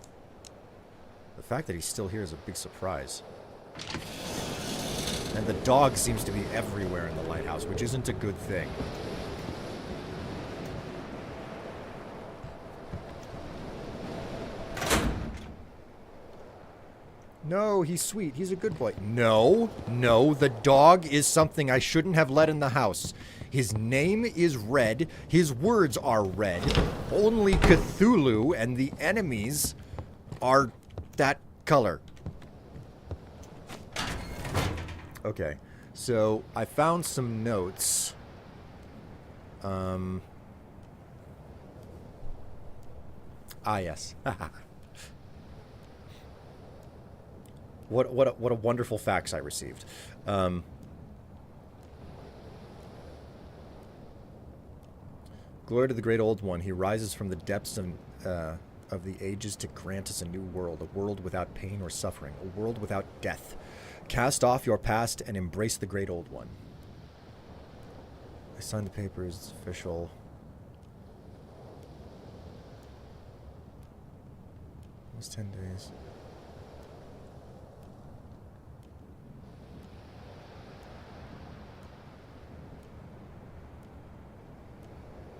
The fact that he's still here is a big surprise. And the dog seems to be everywhere in the lighthouse, which isn't a good thing. No, he's sweet. He's a good boy. No, no, the dog is something I shouldn't have let in the house. His name is Red. His words are red. Only Cthulhu and the enemies are that color. Okay, so I found some notes. Yes. What a wonderful fax I received. Glory to the great old one. He rises from the depths of the ages to grant us a new world, a world without pain or suffering, a world without death. Cast off your past and embrace the great old one. I signed the papers. It's official. It was 10 days.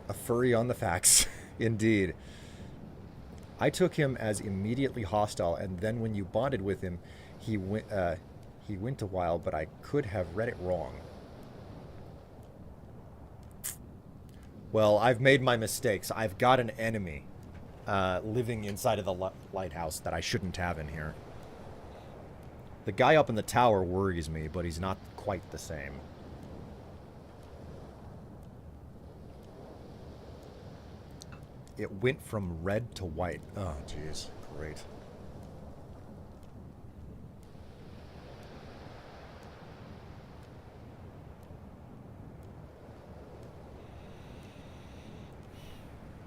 A furry on the fax. Indeed. I took him as immediately hostile, and then when you bonded with him, he went a while, but I could have read it wrong. Well, I've made my mistakes. I've got an enemy living inside of the lighthouse that I shouldn't have in here. The guy up in the tower worries me, but he's not quite the same. It went from red to white. Oh, jeez. Great.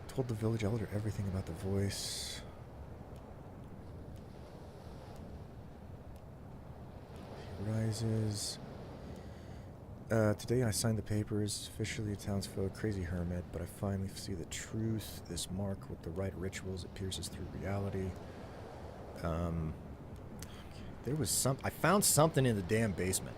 Told the village elder everything about the voice. He rises. Today I signed the papers, officially a townsfolk, crazy hermit, but I finally see the truth. This mark with the right rituals, it pierces through reality. There was I found something in the damn basement.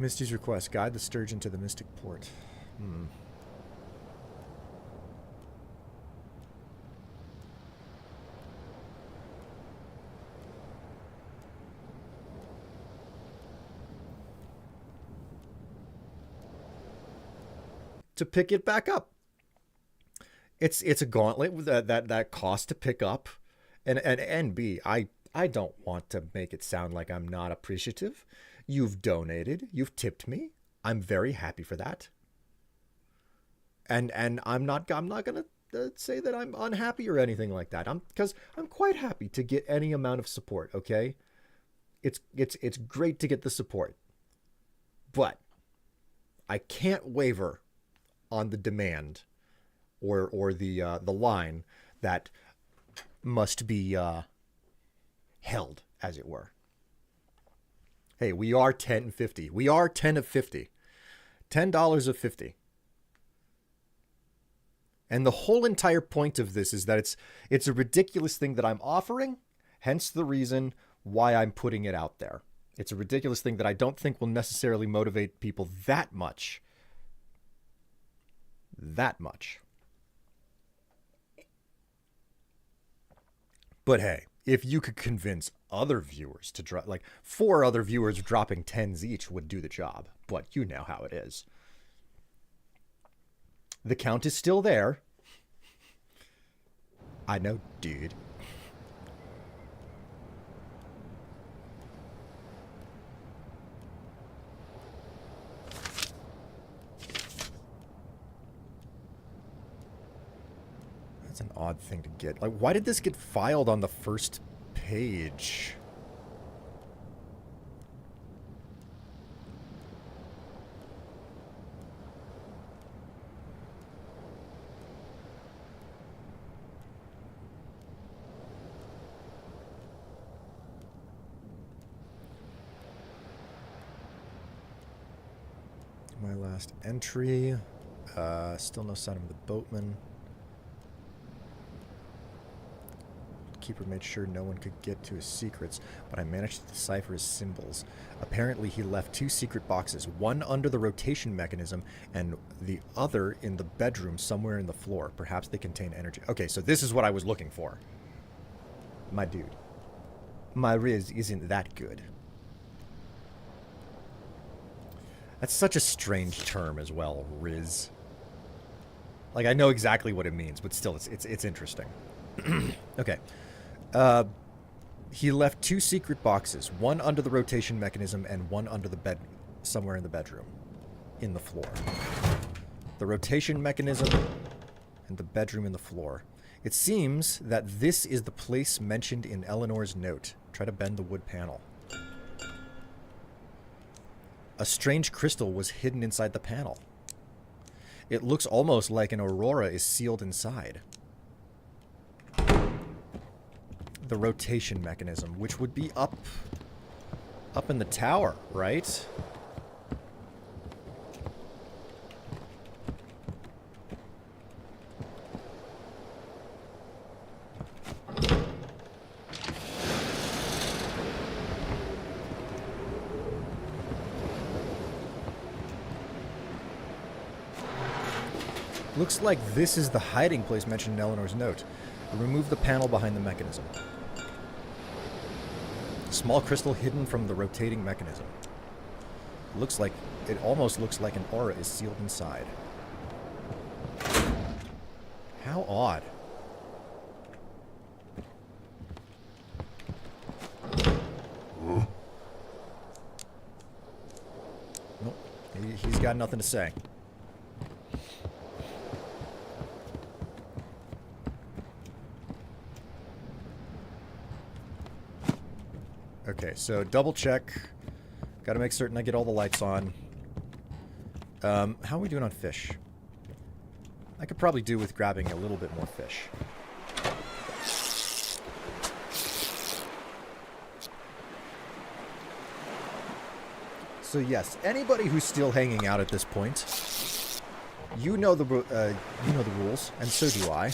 Misty's request. Guide the sturgeon to the mystic port. To pick it back up. It's a gauntlet that costs to pick up. And B, I don't want to make it sound like I'm not appreciative. You've donated. You've tipped me. I'm very happy for that. And I'm not gonna say that I'm unhappy or anything like that. Because I'm quite happy to get any amount of support. Okay, it's great to get the support, but I can't waver on the demand or the line that must be held, as it were. Hey, we are 10.50. We are 10 of 50. $10 of 50. And the whole entire point of this is that it's a ridiculous thing that I'm offering, hence the reason why I'm putting it out there. It's a ridiculous thing that I don't think will necessarily motivate people that much. That much. But hey, if you could convince other viewers to drop, like 4 other viewers dropping 10s each would do the job. But you know how it is. The count is still there. I know, dude. That's an odd thing to get. Like, why did this get filed on the first page? My last entry. Still no sign of the boatman. Keeper made sure no one could get to his secrets, but I managed to decipher his symbols. Apparently, he left 2 secret boxes, one under the rotation mechanism and the other in the bedroom somewhere in the floor. Perhaps they contain energy. Okay, so this is what I was looking for. My dude. My Riz isn't that good. That's such a strange term as well, Riz. Like, I know exactly what it means, but still, it's interesting. Okay. He left 2 secret boxes, one under the rotation mechanism and one under the bed, somewhere in the bedroom, in the floor. The rotation mechanism and the bedroom in the floor. It seems that this is the place mentioned in Eleanor's note. Try to bend the wood panel. A strange crystal was hidden inside the panel. It looks almost like an aurora is sealed inside. The rotation mechanism, which would be up in the tower, right? Looks like this is the hiding place mentioned in Eleanor's note. Remove the panel behind the mechanism. Small crystal hidden from the rotating mechanism. Looks like, it almost looks like an aura is sealed inside. How odd. Nope, he's got nothing to say. Okay, so double check. Got to make certain I get all the lights on. How are we doing on fish? I could probably do with grabbing a little bit more fish. So yes, anybody who's still hanging out at this point, you know the rules, and so do I.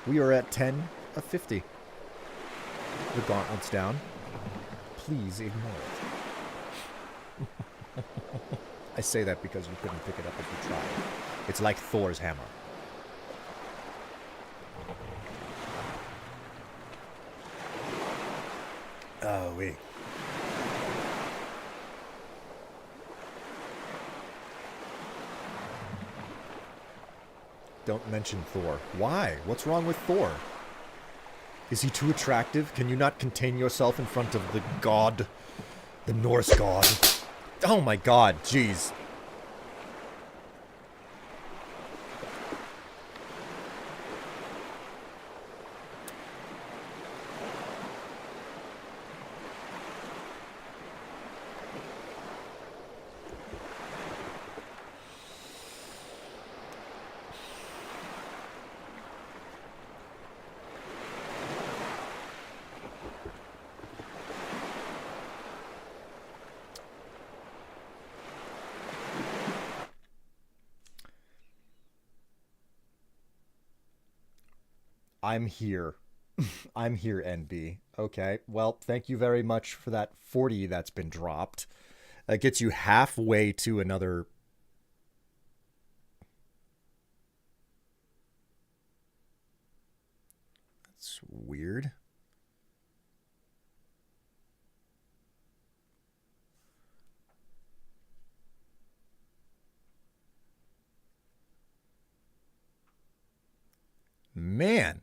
We are at 10 of 50. The gauntlet's down. Please ignore it. I say that because you couldn't pick it up if you tried. It's like Thor's hammer. Oh, wait. Don't mention Thor. Why? What's wrong with Thor? Is he too attractive? Can you not contain yourself in front of the god? The Norse god? Oh my god, jeez. I'm here. I'm here, NB. Okay. Well, thank you very much for that 40 that's been dropped. That gets you halfway to another. That's weird. Man,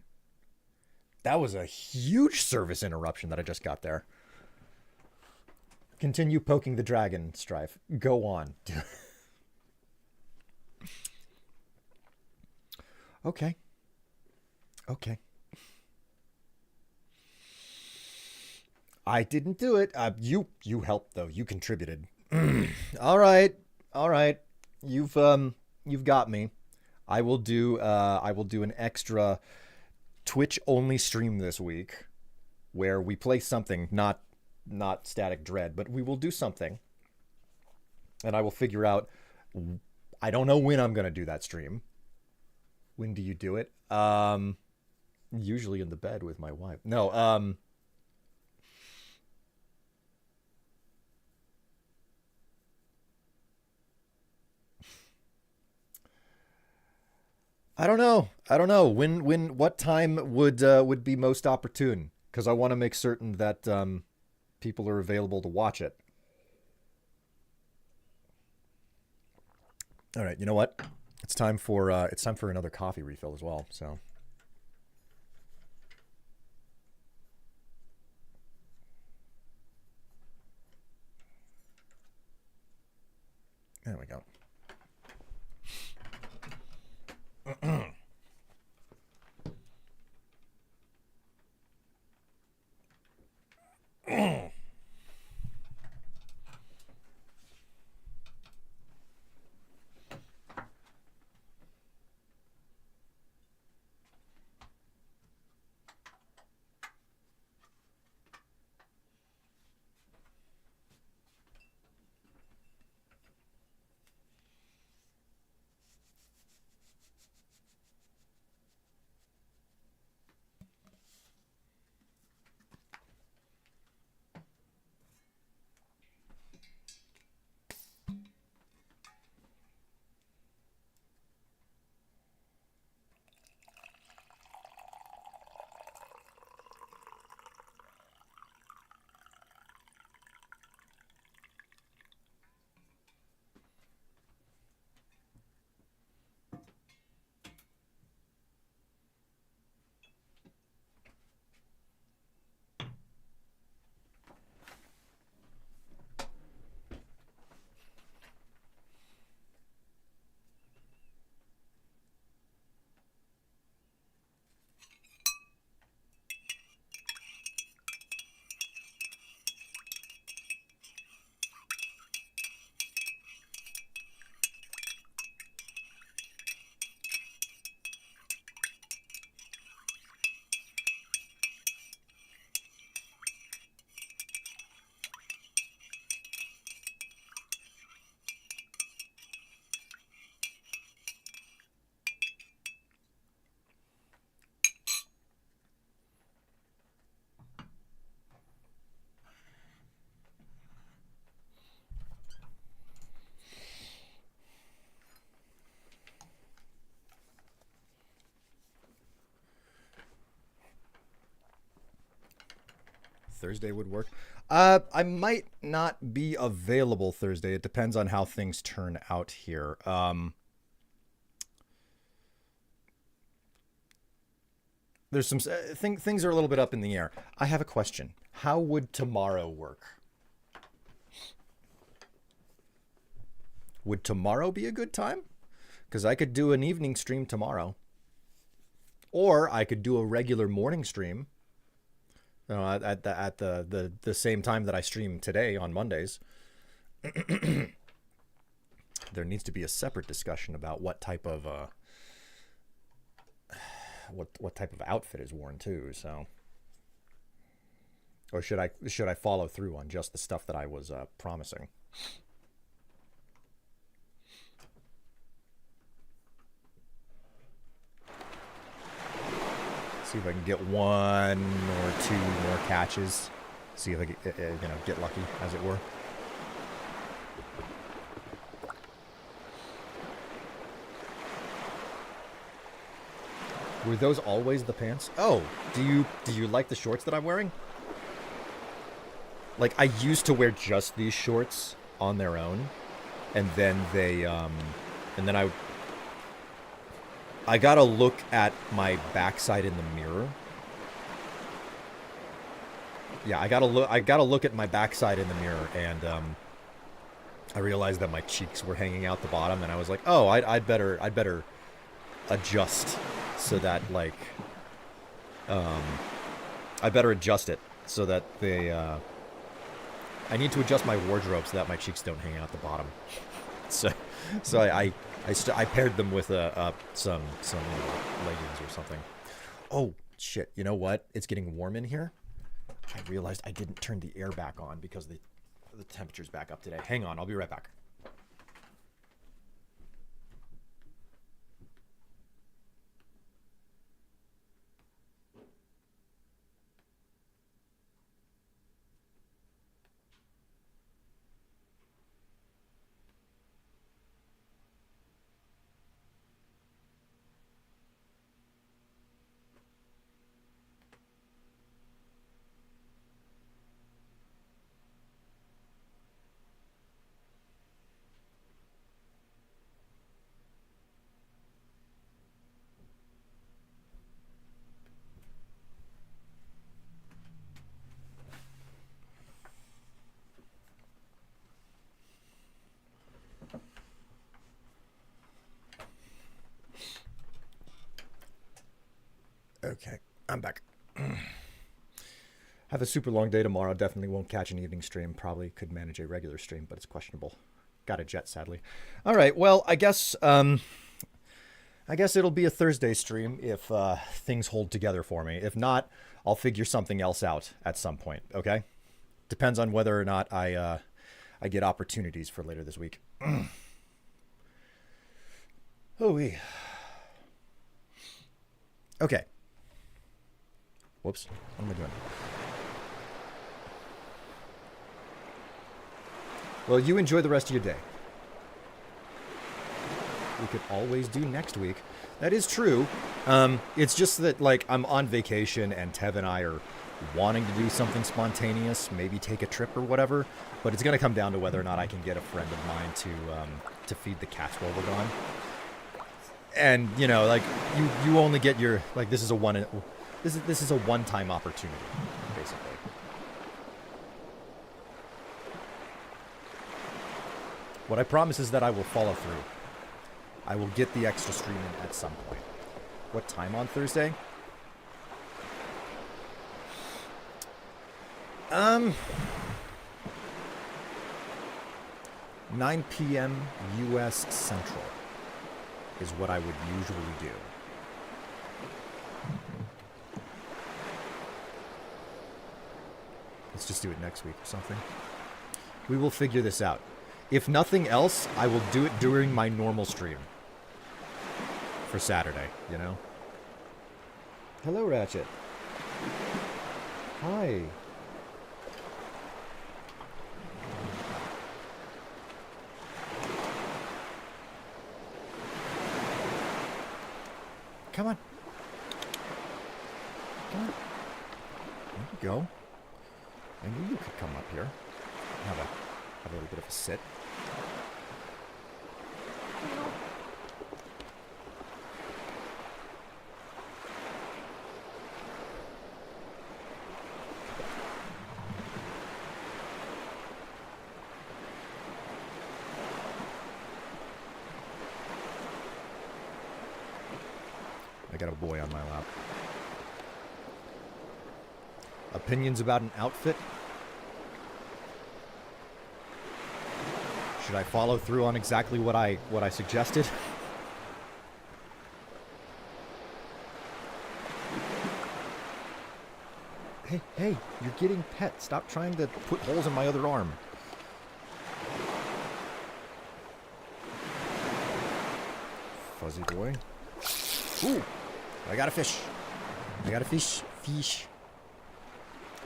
that was a huge service interruption that I just got there. Continue poking the dragon, Strife. Go on. Okay. Okay. I didn't do it. You helped though. You contributed. All right. All right. You've got me. I will do an extra Twitch only stream this week where we play something, not Static Dread, but we will do something. And I will figure out, I don't know when I'm going to do that stream. When do you do it? Usually in the bed with my wife. No, I don't know. I don't know. What time would be most opportune? Because I want to make certain that people are available to watch it. All right. You know what? It's time for another coffee refill as well. So. There we go. Thursday would work. I might not be available Thursday. It depends on how things turn out here. There's some things are a little bit up in the air. I have a question. How would tomorrow work? Would tomorrow be a good time? Because I could do an evening stream tomorrow. Or I could do a regular morning stream. You know, at the same time that I stream today on Mondays. There needs to be a separate discussion about what type of what type of outfit is worn too. So, or should I follow through on just the stuff that I was promising? See if I can get one or two more catches. See if I get, get lucky, as it were. Were those always the pants? Oh, do you like the shorts that I'm wearing? Like, I used to wear just these shorts on their own, and then I gotta look at my backside in the mirror. Yeah, I gotta look at my backside in the mirror, and I realized that my cheeks were hanging out the bottom, and I was like, oh, I'd better adjust so that, like, I better adjust it so that they I need to adjust my wardrobe so that my cheeks don't hang out the bottom. So I paired them with some leggings or something. Oh shit! You know what? It's getting warm in here. I realized I didn't turn the air back on because the temperature's back up today. Hang on, I'll be right back. Okay, I'm back. Have a super long day tomorrow. Definitely won't catch an evening stream. Probably could manage a regular stream, but it's questionable. Got a jet, sadly. All right, well, I guess it'll be a Thursday stream if things hold together for me. If not, I'll figure something else out at some point. Okay, depends on whether or not I get opportunities for later this week. Oh-wee. Okay. Whoops. What am I doing? Well, you enjoy the rest of your day. We could always do next week. That is true. It's just that, like, I'm on vacation and Tev and I are wanting to do something spontaneous, maybe take a trip or whatever, but it's going to come down to whether or not I can get a friend of mine to feed the cats while we're gone. And, you know, like, you only get your, like, this is a one-time opportunity, basically. What I promise is that I will follow through. I will get the extra stream in at some point. What time on Thursday? 9 p.m. U.S. Central is what I would usually do. Let's just do it next week or something. We will figure this out. If nothing else, I will do it during my normal stream. For Saturday, you know? Hello, Ratchet. Hi. Come on. Come on. There you go. I knew you could come up here. Have a little bit of a sit. I got a boy on my lap. Opinions about an outfit? Should I follow through on exactly what I suggested? Hey, you're getting pet. Stop trying to put holes in my other arm. Fuzzy boy. Ooh, I got a fish. I got a fish. Fish.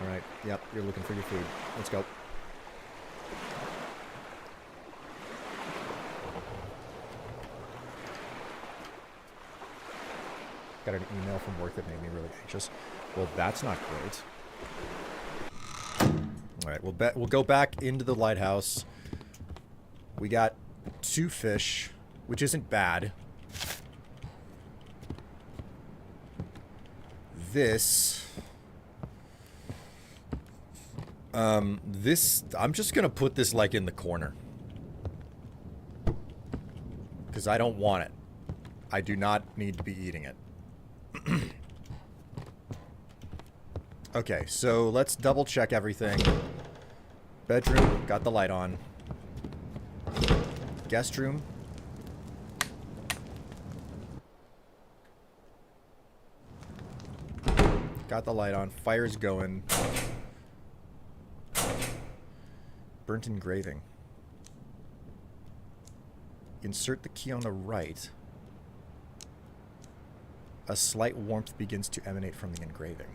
Alright, yep, you're looking for your food. Let's go. Got an email from work that made me really anxious. Well, that's not great. Alright, we'll go back into the lighthouse. We got 2 fish, which isn't bad. This... I'm just gonna put this, like, in the corner. Because I don't want it. I do not need to be eating it. Okay, so let's double check everything. Bedroom, got the light on. Guest room. Got the light on. Fire's going. Burnt engraving. Insert the key on the right. A slight warmth begins to emanate from the engraving.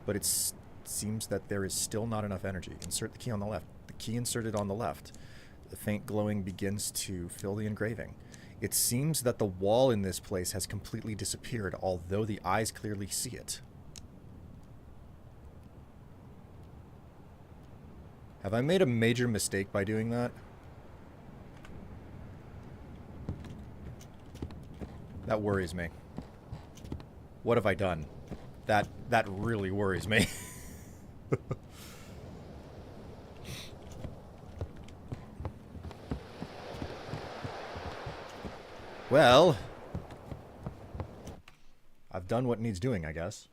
But it seems that there is still not enough energy. Insert the key on the left. The key inserted on the left. The faint glowing begins to fill the engraving. It seems that the wall in this place has completely disappeared, although the eyes clearly see it. Have I made a major mistake by doing that? That worries me. What have I done? That really worries me. Well, I've done what needs doing, I guess.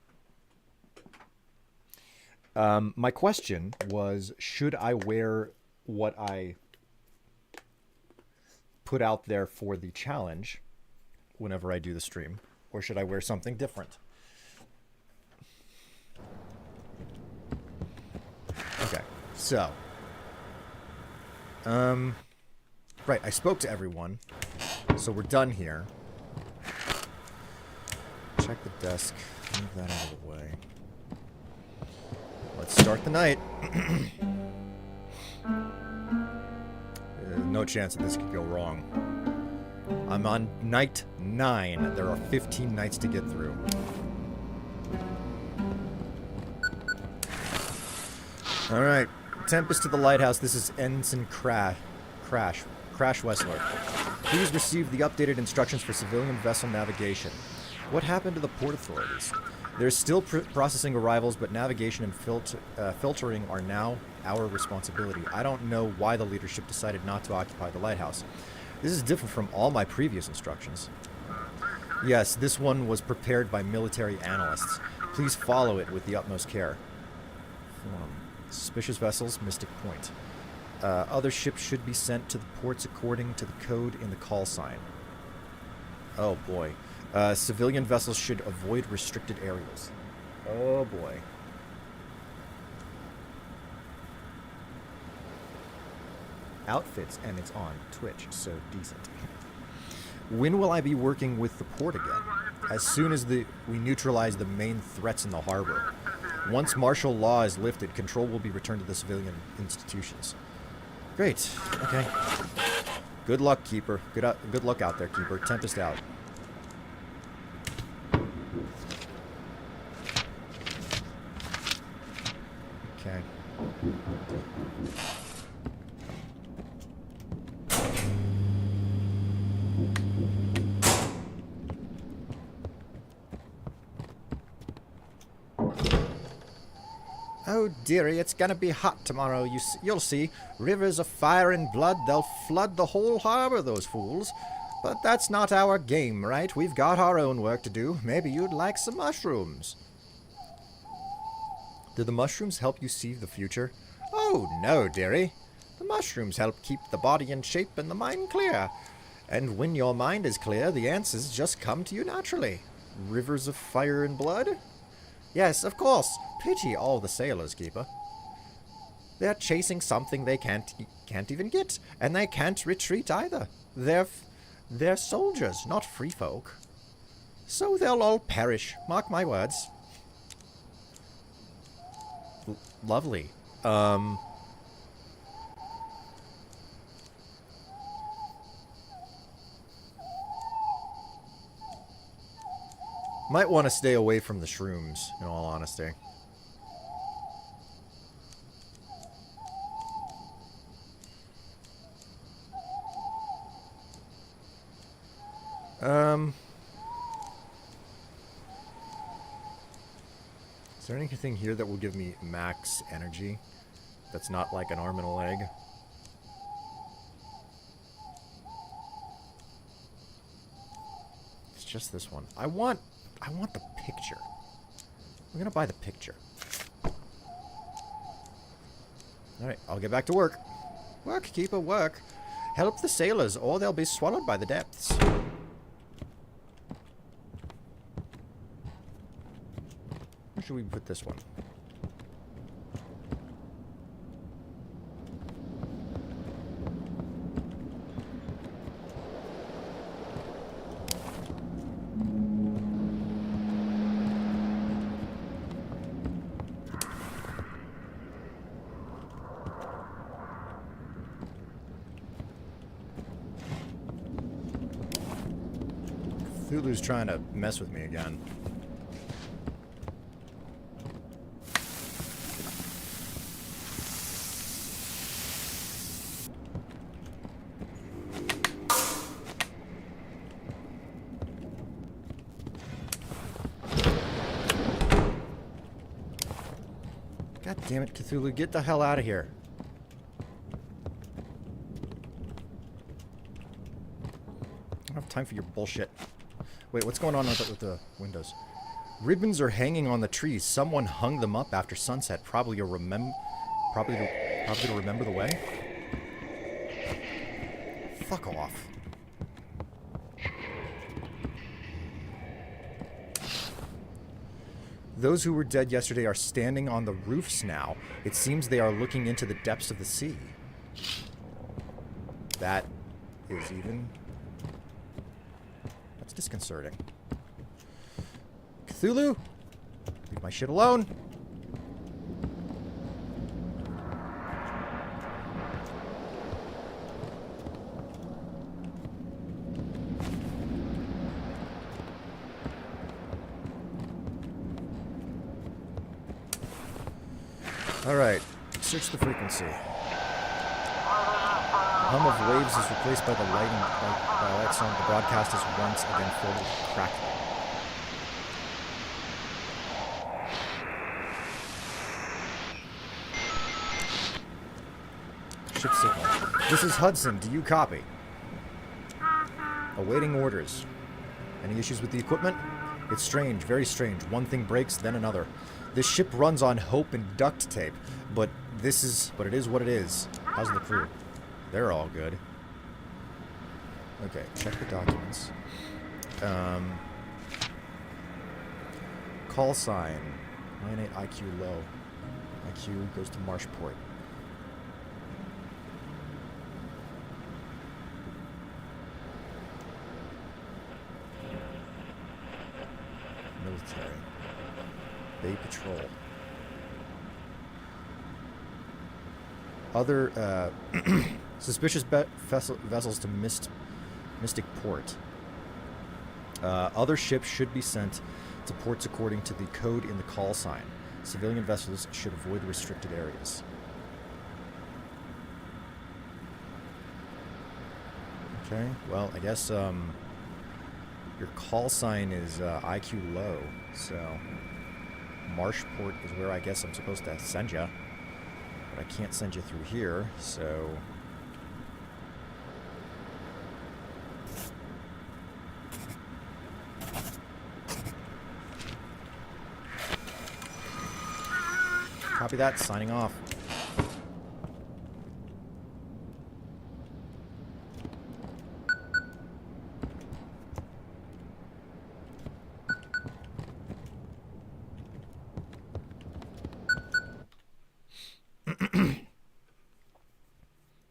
My question was, should I wear what I put out there for the challenge whenever I do the stream, or should I wear something different? Okay, so, right, I spoke to everyone, so we're done here. Check the desk, move that out of the way. Let's start the night. No chance that this could go wrong. I'm on night 9. There are 15 nights to get through. Alright. Tempest to the lighthouse. This is Ensign Crash Wessler. Please receive the updated instructions for civilian vessel navigation. What happened to the port authorities? They're still processing arrivals, but navigation and filtering are now our responsibility. I don't know why the leadership decided not to occupy the lighthouse. This is different from all my previous instructions. Yes, this one was prepared by military analysts. Please follow it with the utmost care. Suspicious vessels, Mystic Point. Other ships should be sent to the ports according to the code in the call sign. Oh boy. Civilian vessels should avoid restricted areas. Oh boy. Outfits, and it's on Twitch, so decent. When will I be working with the port again? As soon as we neutralize the main threats in the harbor. Once martial law is lifted, control will be returned to the civilian institutions. Great. Okay. Good luck, Keeper. Good luck out there, Keeper. Tempest out. Okay. Oh, dearie, it's gonna be hot tomorrow. You'll see. Rivers of fire and blood, they'll flood the whole harbor, those fools. But that's not our game, right? We've got our own work to do. Maybe you'd like some mushrooms. Do the mushrooms help you see the future? Oh, no, dearie. The mushrooms help keep the body in shape and the mind clear. And when your mind is clear, the answers just come to you naturally. Rivers of fire and blood? Yes, of course. Pity all the sailors, Keeper. They're chasing something they can't even get, and they can't retreat either. They're soldiers, not free folk. So they'll all perish, mark my words. Lovely. Might want to stay away from the shrooms, in all honesty. Is there anything here that will give me max energy? That's not like an arm and a leg? It's just this one. I want the picture. I'm gonna buy the picture. Alright, I'll get back to work. Work, keeper, work. Help the sailors, or they'll be swallowed by the depths. Where should we put this one? Cthulhu's trying to mess with me again. God damn it, Cthulhu, get the hell out of here. I don't have time for your bullshit. Wait, what's going on with the windows? Ribbons are hanging on the trees. Someone hung them up after sunset. Probably to remember the way. Fuck off. Those who were dead yesterday are standing on the roofs now. It seems they are looking into the depths of the sea. That is even... That's disconcerting. Cthulhu? Leave my shit alone. Alright, search the frequency. Hum of waves is replaced by the light song. The broadcast is once again filled with crackling. Ship signal. This is Hudson. Do you copy? Awaiting orders. Any issues with the equipment? It's strange, very strange. One thing breaks, then another. This ship runs on hope and duct tape, but it is what it is. How's the crew? They're all good. Okay, check the documents. Call sign. 98 IQ low. IQ goes to Marshport. Military. Bay Patrol. Other suspicious vessels to Mystic Port. Other ships should be sent to ports according to the code in the call sign. Civilian vessels should avoid restricted areas. Okay, well, I guess your call sign is IQ low, so Marshport is where I guess I'm supposed to send you. But I can't send you through here, so... Copy that, signing off.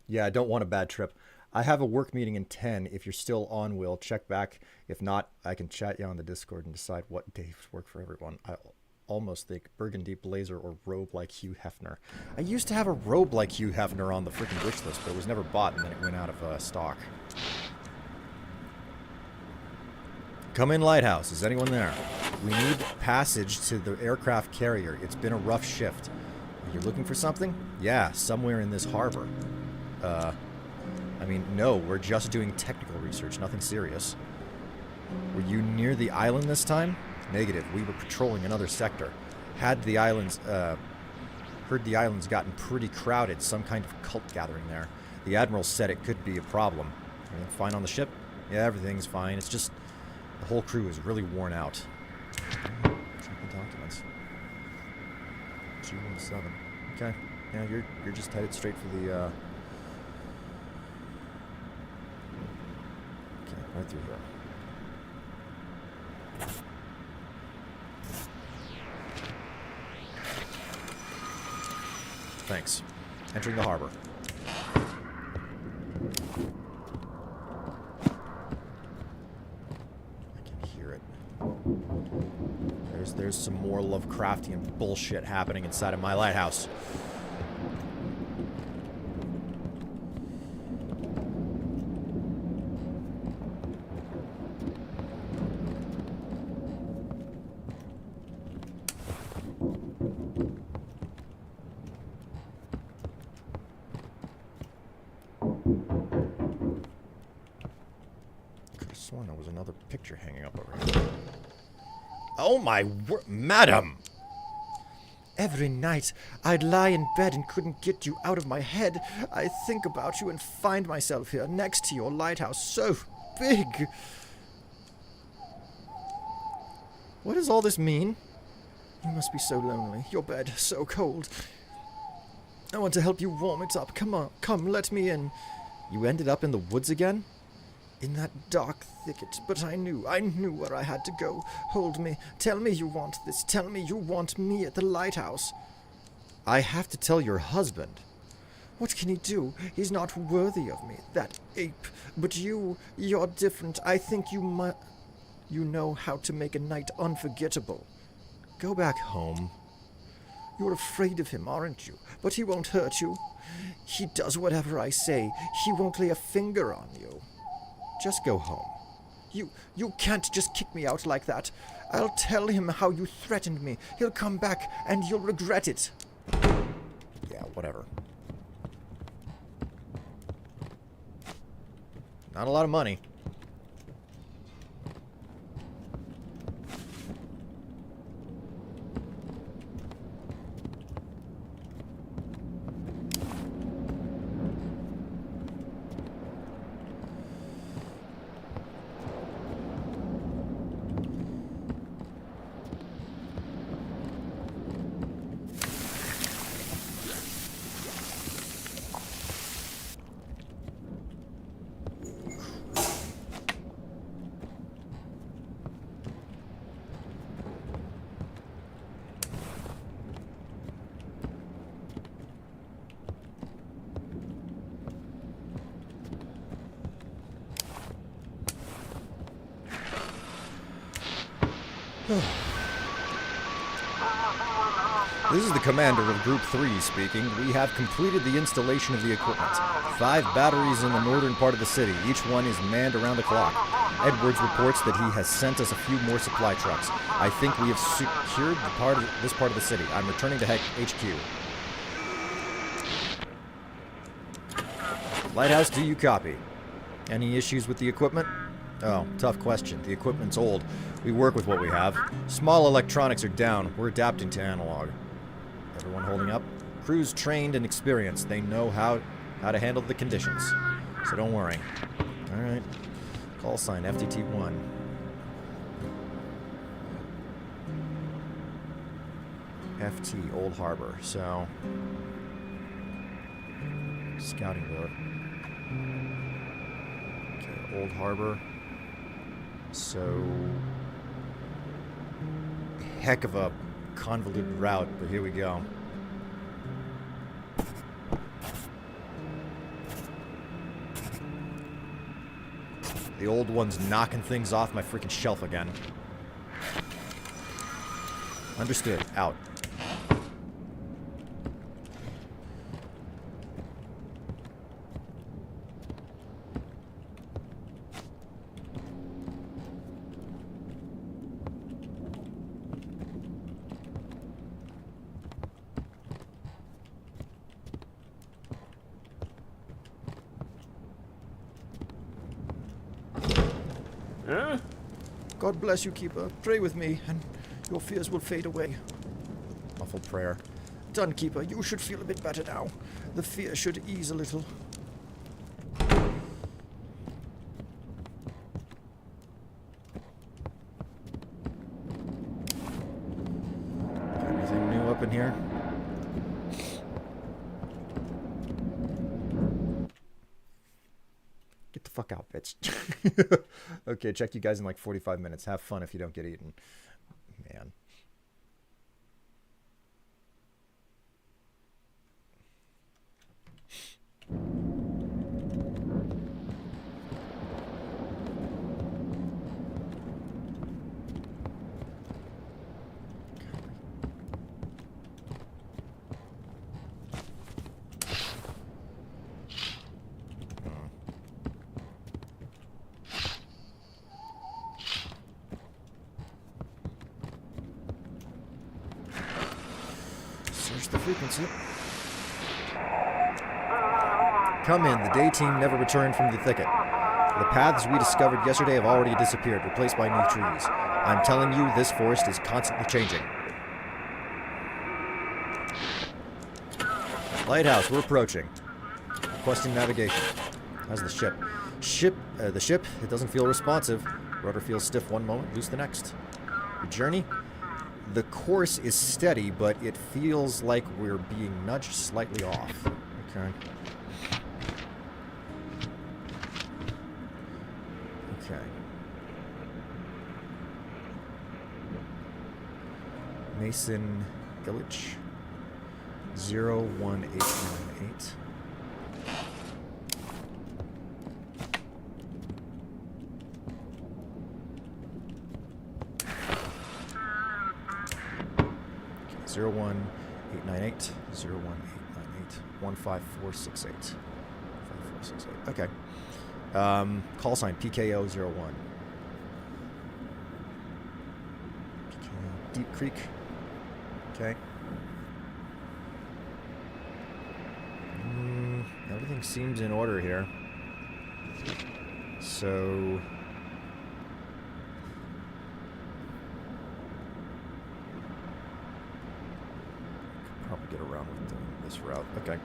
Yeah, I don't want a bad trip. I have a work meeting in 10. If you're still on, Will, check back. If not, I can chat you on the Discord and decide what days work for everyone. almost thick, burgundy blazer or robe like Hugh Hefner. I used to have a robe like Hugh Hefner on the freaking wish list, but it was never bought, and then it went out of stock. Come in, Lighthouse. Is anyone there? We need passage to the aircraft carrier. It's been a rough shift. You're looking for something? Yeah, somewhere in this harbor. I mean, no, we're just doing technical research, nothing serious. Were you near the island this time? Negative. We were patrolling another sector. Heard the island's gotten pretty crowded, some kind of cult gathering there. The Admiral said it could be a problem. Everything fine on the ship? Yeah, everything's fine. It's just the whole crew is really worn out. Check the documents. 217. Okay. Yeah, you're just headed straight for the okay, right through here. Thanks. Entering the harbor. I can hear it. There's some more Lovecraftian bullshit happening inside of my lighthouse. Could have sworn there was another picture hanging up over here. Oh my word, madam! Every night, I'd lie in bed and couldn't get you out of my head. I think about you and find myself here, next to your lighthouse, so big. What does all this mean? You must be so lonely. Your bed, so cold. I want to help you warm it up. Come on, come, let me in. You ended up in the woods again? In that dark thicket, but I knew where I had to go. Hold me, tell me you want this, tell me you want me at the lighthouse. I have to tell your husband. What can he do? He's not worthy of me, that ape. But you're different. I think you know how to make a night unforgettable. Go back home. You're afraid of him, aren't you? But he won't hurt you. He does whatever I say. He won't lay a finger on you. Just go home. You can't just kick me out like that. I'll tell him how you threatened me. He'll come back, and you'll regret it. Yeah, whatever. Not a lot of money. This is the commander of Group 3 speaking. We have completed the installation of the equipment. 5 batteries in the northern part of the city. Each one is manned around the clock. Edwards reports that he has sent us a few more supply trucks. I think we have secured this part of the city. I'm returning to HQ. Lighthouse, do you copy? Any issues with the equipment? Oh, tough question. The equipment's old. We work with what we have. Small electronics are down. We're adapting to analog. Everyone holding up? Crew's trained and experienced. They know how to handle the conditions. So don't worry. Alright. Call sign FTT-1. FT, Old Harbor. So... Scouting boat. Okay, Old Harbor. So... Heck of a convoluted route, but here we go. The old one's knocking things off my freaking shelf again. Understood. Out. God bless you, Keeper. Pray with me, and your fears will fade away. Muffled prayer. Done, Keeper. You should feel a bit better now. The fear should ease a little. Anything new up in here? Get the fuck out, bitch. Okay, check you guys in like 45 minutes. Have fun if you don't get eaten. Man. Search the frequency. Come in. The day team never returned from the thicket. The paths we discovered yesterday have already disappeared, replaced by new trees. I'm telling you, this forest is constantly changing. Lighthouse, we're approaching. Requesting navigation. How's the ship? The ship, it doesn't feel responsive. Rudder feels stiff one moment, loose the next. The journey? The course is steady, but it feels like we're being nudged slightly off. Okay. Okay. Mason Village. 01898. Okay, 01898 01898 15468. 5468. Okay. Call sign PKO01. PKO Deep Creek. Okay. Everything seems in order here. So... could probably get around with this route. Okay.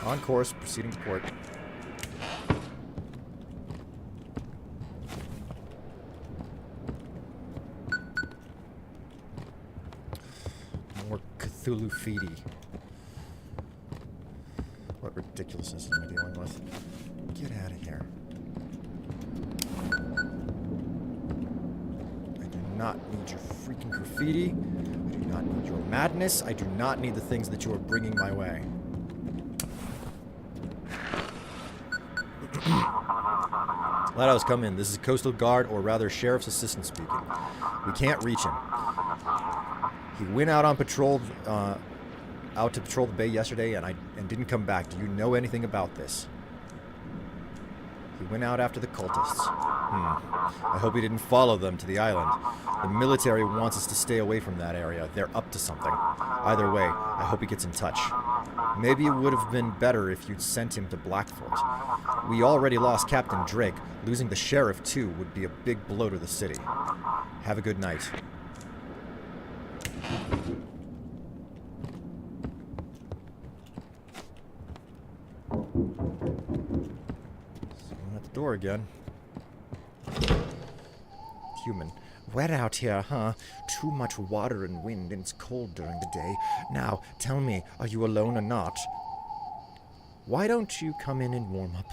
On course, proceeding to port. More Cthulhu feedy. What ridiculousness am I dealing with? Get out of here. I do not need your freaking graffiti. I do not need your madness. I do not need the things that you are bringing my way. Lighthouse, come in. This is Coastal Guard, or rather Sheriff's Assistant speaking. We can't reach him. He went out on patrol, out to patrol the bay yesterday, and didn't come back. Do you know anything about this? He went out after the cultists. I hope he didn't follow them to the island. The military wants us to stay away from that area. They're up to something. Either way, I hope he gets in touch. Maybe it would have been better if you'd sent him to Blackfort. We already lost Captain Drake. Losing the sheriff, too, would be a big blow to the city. Have a good night. Someone at the door again. Human. Wet out here, huh? Too much water and wind, and it's cold during the day. Now, tell me, are you alone or not? Why don't you come in and warm up?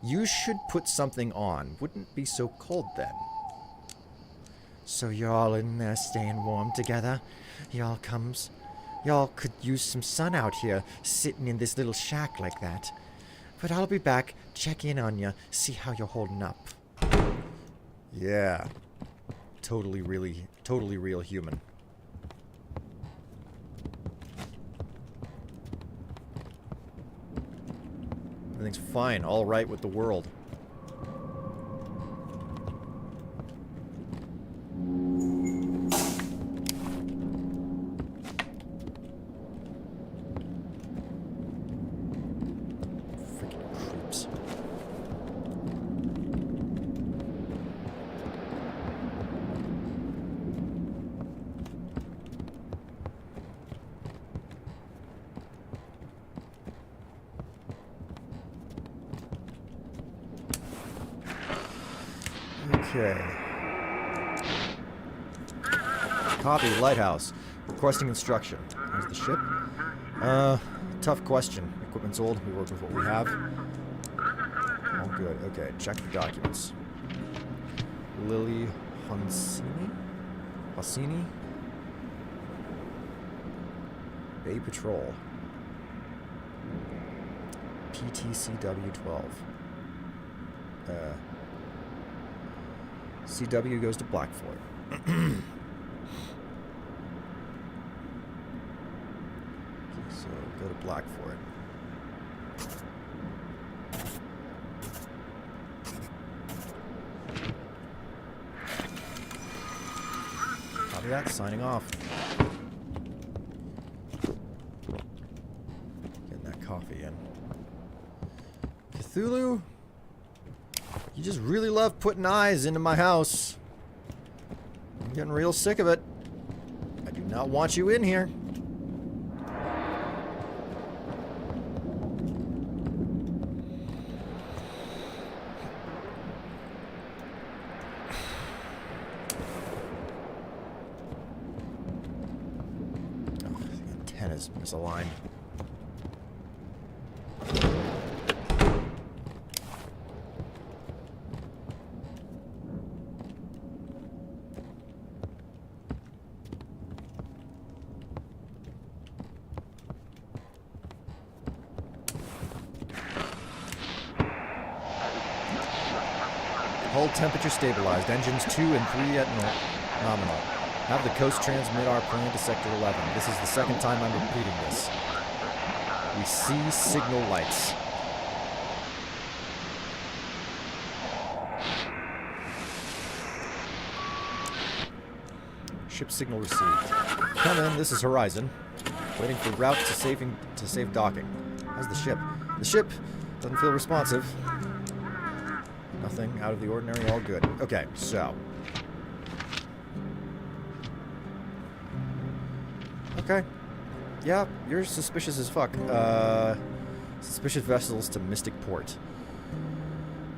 You should put something on. Wouldn't be so cold then. So you're all in there staying warm together? Y'all could use some sun out here, sitting in this little shack like that. But I'll be back, check in on you, see how you're holding up. Yeah. Totally real human. Everything's fine, all right with the world. Freaking creeps. Okay. Copy, Lighthouse. Requesting instruction. There's the ship. Tough question. Equipment's old. We work with what we have. All good. Okay, check the documents. Lily Hansini? Hassini? Bay Patrol. PTCW 12. CW goes to Blackfort. So go to Blackfort. Copy that, signing off. Getting that coffee in. Cthulhu? You just really love putting eyes into my house. I'm getting real sick of it. I do not want you in here. Oh, the antenna's misaligned. Hull temperature stabilized. Engines 2 and 3 at nominal. Have the coast transmit our plane to Sector 11. This is the second time I'm repeating this. We see signal lights. Ship signal received. Come in, this is Horizon. Waiting for route to save docking. How's the ship? The ship doesn't feel responsive. Nothing out of the ordinary, all good. Okay, so. Okay. Yeah, you're suspicious as fuck. Suspicious vessels to Mystic Port.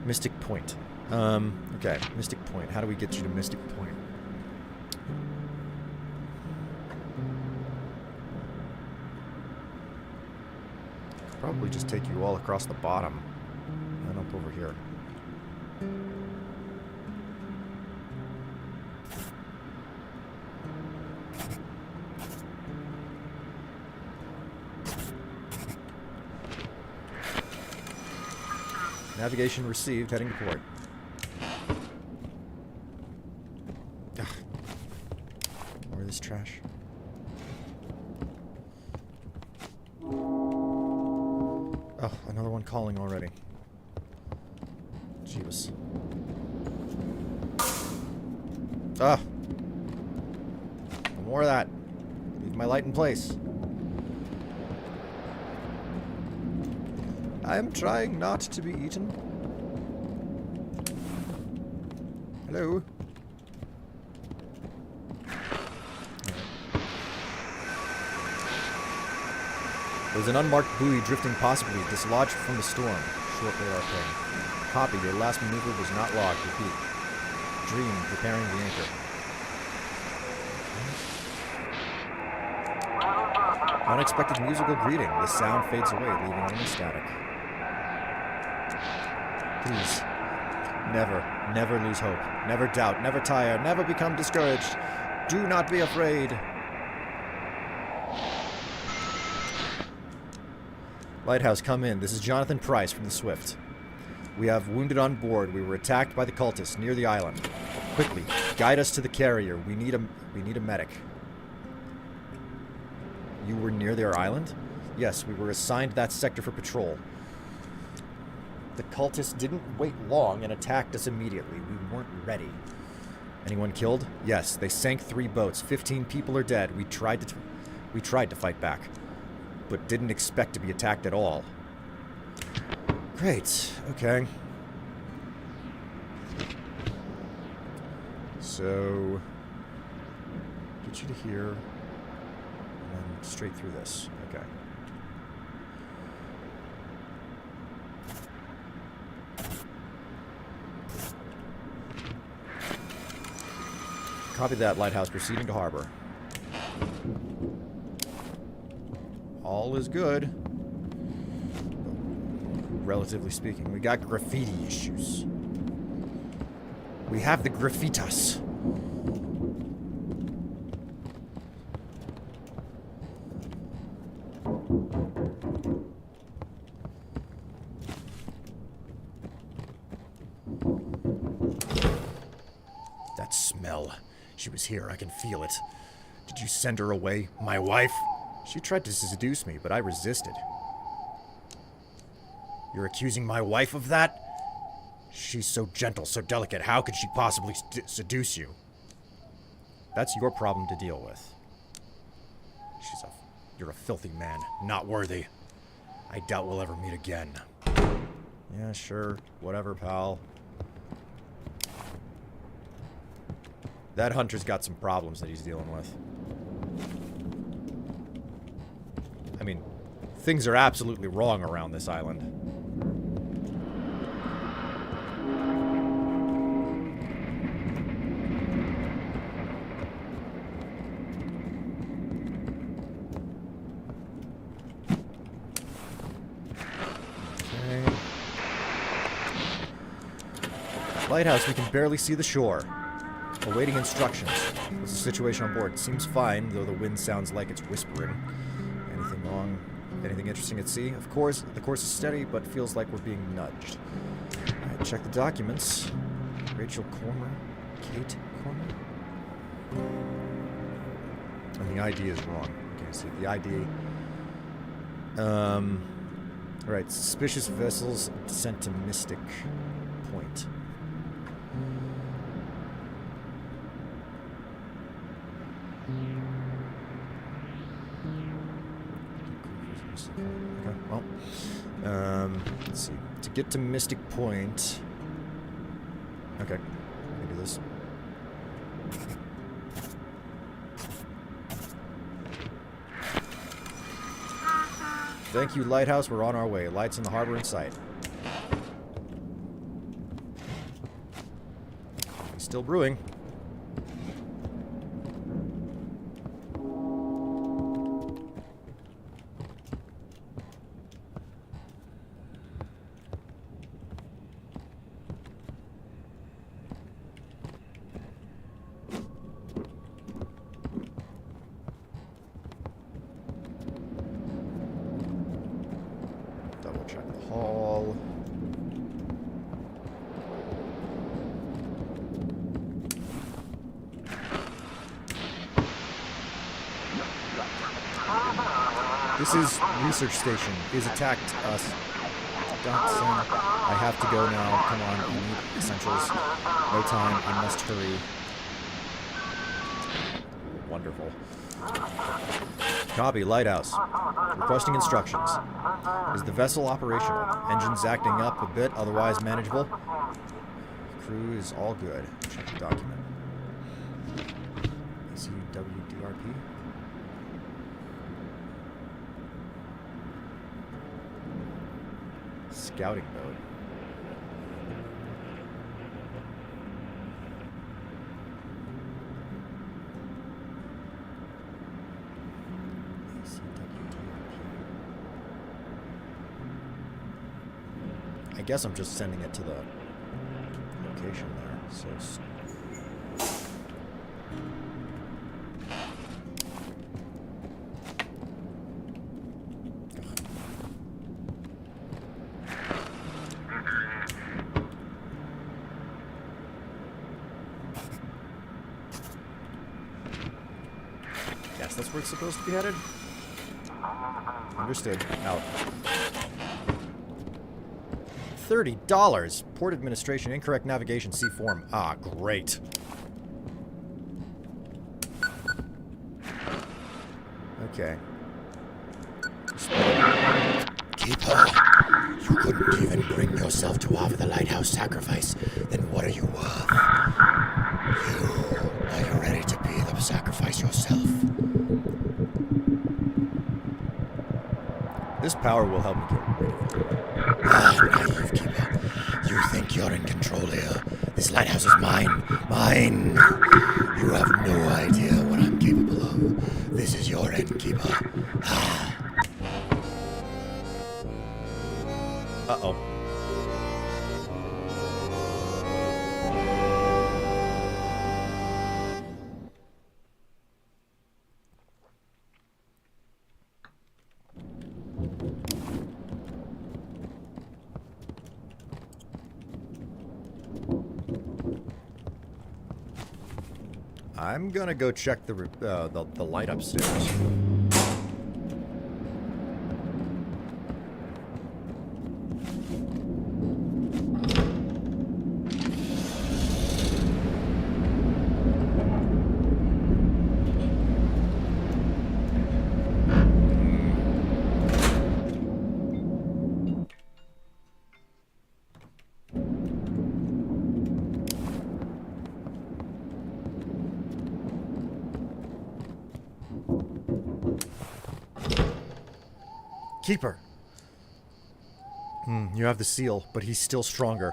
Mystic Point. Okay, Mystic Point. How do we get you to Mystic Point? Probably just take you all across the bottom and up over here. Navigation received, heading to port. Ugh. More of this trash. Oh, another one calling already. Jeebus. Ah! No more of that. Leave my light in place. I am trying not to be eaten. Hello? There's an unmarked buoy drifting possibly dislodged from the storm. Short radar ping. Copy, your last maneuver was not logged. Repeat. Dream, preparing the anchor. Unexpected musical greeting. The sound fades away, leaving only static. Please, Never lose hope. Never doubt. Never tire. Never become discouraged. Do not be afraid. Lighthouse, come in. This is Jonathan Price from the Swift. We have wounded on board. We were attacked by the cultists near the island. Quickly, guide us to the carrier. We need a medic. You were near their island? Yes, we were assigned that sector for patrol. The cultists didn't wait long and attacked us immediately. We weren't ready. Anyone killed? Yes, they sank 3 boats. 15 people are dead. We tried to fight back, but didn't expect to be attacked at all. Great. Okay. So, get you to here, and then straight through this. Okay. Copy that, Lighthouse. Proceeding to harbor. All is good. Relatively speaking. We got graffiti issues. We have the graffitas. That smell. She was here. I can feel it. Did you send her away? My wife? She tried to seduce me, but I resisted. You're accusing my wife of that? She's so gentle, so delicate. How could she possibly seduce you? That's your problem to deal with. You're a filthy man. Not worthy. I doubt we'll ever meet again. Yeah, sure. Whatever, pal. That hunter's got some problems that he's dealing with. I mean, things are absolutely wrong around this island. Okay. Lighthouse, we can barely see the shore. Awaiting instructions. What's the situation on board? Seems fine, though the wind sounds like it's whispering. Anything wrong? Anything interesting at sea? Of course, the course is steady, but feels like we're being nudged. Alright, check the documents. Rachel Cormer. Kate Cormer? And the ID is wrong. Okay, so the ID... Alright, suspicious vessels sent to Mystic Point. Okay, well, let's see. To get to Mystic Point... Okay, I can do this. Thank you, Lighthouse. We're on our way. Lights in the harbor in sight. Coffee's still brewing. Check the hall. This is research station. Is attacked us. Dotson. I have to go now. Come on, I need essentials. No time. I must hurry. Wonderful. Copy, Lighthouse. Requesting instructions. Is the vessel operational? Engines acting up a bit, otherwise manageable? Crew is all good. Check the document. ECWDRP. Scouting mode. I guess I'm just sending it to the vacation there. So. Guess that's where it's supposed to be headed. Understood. Out. $30. Port administration, incorrect navigation, C form. Ah, great. Okay. Keeper, you couldn't even bring yourself to offer the lighthouse sacrifice. Then what are you worth? Are you ready to be the sacrifice yourself? This power will help me get rid of it. Naive keeper. You think you're in control here. This lighthouse is mine. Mine. You have no idea what I'm capable of. This is your end, keeper. Uh-oh. I'm gonna go check the light upstairs. Keeper. You have the seal, but he's still stronger.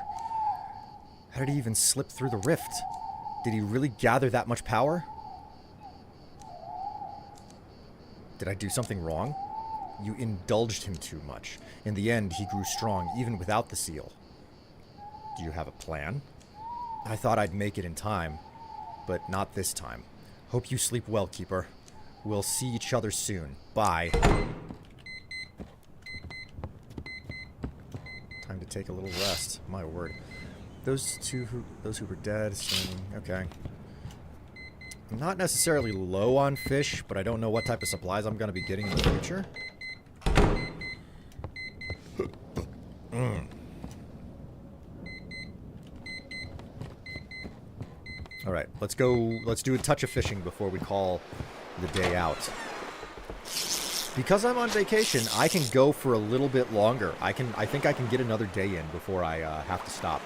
How did he even slip through the rift? Did he really gather that much power? Did I do something wrong? You indulged him too much. In the end, he grew strong, even without the seal. Do you have a plan? I thought I'd make it in time, but not this time. Hope you sleep well, Keeper. We'll see each other soon. Bye. Time to take a little rest. My word. Those who were dead, standing. Okay. I'm not necessarily low on fish, but I don't know what type of supplies I'm going to be getting in the future. Alright, let's do a touch of fishing before we call the day out. Because I'm on vacation, I can go for a little bit longer. I think I can get another day in before I have to stop.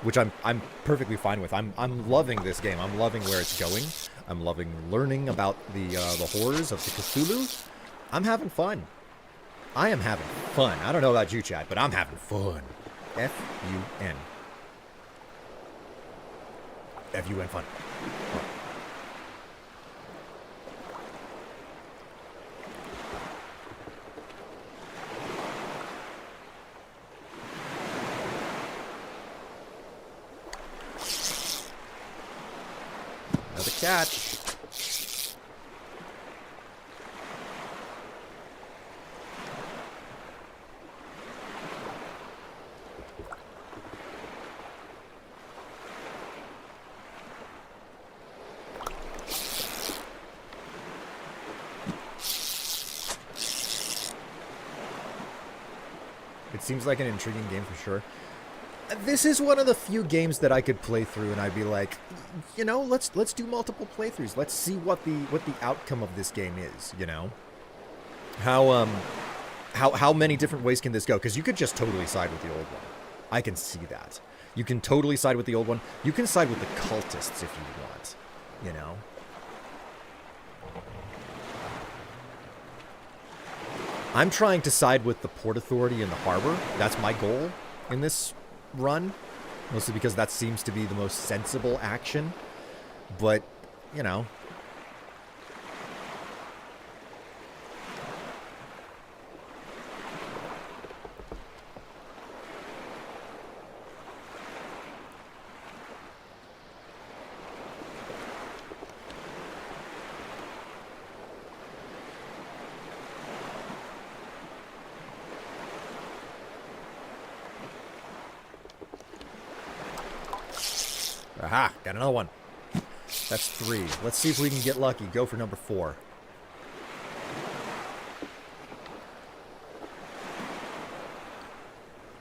Which I'm perfectly fine with. I'm loving this game. I'm loving where it's going. I'm loving learning about the horrors of the Cthulhu. I'm having fun. I am having fun. I don't know about you, Chad, but I'm having fun. F-U-N. F-U-N fun. Another catch. It seems like an intriguing game for sure. This is one of the few games that I could play through and I'd be like, you know, let's do multiple playthroughs. Let's see what the outcome of this game is, you know? How many different ways can this go? Because you could just totally side with the old one. I can see that. You can totally side with the old one. You can side with the cultists if you want, you know? I'm trying to side with the Port Authority and the harbor. That's my goal in this run. Mostly because that seems to be the most sensible action. But, you know. Aha, got another one. That's 3. Let's see if we can get lucky. Go for number 4.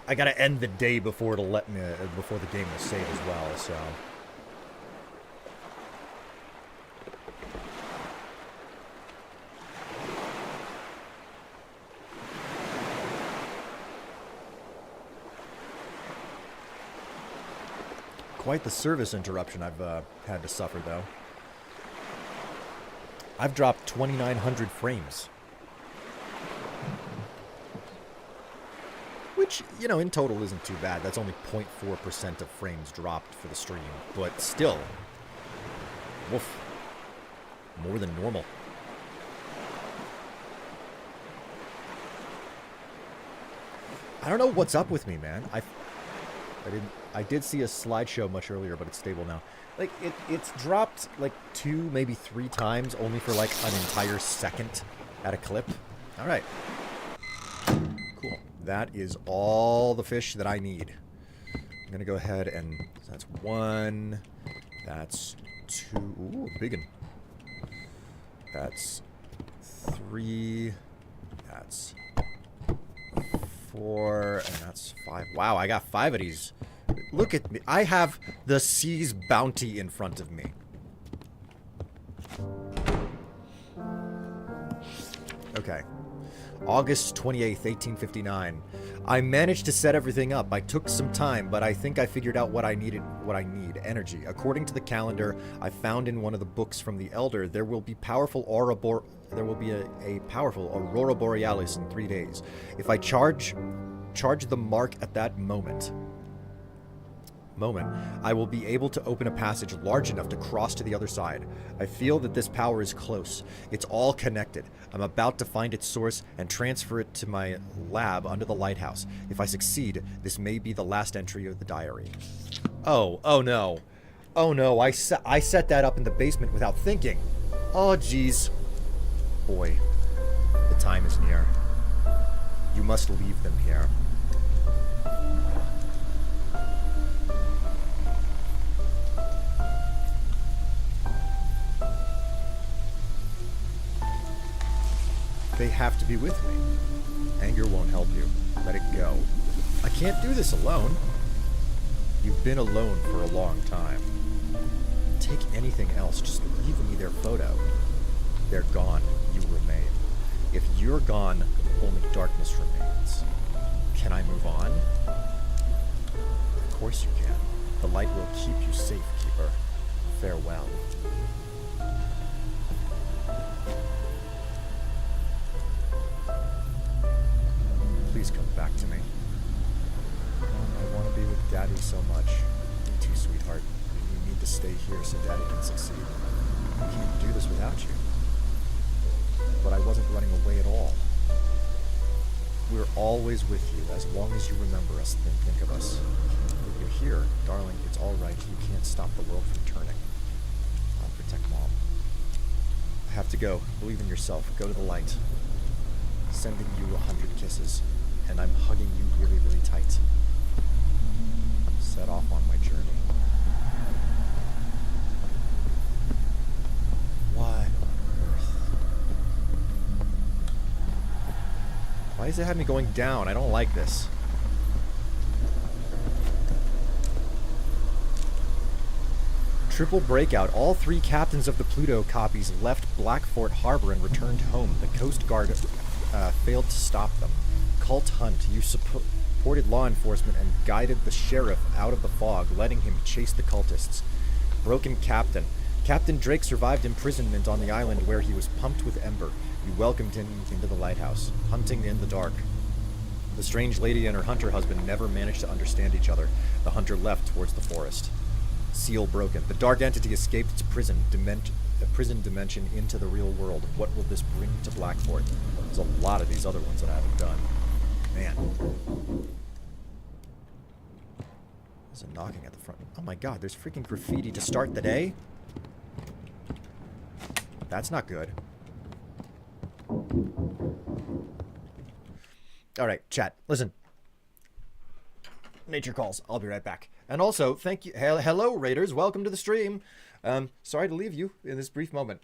I gotta end the day before it'll let me, before the game will save as well, so. Quite the service interruption I've had to suffer, though. I've dropped 2,900 frames. Which, you know, in total isn't too bad. That's only 0.4% of frames dropped for the stream. But still, woof, more than normal. I don't know what's up with me, man. I did see a slideshow much earlier, but it's stable now. Like, it's dropped like 2, maybe 3 times, only for like an entire second at a clip. All right. Cool. That is all the fish that I need. I'm going to go ahead and... So that's 1. That's 2. Ooh, big one. That's 3. That's 4. And that's 5. Wow, I got 5 of these. Look at me. I have the sea's bounty in front of me. Okay. August 28th, 1859. I managed to set everything up. I took some time, but I think I figured out what I need. Energy. According to the calendar I found in one of the books from the Elder, there will be a powerful aurora borealis in 3 days. If I charge the mark at that moment, I will be able to open a passage large enough to cross to the other side. I feel that this power is close. It's all connected. I'm about to find its source and transfer it to my lab under the lighthouse. If I succeed, this may be the last entry of the diary. Oh no. Oh no, I set that up in the basement without thinking. Oh jeez. Boy, the time is near. You must leave them here. They have to be with me. Anger won't help you. Let it go. I can't do this alone. You've been alone for a long time. Take anything else, just leave me their photo. They're gone, you remain. If you're gone, only darkness remains. Can I move on? Of course you can. The light will keep you safe, Keeper. Farewell. Please come back to me. I want to be with Daddy so much. Me too, sweetheart. You need to stay here so Daddy can succeed. I can't do this without you. But I wasn't running away at all. We're always with you, as long as you remember us, then think of us. If you're here, darling, it's all right. You can't stop the world from turning. I'll protect Mom. I have to go. Believe in yourself. Go to the light. Sending you 100 kisses. And I'm hugging you really, really tight. Set off on my journey. What on earth? Why does it have me going down? I don't like this. Triple breakout. All 3 captains of the Pluto copies left Blackfort Harbor and returned home. The Coast Guard failed to stop them. Cult hunt. You supported law enforcement and guided the sheriff out of the fog, letting him chase the cultists. Broken captain. Captain Drake survived imprisonment on the island where he was pumped with ember. You welcomed him into the lighthouse. Hunting in the dark. The strange lady and her hunter husband never managed to understand each other. The hunter left towards the forest. Seal broken. The dark entity escaped its prison dimension into the real world. What will this bring to Blackfort? There's a lot of these other ones that I haven't done. Man. There's a knocking at the front. Oh my god, there's freaking graffiti to start the day? That's not good. Alright, chat. Listen. Nature calls. I'll be right back. And also, thank you. Hello, Raiders. Welcome to the stream. Sorry to leave you in this brief moment.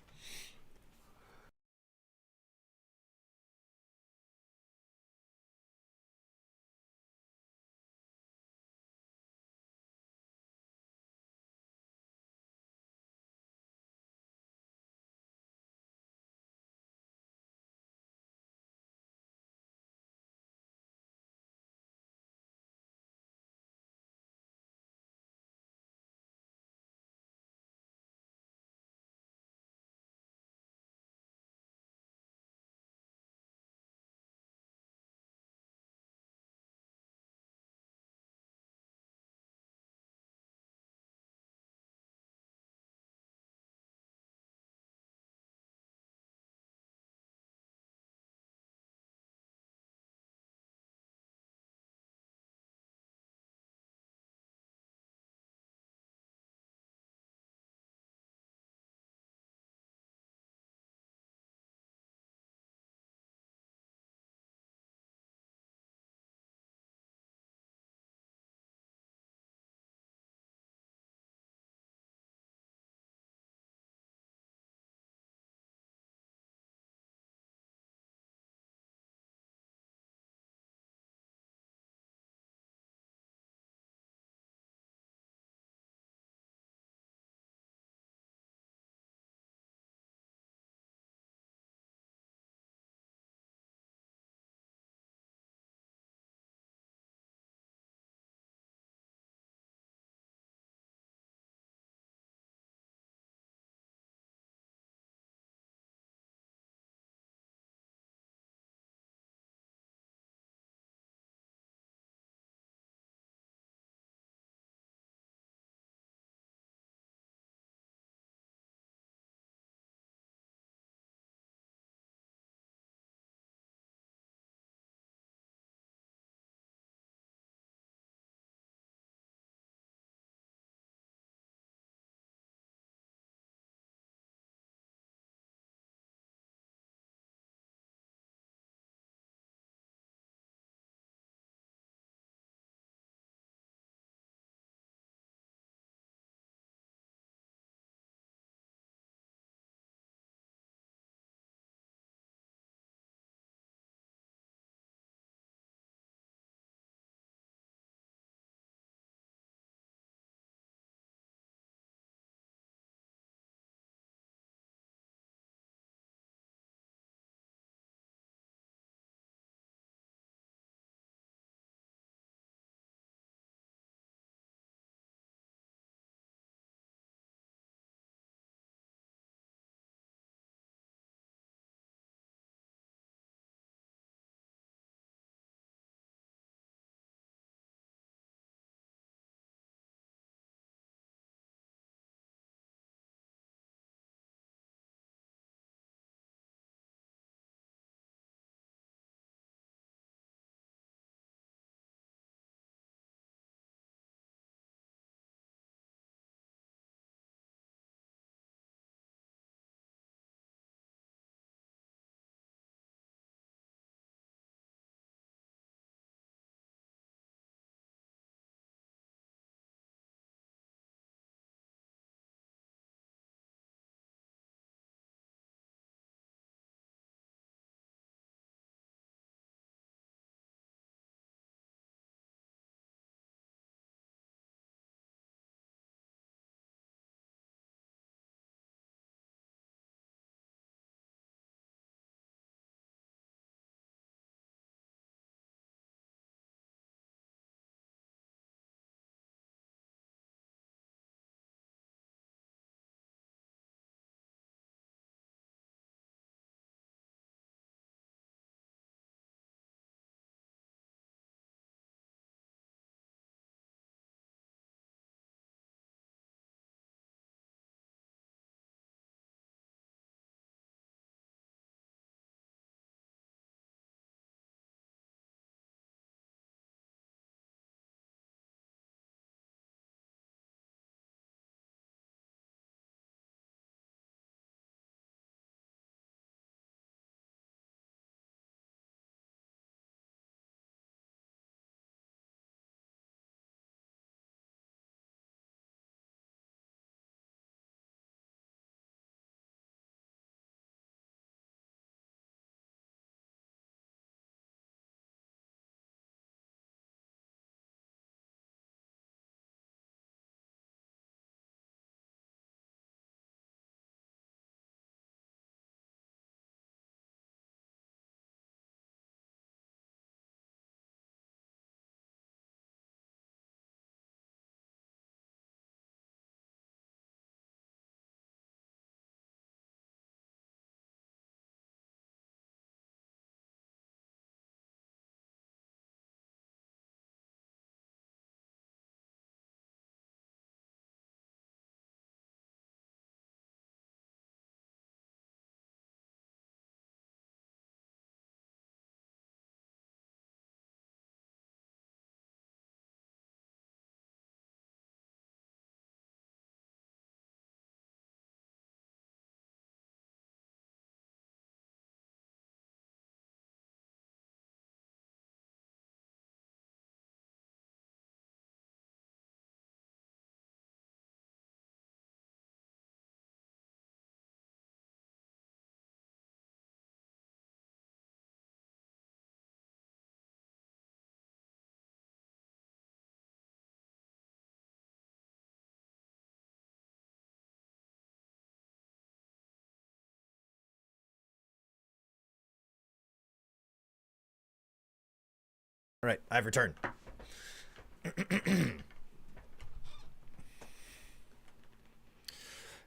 All right, I've returned.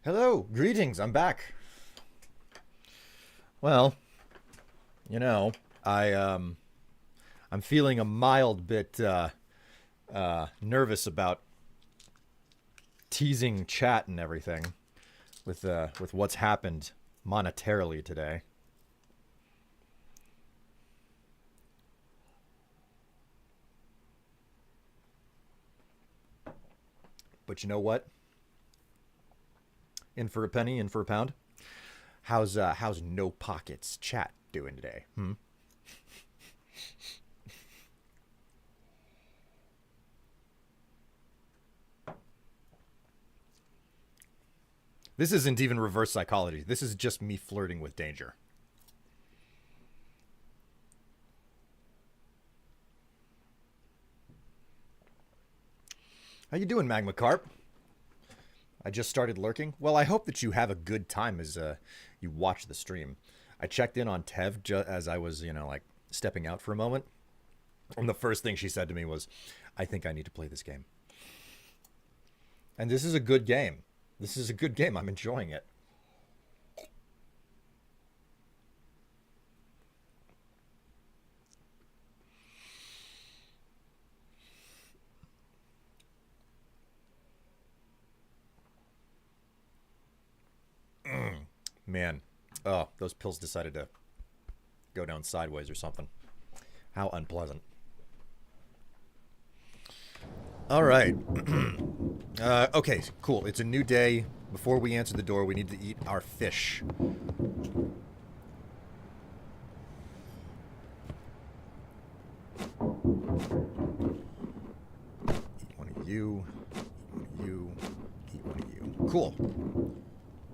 Hello, greetings. I'm back. Well, you know, I'm feeling a mild bit nervous about teasing chat and everything with what's happened monetarily today. But you know what? In for a penny, in for a pound. How's No Pockets chat doing today? This isn't even reverse psychology. This is just me flirting with danger. How you doing, Magma Carp? I just started lurking. Well, I hope that you have a good time as you watch the stream. I checked in on Tev as I was, like stepping out for a moment. And the first thing she said to me was, I think I need to play this game. And this is a good game. This is a good game. I'm enjoying it. Man. Oh, those pills decided to go down sideways or something. How unpleasant. All right. Okay, cool. It's a new day. Before we answer the door, we need to eat our fish. Eat one of you. Eat one of you. Eat one of you. Cool.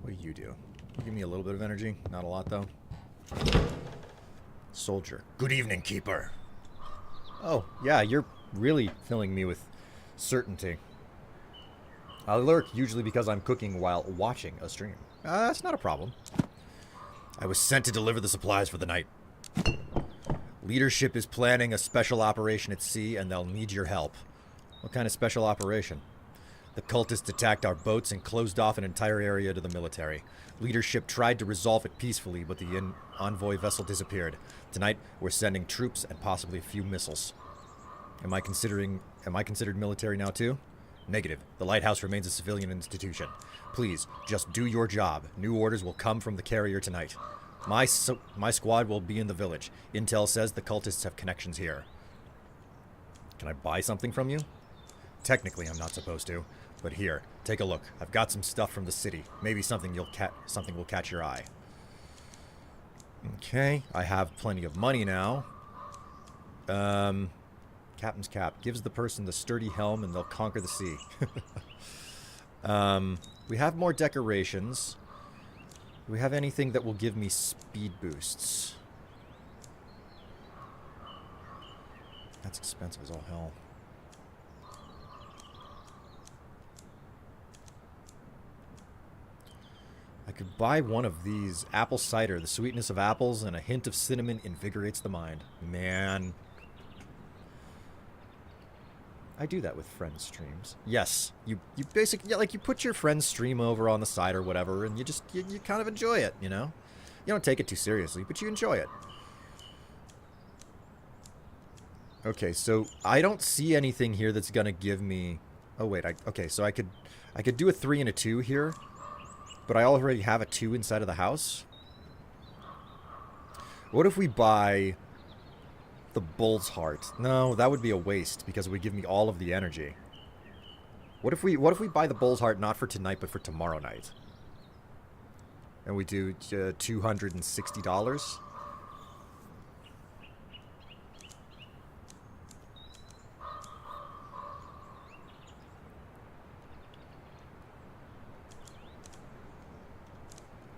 What do? Give me a little bit of energy. Not a lot, though. Soldier. Good evening, Keeper. Oh, yeah, you're really filling me with certainty. I lurk usually because I'm cooking while watching a stream. That's not a problem. I was sent to deliver the supplies for the night. Leadership is planning a special operation at sea, and they'll need your help. What kind of special operation? The cultists attacked our boats and closed off an entire area to the military. Leadership tried to resolve it peacefully, but the envoy vessel disappeared. Tonight, we're sending troops and possibly a few missiles. Am I considered military now too? Negative. The lighthouse remains a civilian institution. Please, just do your job. New orders will come from the carrier tonight. My squad will be in the village. Intel says the cultists have connections here. Can I buy something from you? Technically, I'm not supposed to. But here, take a look. I've got some stuff from the city. Maybe something will catch your eye. Okay, I have plenty of money now. Captain's cap gives the person the sturdy helm and they'll conquer the sea. We have more decorations. Do we have anything that will give me speed boosts? That's expensive as all hell. I could buy one of these. Apple cider. The sweetness of apples and a hint of cinnamon invigorates the mind. Man. I do that with friends' streams. Yes. You basically, you put your friend's stream over on the side or whatever, and you kind of enjoy it, you know? You don't take it too seriously, but you enjoy it. Okay, so I don't see anything here that's gonna give me... Oh, wait. Okay, so I could do a 3 and a 2 here. But I already have a 2 inside of the house. What if we buy the Bull's Heart? No, that would be a waste because it would give me all of the energy. What if we buy the Bull's Heart not for tonight but for tomorrow night? And we do $260?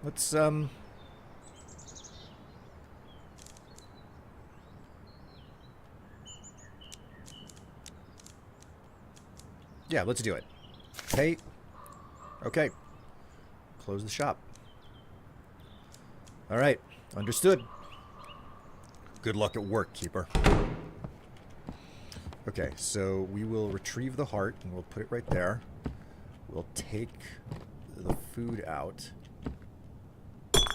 Let's, yeah, let's do it. Hey. Okay. Close the shop. All right. Understood. Good luck at work, Keeper. Okay, so we will retrieve the heart and we'll put it right there. We'll take the food out. That's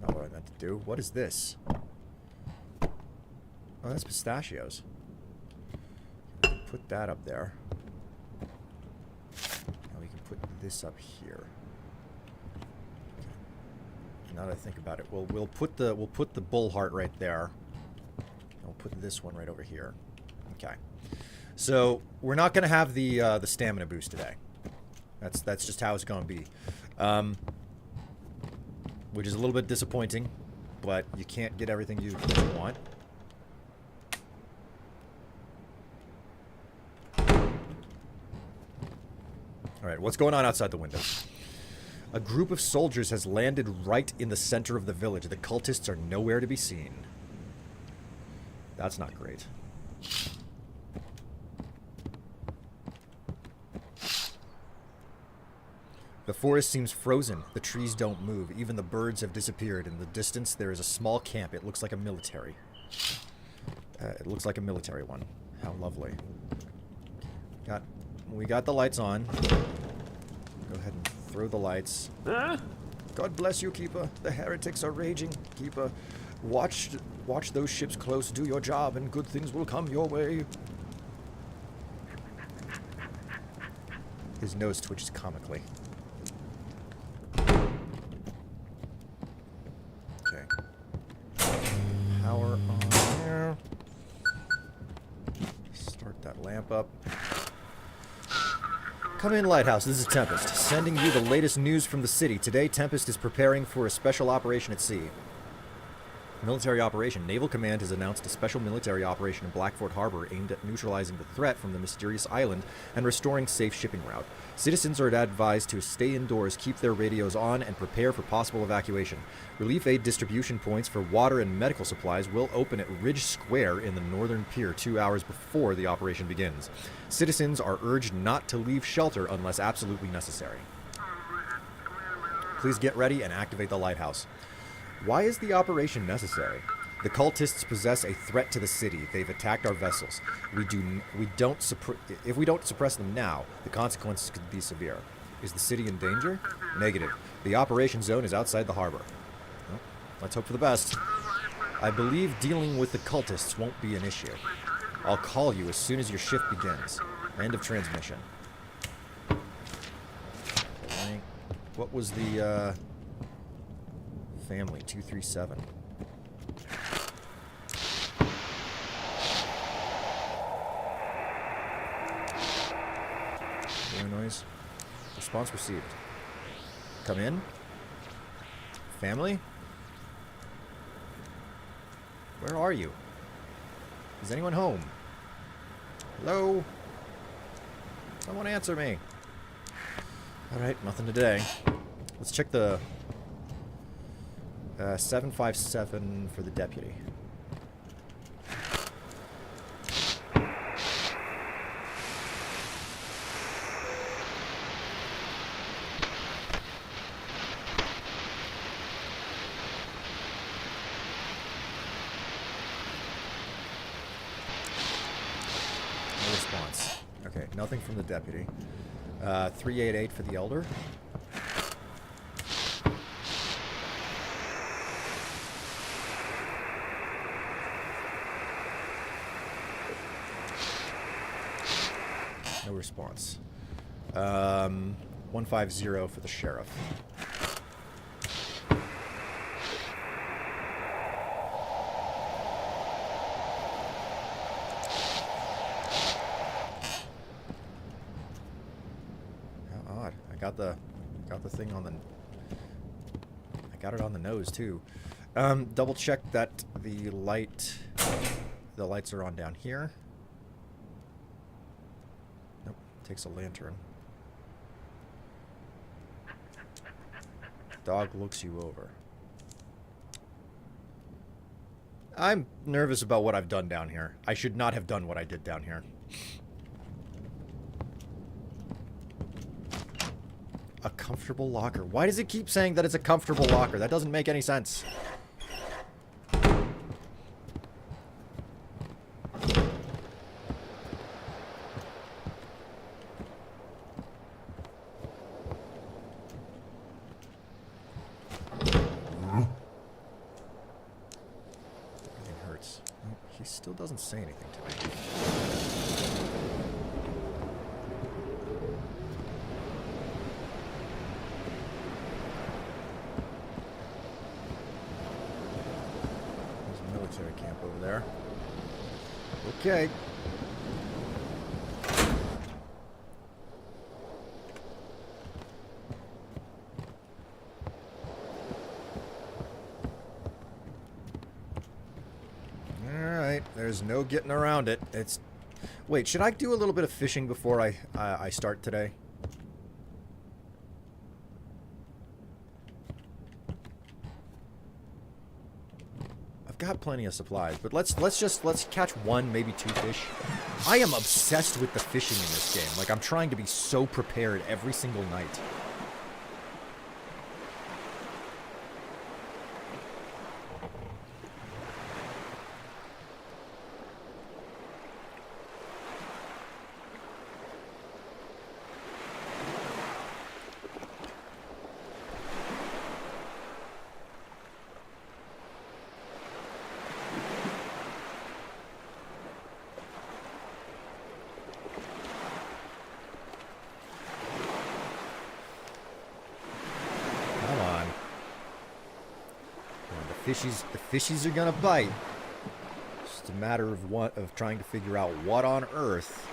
not what I meant to do. What is this? Oh, that's pistachios. Put that up there. Now we can put this up here. Now that I think about it, we'll put the bull heart right there. And we'll put this one right over here. Okay. So we're not going to have the stamina boost today. That's just how it's going to be, which is a little bit disappointing, but you can't get everything you want. All right, what's going on outside the windows? A group of soldiers has landed right in the center of the village. The cultists are nowhere to be seen. That's not great. The forest seems frozen. The trees don't move. Even the birds have disappeared. In the distance, there is a small camp. It looks like a military. It looks like a military one. How lovely. We got the lights on. Go ahead and throw the lights. Huh? God bless you, Keeper. The heretics are raging. Keeper, watch those ships close. Do your job, and good things will come your way. His nose twitches comically. Okay. Power on there. Start that lamp up. Come in, Lighthouse. This is Tempest, sending you the latest news from the city. Today, Tempest is preparing for a special operation at sea. Military operation. Naval Command has announced a special military operation in Blackfort Harbor aimed at neutralizing the threat from the mysterious island and restoring safe shipping route. Citizens are advised to stay indoors, keep their radios on, and prepare for possible evacuation. Relief aid distribution points for water and medical supplies will open at Ridge Square in the northern pier 2 hours before the operation begins. Citizens are urged not to leave shelter unless absolutely necessary. Please get ready and activate the lighthouse. Why is the operation necessary? The cultists possess a threat to the city. They've attacked our vessels. If we don't suppress them now, the consequences could be severe. Is the city in danger? Negative. The operation zone is outside the harbor. Well, let's hope for the best. I believe dealing with the cultists won't be an issue. I'll call you as soon as your shift begins. End of transmission. What was the, family 237? No noise. Response received. Come in. Family? Where are you? Is anyone home? Hello? Someone answer me. Alright, nothing today. Let's check the 757 for the deputy. No response. Okay, nothing from the deputy. 388 for the elder. No response. 150 for the sheriff. How odd. I got the thing on the... I got it on the nose too. Double check that the lights are on down here. Nope, takes a lantern. Dog looks you over. I'm nervous about what I've done down here. I should not have done what I did down here. A comfortable locker. Why does it keep saying that it's a comfortable locker? That doesn't make any sense. He still doesn't say anything to me. There's a military camp over there. Okay. There's no getting around it. It's... Wait, should I do a little bit of fishing before I start today? I've got plenty of supplies, but let's catch one, maybe 2 fish. I am obsessed with the fishing in this game. Like, I'm trying to be so prepared every single night. The fishies are gonna bite. It's just a matter of trying to figure out what on earth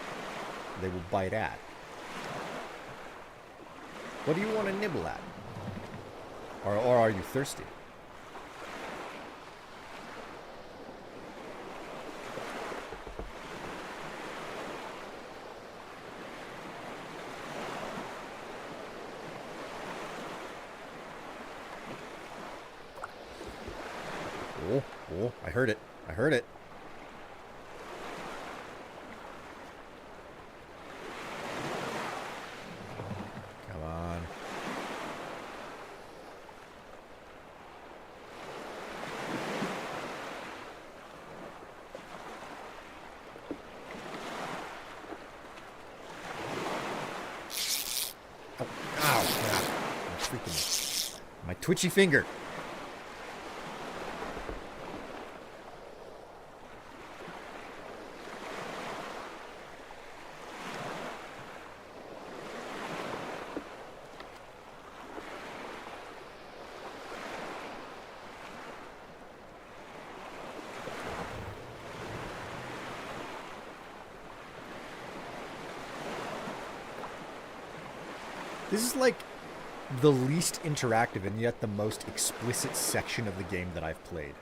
they will bite at. What do you want to nibble at? Or are you thirsty? Oh, I heard it. I heard it. Come on. Oh, ow. My freaking... My twitchy finger. This is like the least interactive and yet the most explicit section of the game that I've played.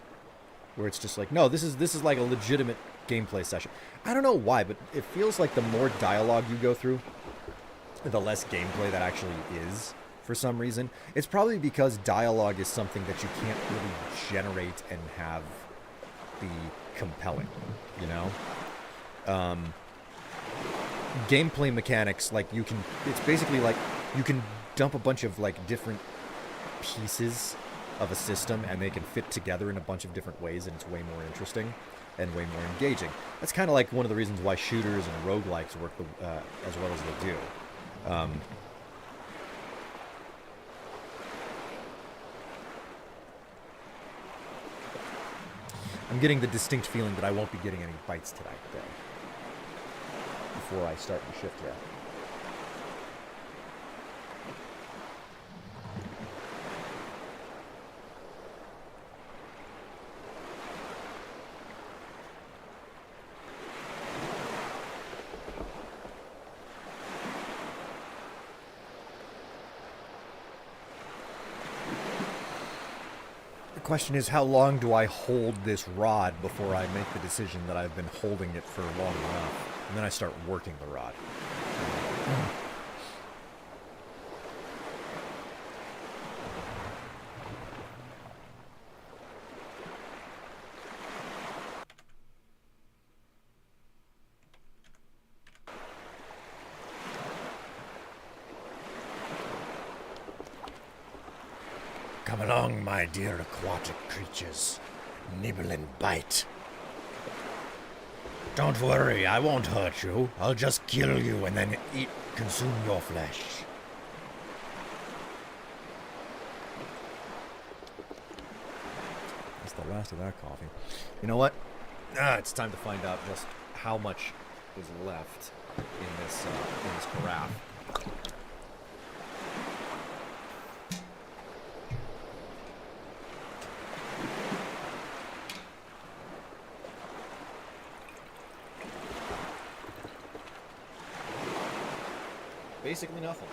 Where it's just like, no, this is like a legitimate gameplay session. I don't know why, but it feels like the more dialogue you go through, the less gameplay that actually is, for some reason. It's probably because dialogue is something that you can't really generate and have be compelling, you know? Gameplay mechanics, like it's basically like you can dump a bunch of like different pieces of a system and they can fit together in a bunch of different ways, and it's way more interesting and way more engaging. That's kind of like one of the reasons why shooters and roguelikes work as well as they do. I'm getting the distinct feeling that I won't be getting any bites tonight, though, before I start the shift here. The question is, how long do I hold this rod before I make the decision that I've been holding it for long enough? And then I start working the rod. Come along, my dear aquatic creatures. Nibble and bite. Don't worry, I won't hurt you. I'll just kill you and then consume your flesh. That's the last of that coffee. You know what? It's time to find out just how much is left in this carafe. Basically nothing.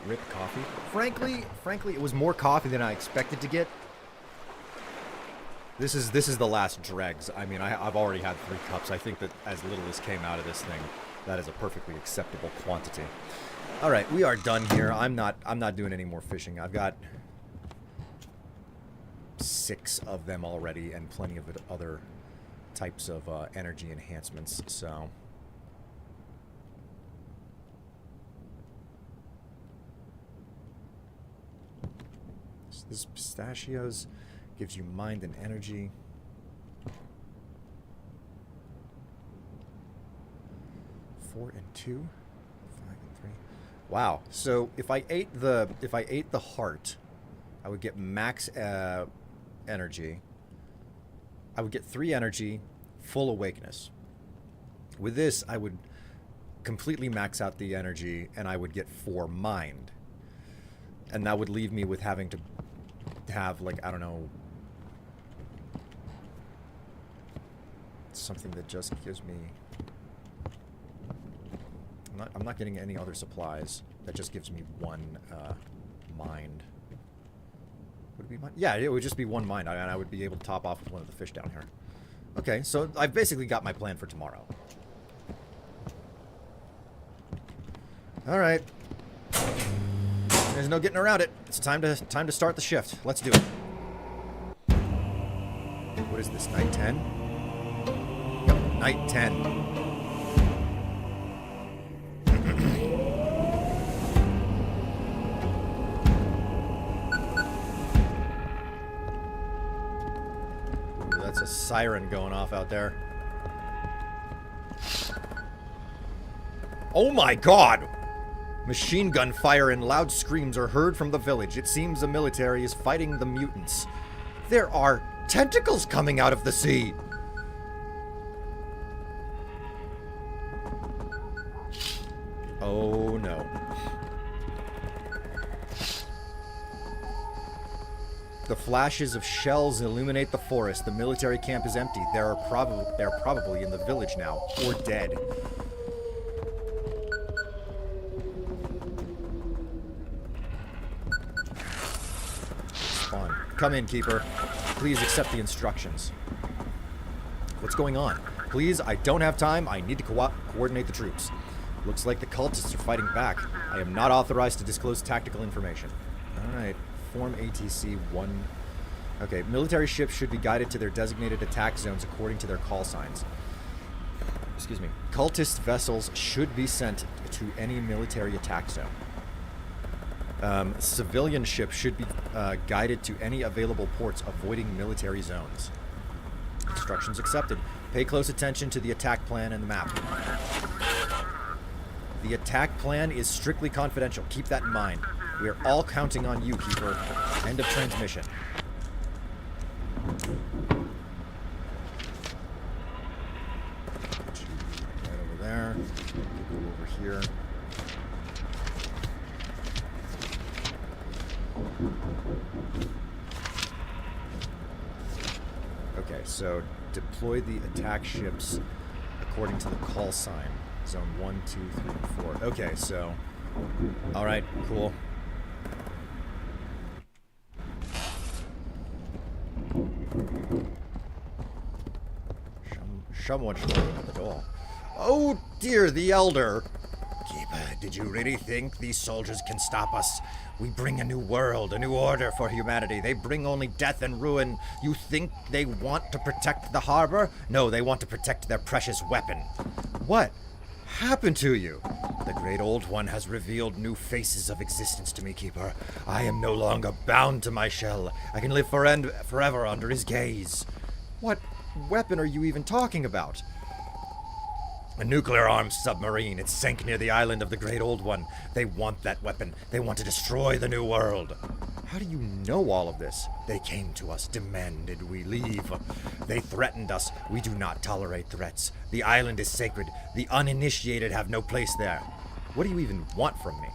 Rip coffee. Frankly, it was more coffee than I expected to get. This is the last dregs. I mean, I've already had 3 cups. I think that as little as came out of this thing, that is a perfectly acceptable quantity. All right, we are done here. I'm not doing any more fishing. I've got 6 of them already, and plenty of other types of energy enhancements. So. This pistachios gives you mind and energy. 4 and 2, 5 and 3. Wow. So if I ate the heart, I would get max energy. I would get 3 energy, full awakeness. With this, I would completely max out the energy, and I would get 4 mind. And that would leave me with having to have, like, I don't know, something that just gives me... I'm not getting any other supplies. That just gives me 1 mind. Would it be mind? Yeah, it would just be 1 mind, and I would be able to top off with one of the fish down here. Okay, so I've basically got my plan for tomorrow. Alright. There's no getting around it. It's time to start the shift. Let's do it. What is this, night 10? Yep, night 10. That's a siren going off out there. Oh my god! Machine gun fire and loud screams are heard from the village. It seems the military is fighting the mutants. There are tentacles coming out of the sea! Oh no. The flashes of shells illuminate the forest. The military camp is empty. They're probably in the village now, or dead. Spawn. Come in, Keeper. Please accept the instructions. What's going on? Please, I don't have time. I need to coordinate the troops. Looks like the cultists are fighting back. I am not authorized to disclose tactical information. Alright. Form ATC 1. Okay, military ships should be guided to their designated attack zones according to their call signs. Excuse me. Cultist vessels should be sent to any military attack zone. Civilian ships should be guided to any available ports avoiding military zones. Instructions accepted. Pay close attention to the attack plan and the map. The attack plan is strictly confidential. Keep that in mind. We are all counting on you, Keeper. End of transmission. Right over there. Go over here. Okay, so deploy the attack ships according to the call sign. Zone 1, 2, 3, and 4. Okay, so... Alright, cool. Someone's knocking at the door. Oh dear, the Elder! Keeper, did you really think these soldiers can stop us? We bring a new world, a new order for humanity. They bring only death and ruin. You think they want to protect the harbor? No, they want to protect their precious weapon. What happened to you? The great old one has revealed new faces of existence to me, Keeper. I am no longer bound to my shell. I can live forever under his gaze. What weapon are you even talking about? A nuclear-armed submarine. It sank near the island of the Great Old One. They want that weapon. They want to destroy the New World. How do you know all of this? They came to us, demanded we leave. They threatened us. We do not tolerate threats. The island is sacred. The uninitiated have no place there. What do you even want from me?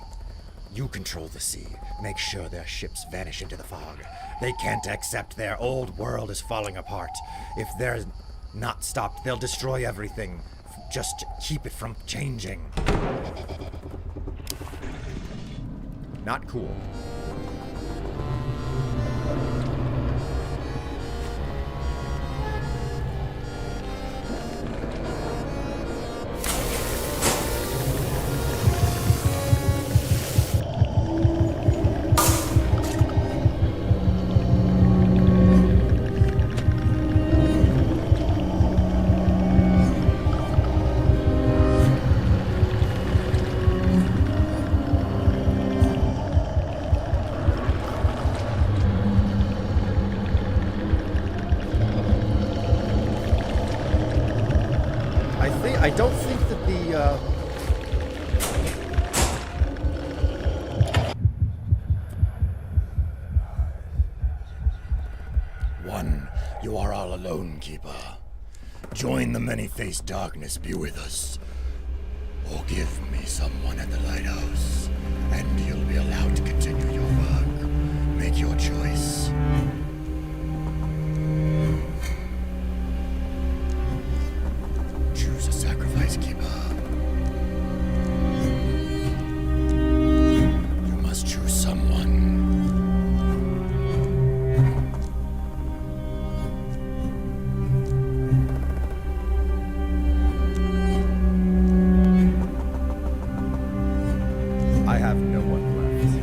You control the sea. Make sure their ships vanish into the fog. They can't accept their old world is falling apart. If they're not stopped, they'll destroy everything. Just keep it from changing. Not cool. I don't think that the, One, you are all alone, Keeper. Join the many-faced darkness, be with us. Or give me someone at the lighthouse, and you'll be allowed to continue your work. Make your choice. Choose a sacrifice, Keeper. You must choose someone. I have no one left.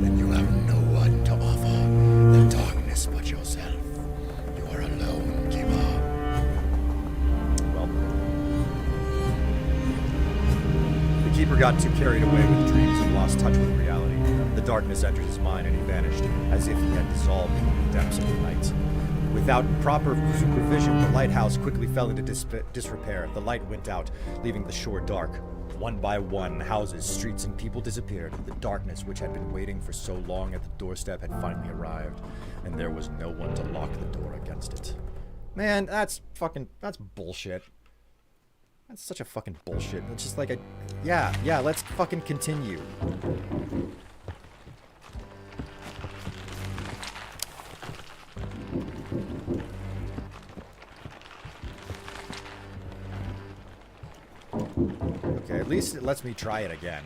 Then you have no one to offer the darkness but yourself. You are alone, Keeper. Well, the Keeper got too carried away with dreams and lost touch with reality. The darkness entered his mind and he vanished, as if he had dissolved in the depths of the night. Without proper supervision, the lighthouse quickly fell into disrepair. The light went out, leaving the shore dark. One by one, houses, streets, and people disappeared. The darkness, which had been waiting for so long at the doorstep, had finally arrived, and there was no one to lock the door against it. Man, that's bullshit. That's such a fucking bullshit. It's just like yeah, let's fucking continue. Okay, at least it lets me try it again.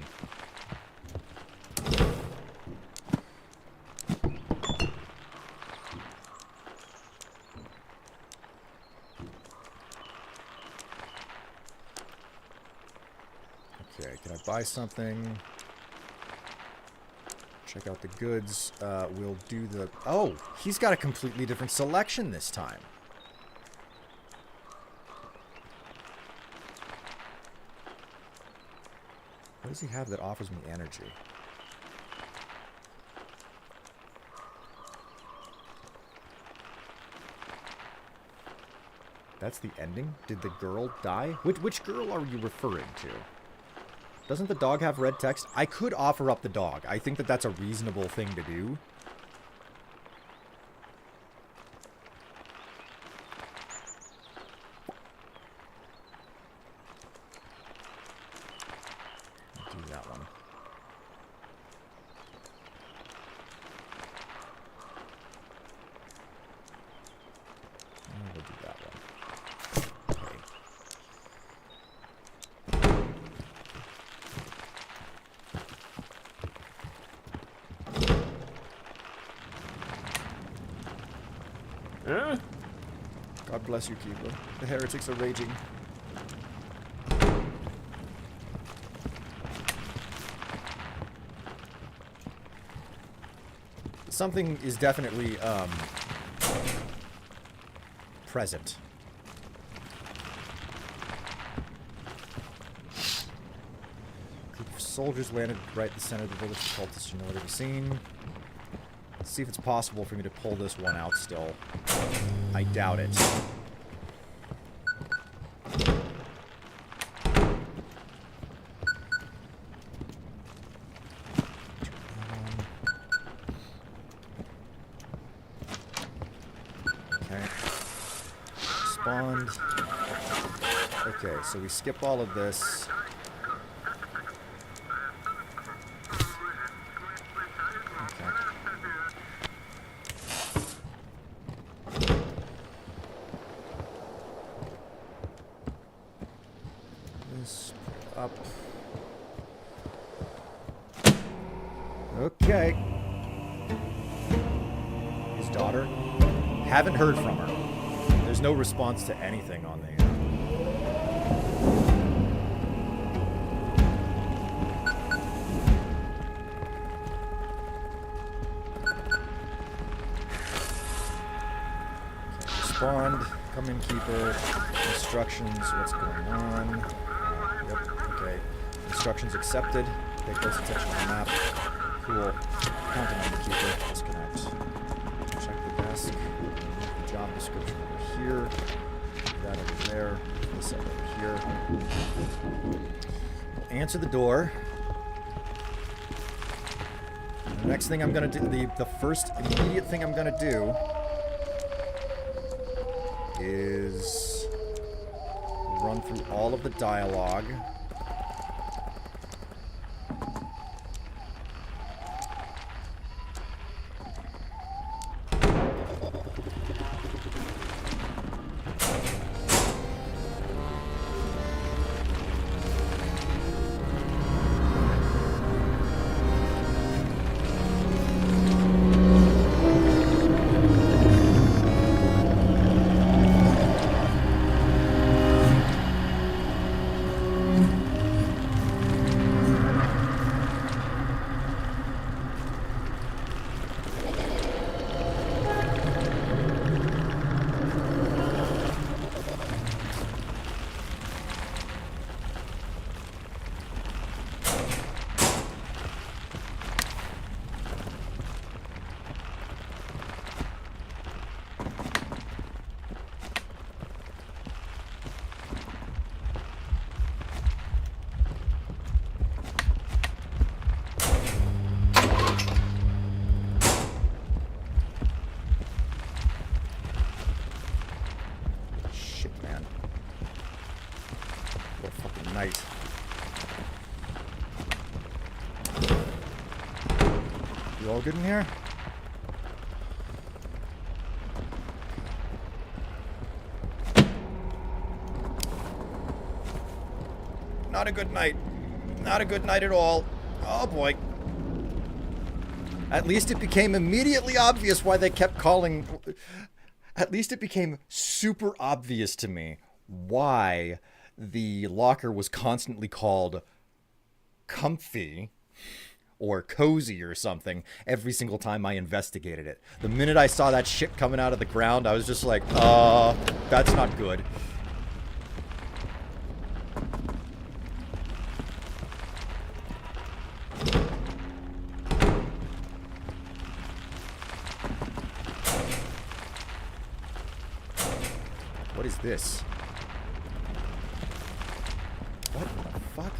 Okay, can I buy something? Check out the goods. We'll do the... Oh, he's got a completely different selection this time. What does he have that offers me energy? That's the ending? Did the girl die? Which girl are you referring to? Doesn't the dog have red text? I could offer up the dog. I think that that's a reasonable thing to do. Do that one. We'll do that one. Okay. God bless you, Keeper. The heretics are raging. Something is definitely, present. A group of soldiers landed right at the center of the village. The cultists are nowhere to be seen. Let's see if it's possible for me to pull this one out still. I doubt it. spawned. Okay, so we skip all of this. Okay. This up. Okay. His daughter? Haven't heard from her. There's no response to anything on the... Spawned. Come in, keeper. Instructions. What's going on? Yep. Okay. Instructions accepted. Pay close attention to the map. Cool. Counting on the keeper. Disconnect. Check the desk. Job description over here. That over there. This over here. We'll answer the door. The next thing I'm gonna do, the first immediate thing I'm gonna do is run through all of the dialogue. Night. You all good in here? Not a good night. Not a good night at all. Oh boy. At least it became immediately obvious why they kept calling... At least it became super obvious to me why the locker was constantly called comfy or cozy or something every single time I investigated it. The minute I saw that shit coming out of the ground, I was just like, that's not good. What is this? What the fuck?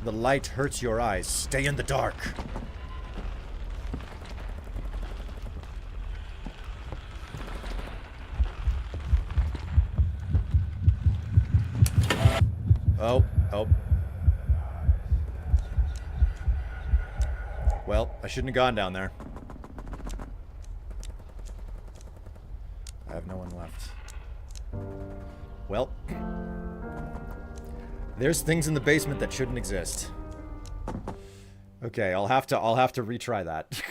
The light hurts your eyes. Stay in the dark. Oh. Well, I shouldn't have gone down there. I have no one left. Well, there's things in the basement that shouldn't exist. Okay, I'll have to retry that.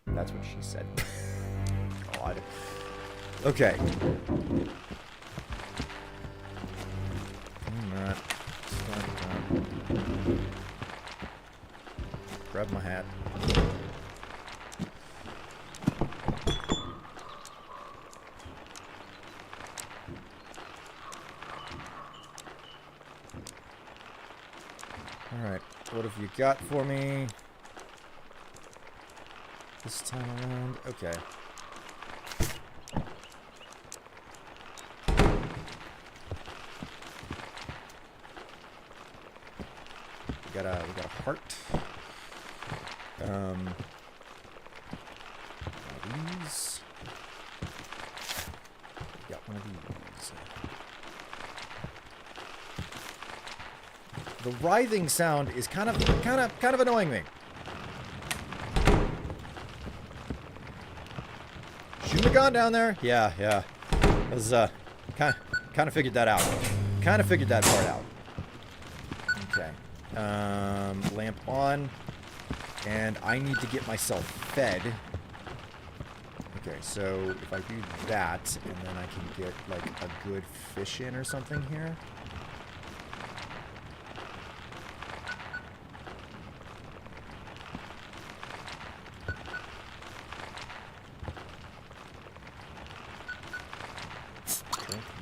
That's what she said. God. Okay. Alright. Grab my hat. Alright, what have you got for me this time around? Okay. We got a heart. these. Got one of these. The writhing sound is kind of annoying me. Shouldn't have gone down there. Yeah. I was kind of figured that out. Kind of figured that part out. Okay. Lamp on, and I need to get myself fed. Okay, so if I do that, and then I can get like a good fish in or something here.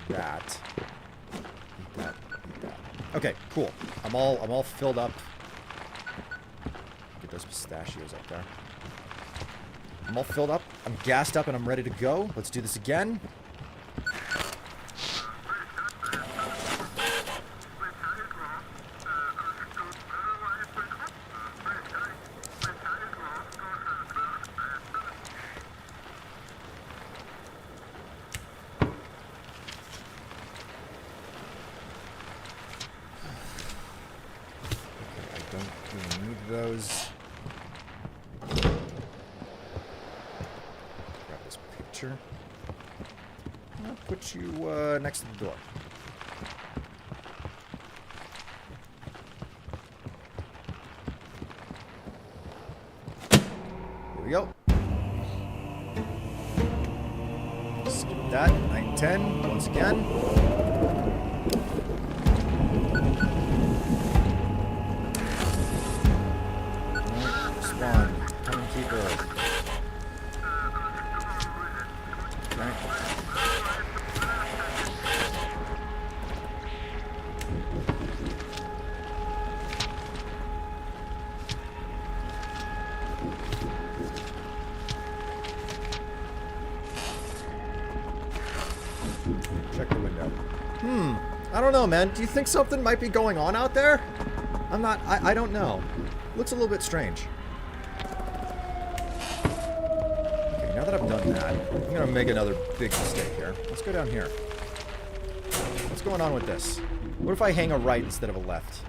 That. Eat that. Okay, cool. I'm all filled up. Get those pistachios up there. I'm all filled up. I'm gassed up and I'm ready to go. Let's do this again. Those. Grab this picture. I'll put you next to the door. Here we go. Skip that. 9, 10. Once again. One. Come and keep her. Okay. Check the window. I don't know, man. Do you think something might be going on out there? I don't know. Looks a little bit strange. Now that I've done that, I'm going to make another big mistake here. Let's go down here. What's going on with this? What if I hang a right instead of a left?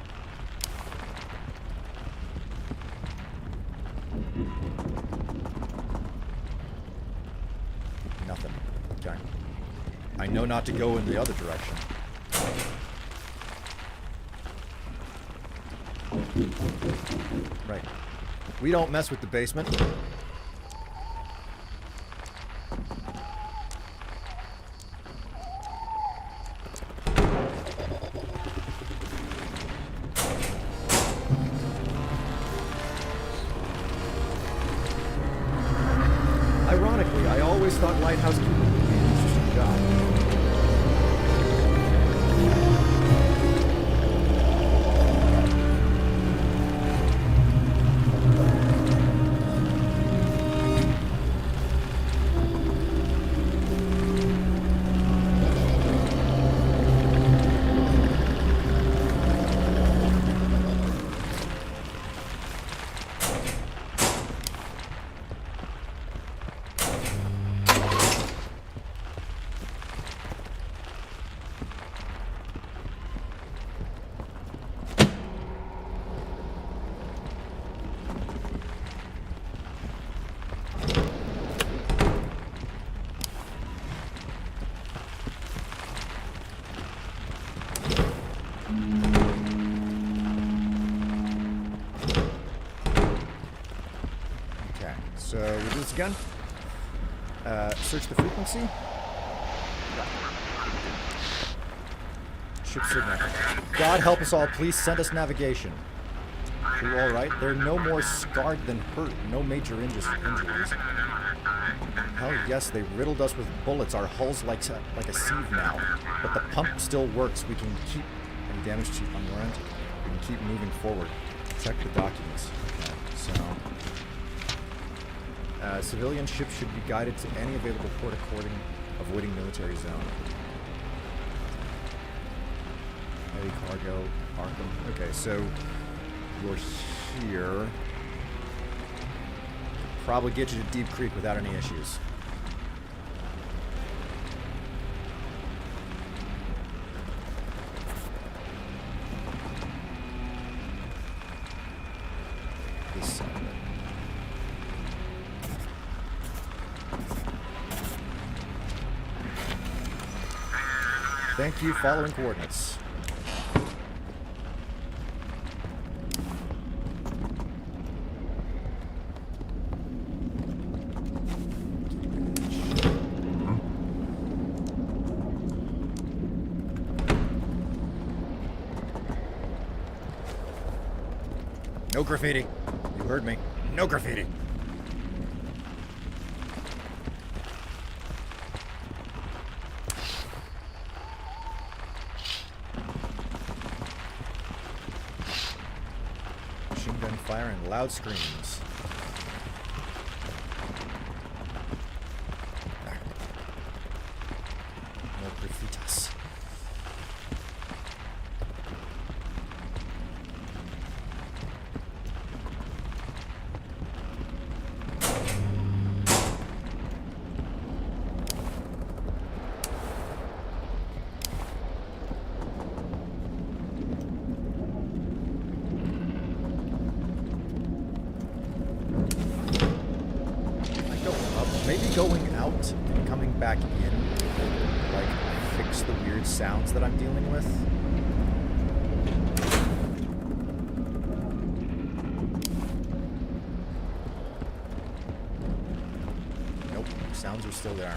Nothing. Okay. I know not to go in the other direction. Right. We don't mess with the basement. Ironically, I always thought lighthouse keeping would be an interesting job. So we do this again. Search the frequency. Ship signal. God help us all, please send us navigation. We're all right. They're no more scarred than hurt. No major injuries. Hell yes, they riddled us with bullets. Our hull's like a sieve now. But the pump still works. We can keep... Any damage to unwarranted? We can keep moving forward. Check the documents. Okay, so... civilian ships should be guided to any available port according avoiding military zone. Heavy cargo, Arkham. Okay, so you're here. probably get you to Deep Creek without any issues. This side of it. Thank you, following coordinates. No graffiti. You heard me. No graffiti. Machine gun fire and loud screams. No graffitas. Maybe going out and coming back in, like, fix the weird sounds that I'm dealing with. Nope, sounds are still there.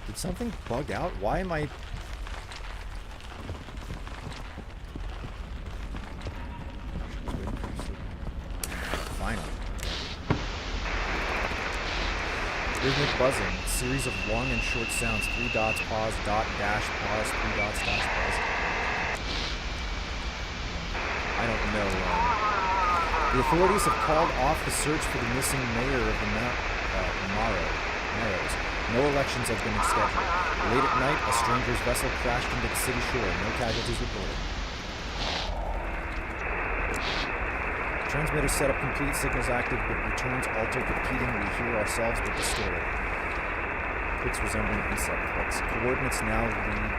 Did something bug out? Why am I... Rhythmic buzzing, series of long and short sounds, 3 dots, pause, dot, dash, pause, 3 dots, dash, pause. I don't know. The authorities have called off the search for the missing mayor of the Narrows. No elections have been scheduled. Late at night, a stranger's vessel crashed into the city shore. No casualties reported. Transmitter setup complete, signals active, but returns altered, repeating. We hear ourselves but distorted. Clicks resembling insect clicks. Coordinates now lead.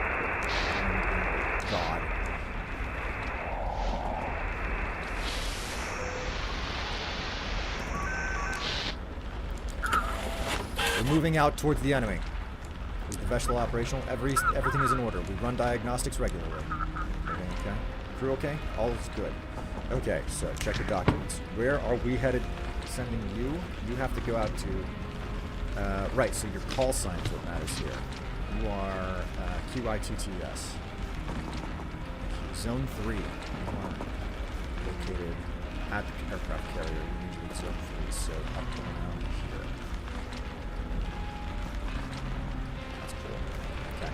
God. We're moving out towards the enemy. Is the vessel operational? Everything is in order. We run diagnostics regularly. Okay. Crew okay? All is good. Okay, so check the documents. Where are we headed? Sending you? You have to go out to... right, so your call sign is what matters here. You are QITTS. Zone 3. You are located at the aircraft carrier. You need to reach Zone 3, so up and around here. That's cool. Okay.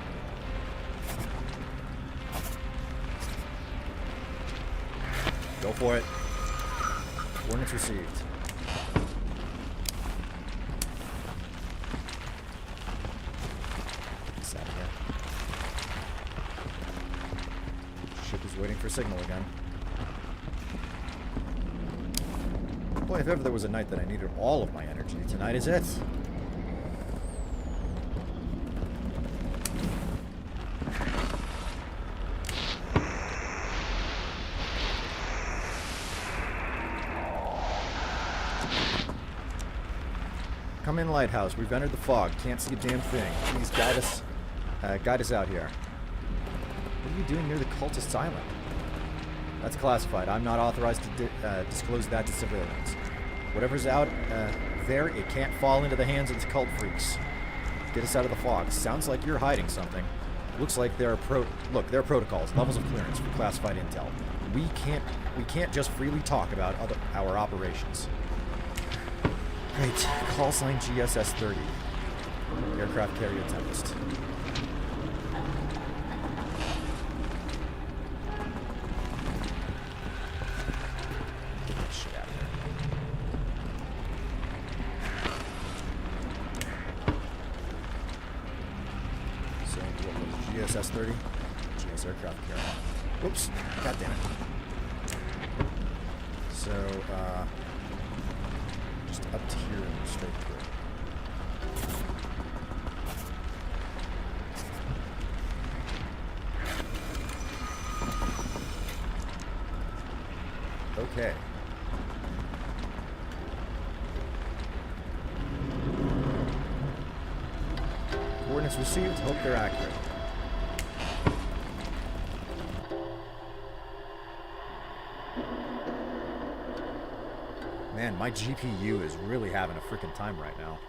Go for it. Coordinates received. Get this out of here. Ship is waiting for signal again. Boy, if ever there was a night that I needed all of my energy, tonight is it. Come in, Lighthouse. We've entered the fog. Can't see a damn thing. Please guide us out here. What are you doing near the cultist's island? That's classified. I'm not authorized to disclose that to civilians. Whatever's out there, it can't fall into the hands of the cult freaks. Get us out of the fog. Sounds like you're hiding something. Looks like there are protocols, levels of clearance for classified intel. We can't just freely talk about our operations. Great. Call sign GSS-30. Aircraft carrier Tempest. Get that shit out of here. So, what was it? GSS-30? this aircraft carrier. Whoops. God damn it. So, just up to here and straight through. Okay. Coordinates received. Hope they're accurate. Man, my GPU is really having a freaking time right now.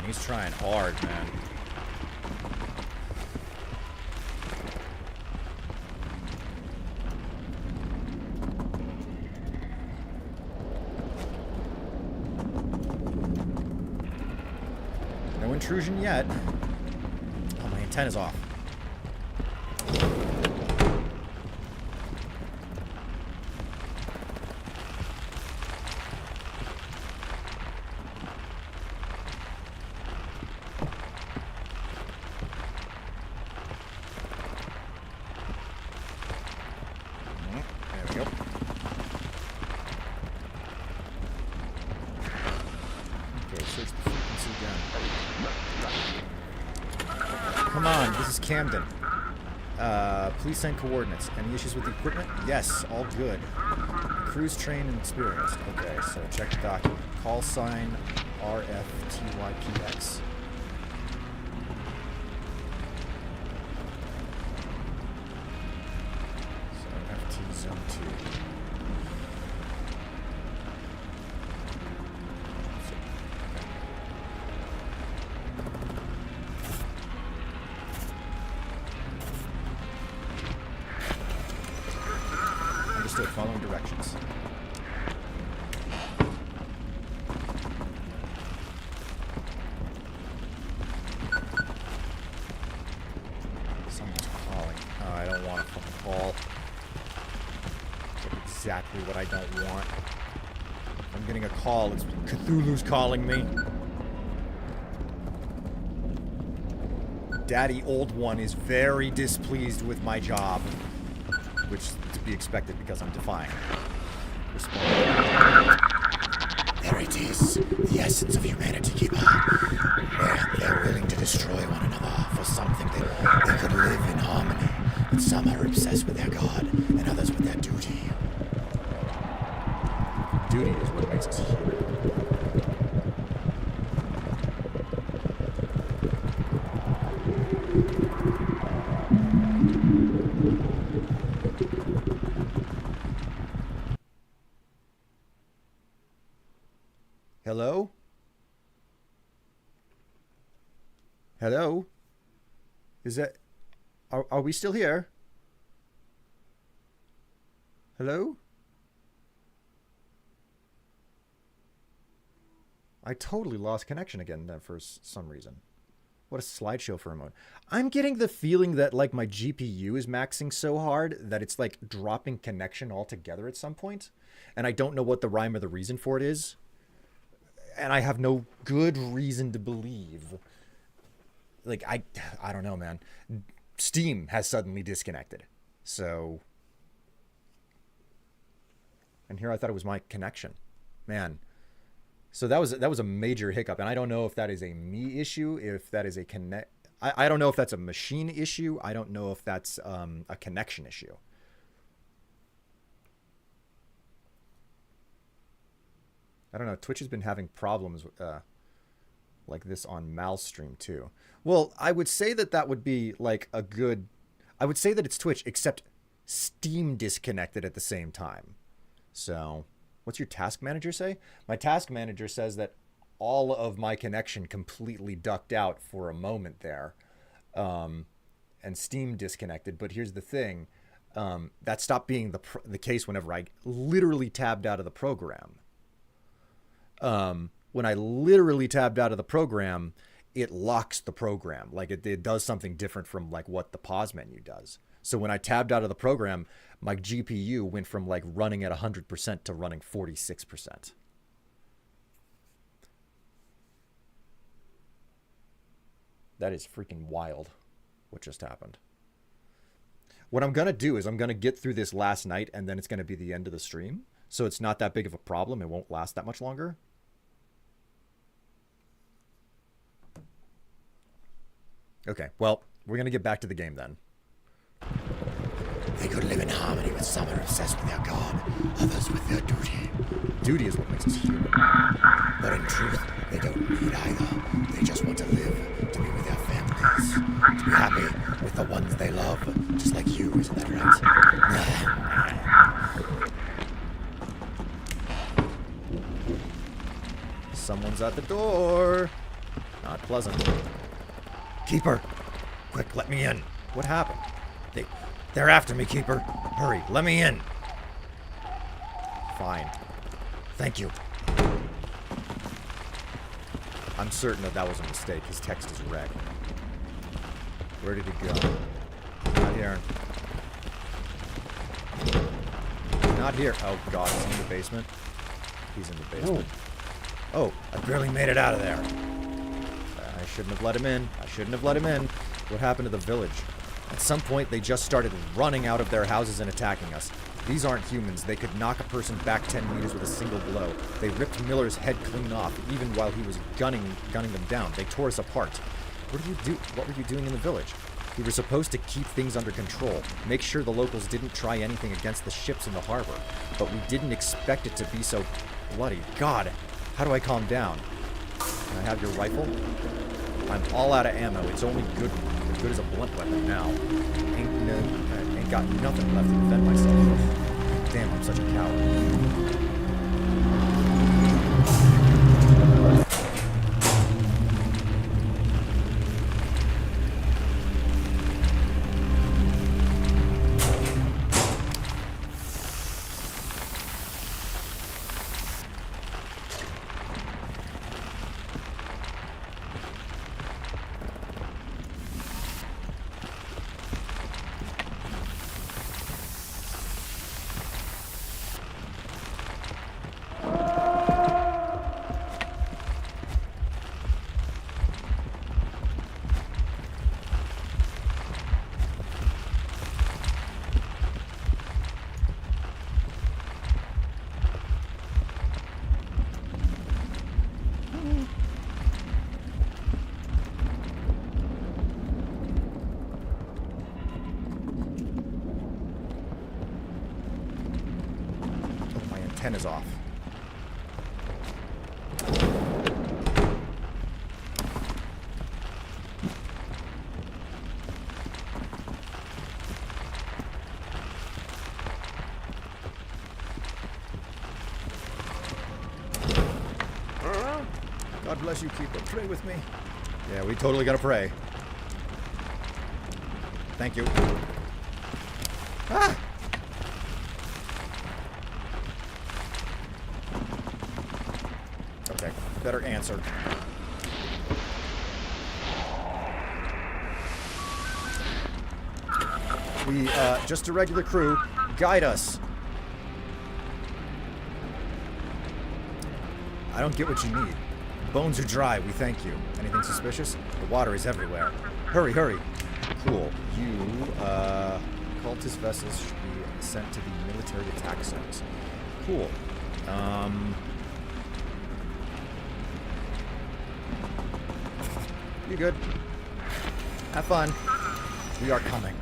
He's trying hard, man. No intrusion yet. Oh, my antenna's off. Come on, this is Camden. Please send coordinates. Any issues with the equipment? Yes, all good. Cruise trained and experienced. Okay, so check the document. Call sign RFTYPX. So FT Zone 2. Understood. Following directions. Someone's calling. Oh, I don't want a fucking call. That's exactly what I don't want. If I'm getting a call, it's Cthulhu's calling me. Daddy Old One is very displeased with my job. Which to be expected because I'm defying. There it is, the essence of humanity, Keeper. Where they're willing to destroy one another for something that they could live in harmony. But some are obsessed with their God, and others with their duty. Duty is what makes us human. Hello? Hello? Is that... Are we still here? Hello? I totally lost connection again then for some reason. What a slideshow for a moment. I'm getting the feeling that like my GPU is maxing so hard that it's like dropping connection altogether at some point. And I don't know what the rhyme or the reason for it is. And I have no good reason to believe. Like, I don't know, man. Steam has suddenly disconnected. So... And here I thought it was my connection. Man. So that was a major hiccup. And I don't know if that is a me issue, if that is a I don't know if that's a machine issue. I don't know if that's a connection issue. I don't know. Twitch has been having problems like this on Mal's stream too. Well, I would say that would be like a good... I would say that it's Twitch, except Steam disconnected at the same time. So, what's your task manager say? My task manager says that all of my connection completely ducked out for a moment there, and Steam disconnected. But here's the thing. That stopped being the case whenever I literally tabbed out of the program. When I literally tabbed out of the program, it locks the program. Like it does something different from like what the pause menu does. So when I tabbed out of the program, my GPU went from like running at 100% to running 46%. That is freaking wild what just happened. What I'm going to do is I'm going to get through this last night, and then it's going to be the end of the stream. So it's not that big of a problem. It won't last that much longer. Okay, well, we're going to get back to the game then. They could live in harmony with some are obsessed with their god, others with their duty. Duty is what makes us human. But in truth, they don't need either. They just want to live, to be with their families, to be happy with the ones they love, just like you, isn't that right? Someone's at the door. Not pleasant. Keeper, quick, let me in. What happened? They're after me, Keeper. Hurry, let me in. Fine. Thank you. I'm certain that was a mistake. His text is red. Where did he go? Not here. Not here. Oh, God. He's in the basement. He's in the basement. Oh, I barely made it out of there. I shouldn't have let him in. I shouldn't have let him in. What happened to the village? At some point, they just started running out of their houses and attacking us. These aren't humans. They could knock a person back 10 meters with a single blow. They ripped Miller's head clean off, even while he was gunning them down. They tore us apart. What were you doing in the village? We were supposed to keep things under control, make sure the locals didn't try anything against the ships in the harbor. But we didn't expect it to be so bloody. God, how do I calm down? Can I have your rifle? I'm all out of ammo. It's only good as a blunt weapon now. Ain't got nothing left to defend myself. Damn, I'm such a coward. Antenna's off. God bless you, Keeper. Pray with me. Yeah, we totally gotta pray. Thank you. Ah! Okay, better answer. We, just a regular crew. Guide us. I don't get what you need. Bones are dry, we thank you. Anything suspicious? The water is everywhere. Hurry, hurry. Cool. You, cultist vessels should be sent to the military attack zones. Cool. You good? Have fun. We are coming.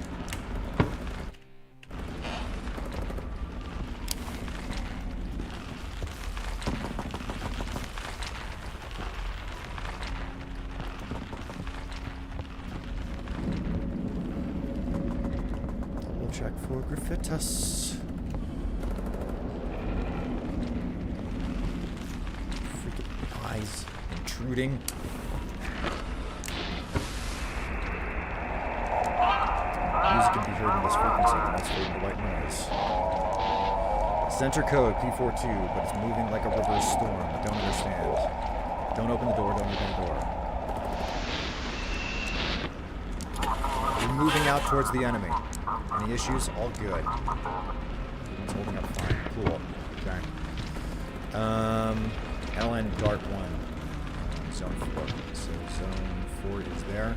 Check Poor Graffitus. Freaking eyes intruding. Music can be heard in this frequency, and that's fading to white noise. Center code P42, but it's moving like a reverse storm. Don't understand. Don't open the door, don't open the door. We're moving out towards the enemy. Any issues? All good. Everyone's holding up fine. Cool. Okay. LN Dart 1. Zone 4. So Zone 4 is there.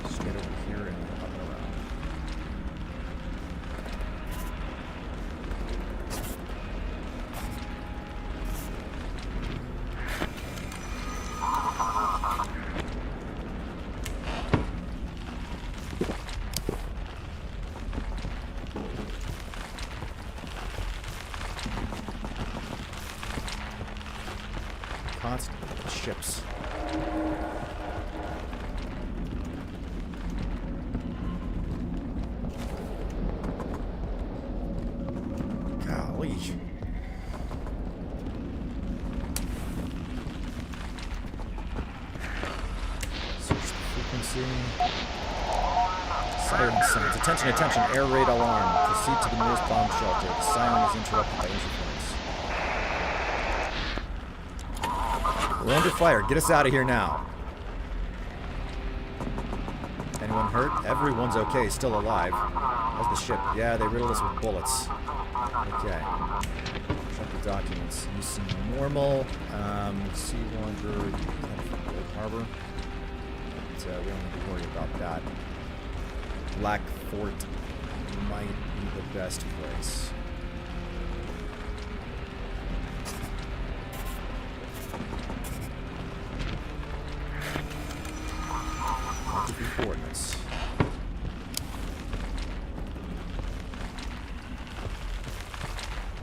Just get over here and up and around. Constant ships. Golly. Search the frequency. Siren sounds. Attention, attention. Air raid alarm. Proceed to the nearest bomb shelter. The siren is interrupted by interference. We're under fire. Get us out of here now. Anyone hurt? Everyone's okay. Still alive. How's the ship? Yeah, they riddled us with bullets. Okay. Check the documents. You seem normal. Sea Wanderer, you come from Gold Harbor. But, we don't need to worry about that. Black Fort might be the best place. Coordinates.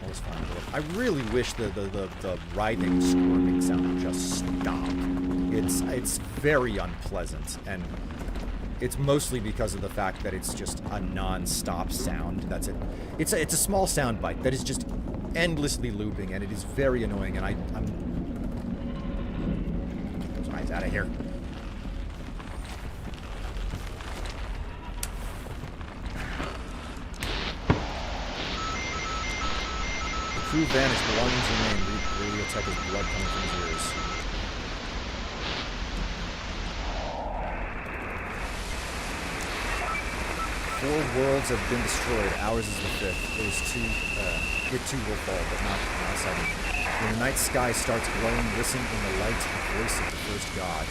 All is fine. I really wish the writhing, squirming sound would just stop. It's very unpleasant, and it's mostly because of the fact that it's just a non-stop sound. That's it. It's a small sound bite that is just endlessly looping, and it is very annoying. And I'm get those eyes out of here. Crew vanished, belongings remain. Radio tech is blood coming from his ears. Four worlds have been destroyed. Ours is the fifth. It too will fall, but not sudden. When the night sky starts glowing, listen in the light and voice of the first god.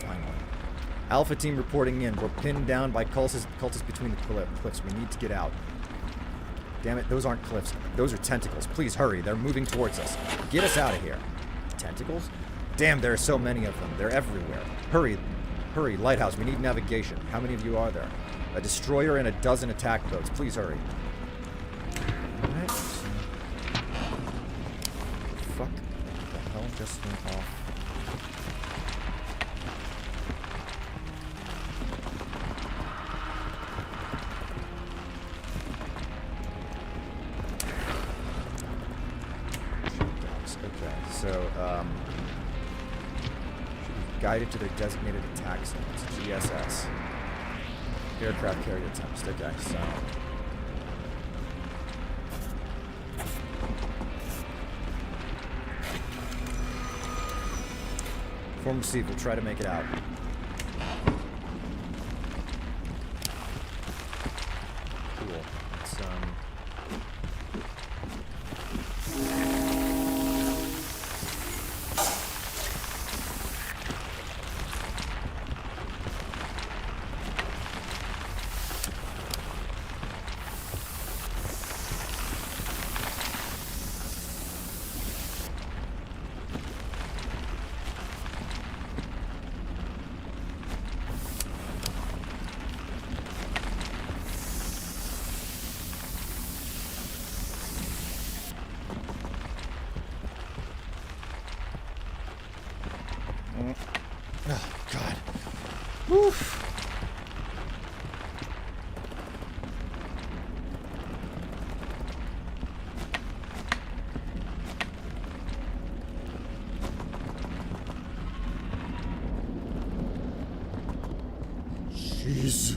Finally. Alpha team reporting in. We're pinned down by cultists between the cliffs. We need to get out. Damn it, those aren't cliffs. Those are tentacles. Please hurry. They're moving towards us. Get us out of here. Tentacles? Damn, there are so many of them. They're everywhere. Hurry. Hurry, Lighthouse. We need navigation. How many of you are there? A destroyer and a dozen attack boats. Please hurry. Alright. Fuck. What the hell just went off? So, guided to their designated attack zones. GSS. Aircraft carrier attempts. Okay, so. Form receive. We'll try to make it out. Cool. Let's, Jeez.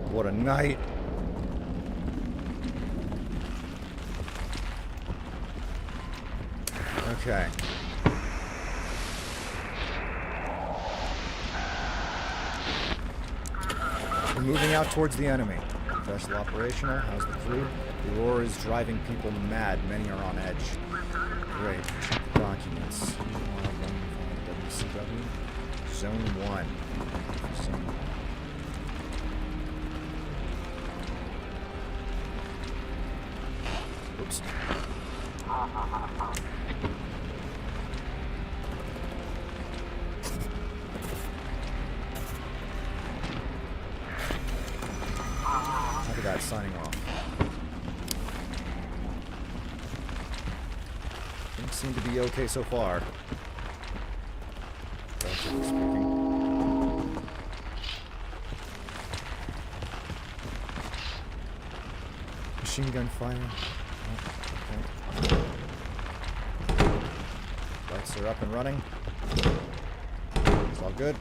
What a night. Okay. We're moving out towards the enemy. Vessel operational. How's the crew? The roar is driving people mad. Many are on edge. Great. Check the documents. WCW. Zone 1. Zone 1. Oops. Look at that, signing off. Things seem to be okay so far. Relatively speaking. Machine gun fire. Oh, okay. Lights are up and running. It's all good.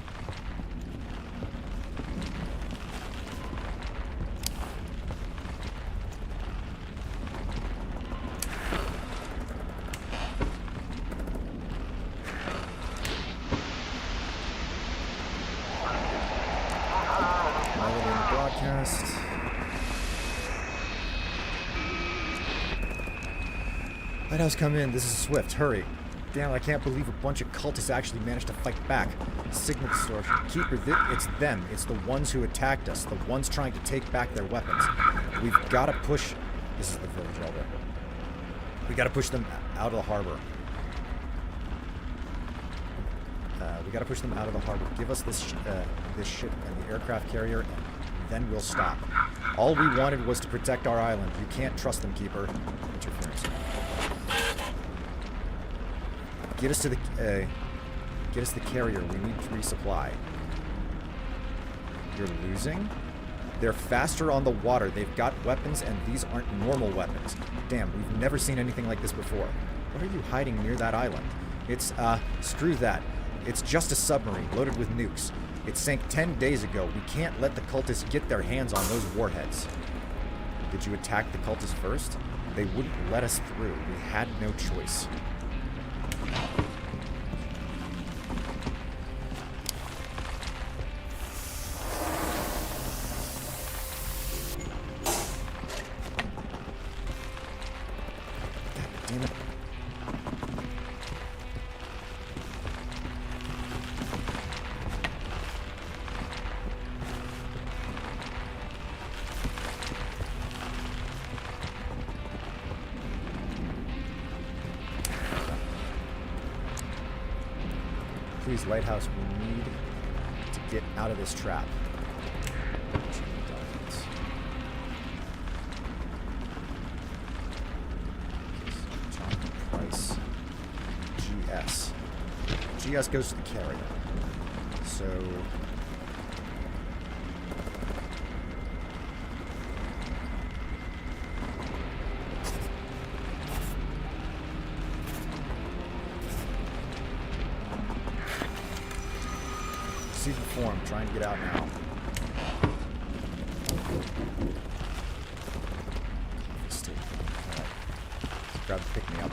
Broadcast. Lighthouse, come in. This is Swift. Hurry. Damn, I can't believe a bunch of cultists actually managed to fight back. Signal distortion. Keeper, it's them. It's the ones who attacked us. The ones trying to take back their weapons. We've got to push... This is the village elder. We got to push them out of the harbor. We got to push them out of the harbor. Give us this ship and the aircraft carrier, and then we'll stop. All we wanted was to protect our island. You can't trust them, Keeper. Interference. Get us the carrier. We need to resupply. You're losing? They're faster on the water. They've got weapons, and these aren't normal weapons. Damn, we've never seen anything like this before. What are you hiding near that island? It's, screw that. It's just a submarine loaded with nukes. It sank 10 days ago. We can't let the cultists get their hands on those warheads. Did you attack the cultists first? They wouldn't let us through. We had no choice. God damn it. Please, Lighthouse, we need to get out of this trap. Jonathan Price. GS. GS goes to the carrier. So... See the form, trying to get out now. Stick. Alright. Grab the pick me up.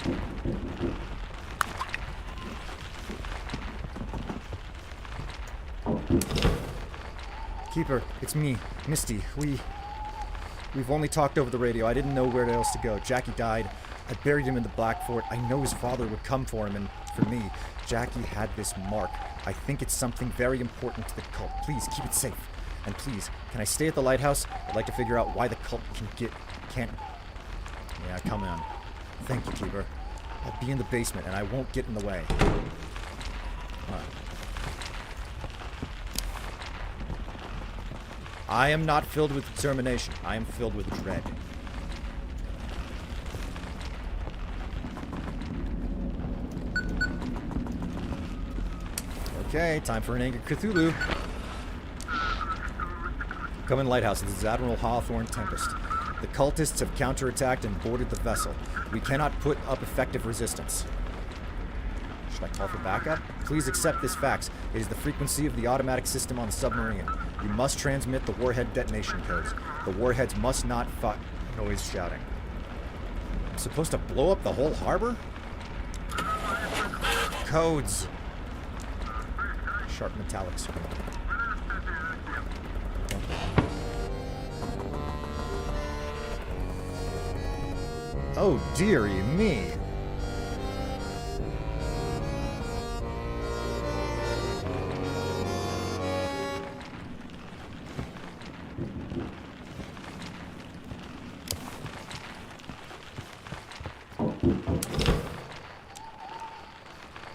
Keeper, it's me, Misty. We've only talked over the radio. I didn't know where else to go. Jackie died. I buried him in the Black Fort. I know his father would come for him, and for me, Jackie had this mark. I think it's something very important to the cult. Please, keep it safe. And please, can I stay at the lighthouse? I'd like to figure out why the cult can't... Yeah, come on. Thank you, Keeper. I'll be in the basement, and I won't get in the way. I am not filled with determination. I am filled with dread. Okay, time for an Angry Cthulhu. Come in, Lighthouse. This is Admiral Hawthorne Tempest. The cultists have counterattacked and boarded the vessel. We cannot put up effective resistance. Should I call for backup? Please accept this fax. It is the frequency of the automatic system on the submarine. You must transmit the warhead detonation codes. The warheads must not noise shouting. I'm supposed to blow up the whole harbor? Codes. Sharp metallics. Oh, dearie me.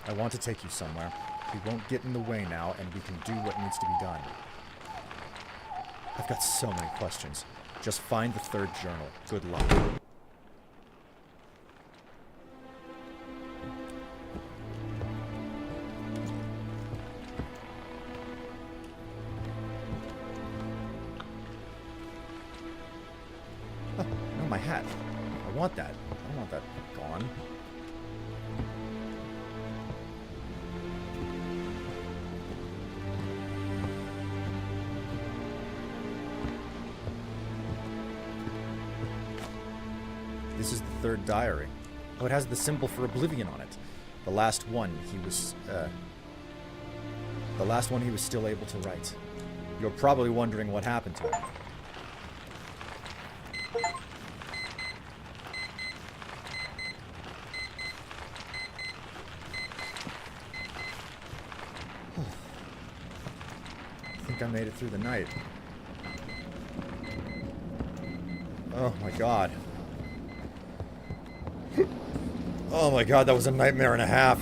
I want to take you somewhere. We won't get in the way now, and we can do what needs to be done. I've got so many questions. Just find the third journal. Good luck. Oh, no, my hat. I want that. I don't want that gone. This is the third diary. Oh, it has the symbol for oblivion on it. The last one he was still able to write. You're probably wondering what happened to him. I think I made it through the night. Oh my god. Oh my god, that was a nightmare and a half.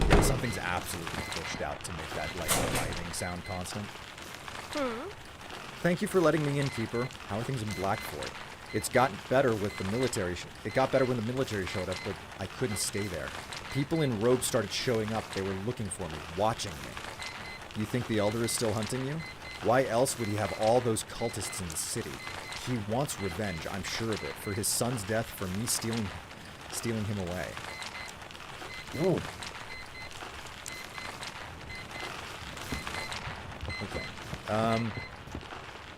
Yeah, something's absolutely pushed out to make that, like, writhing sound constant. Thank you for letting me in, Keeper. How are things in Blackfort? It's gotten better with the military. It got better when the military showed up, but I couldn't stay there. People in robes started showing up. They were looking for me, watching me. You think the Elder is still hunting you? Why else would he have all those cultists in the city? He wants revenge, I'm sure of it, for his son's death, for me stealing him away. Ooh. Okay.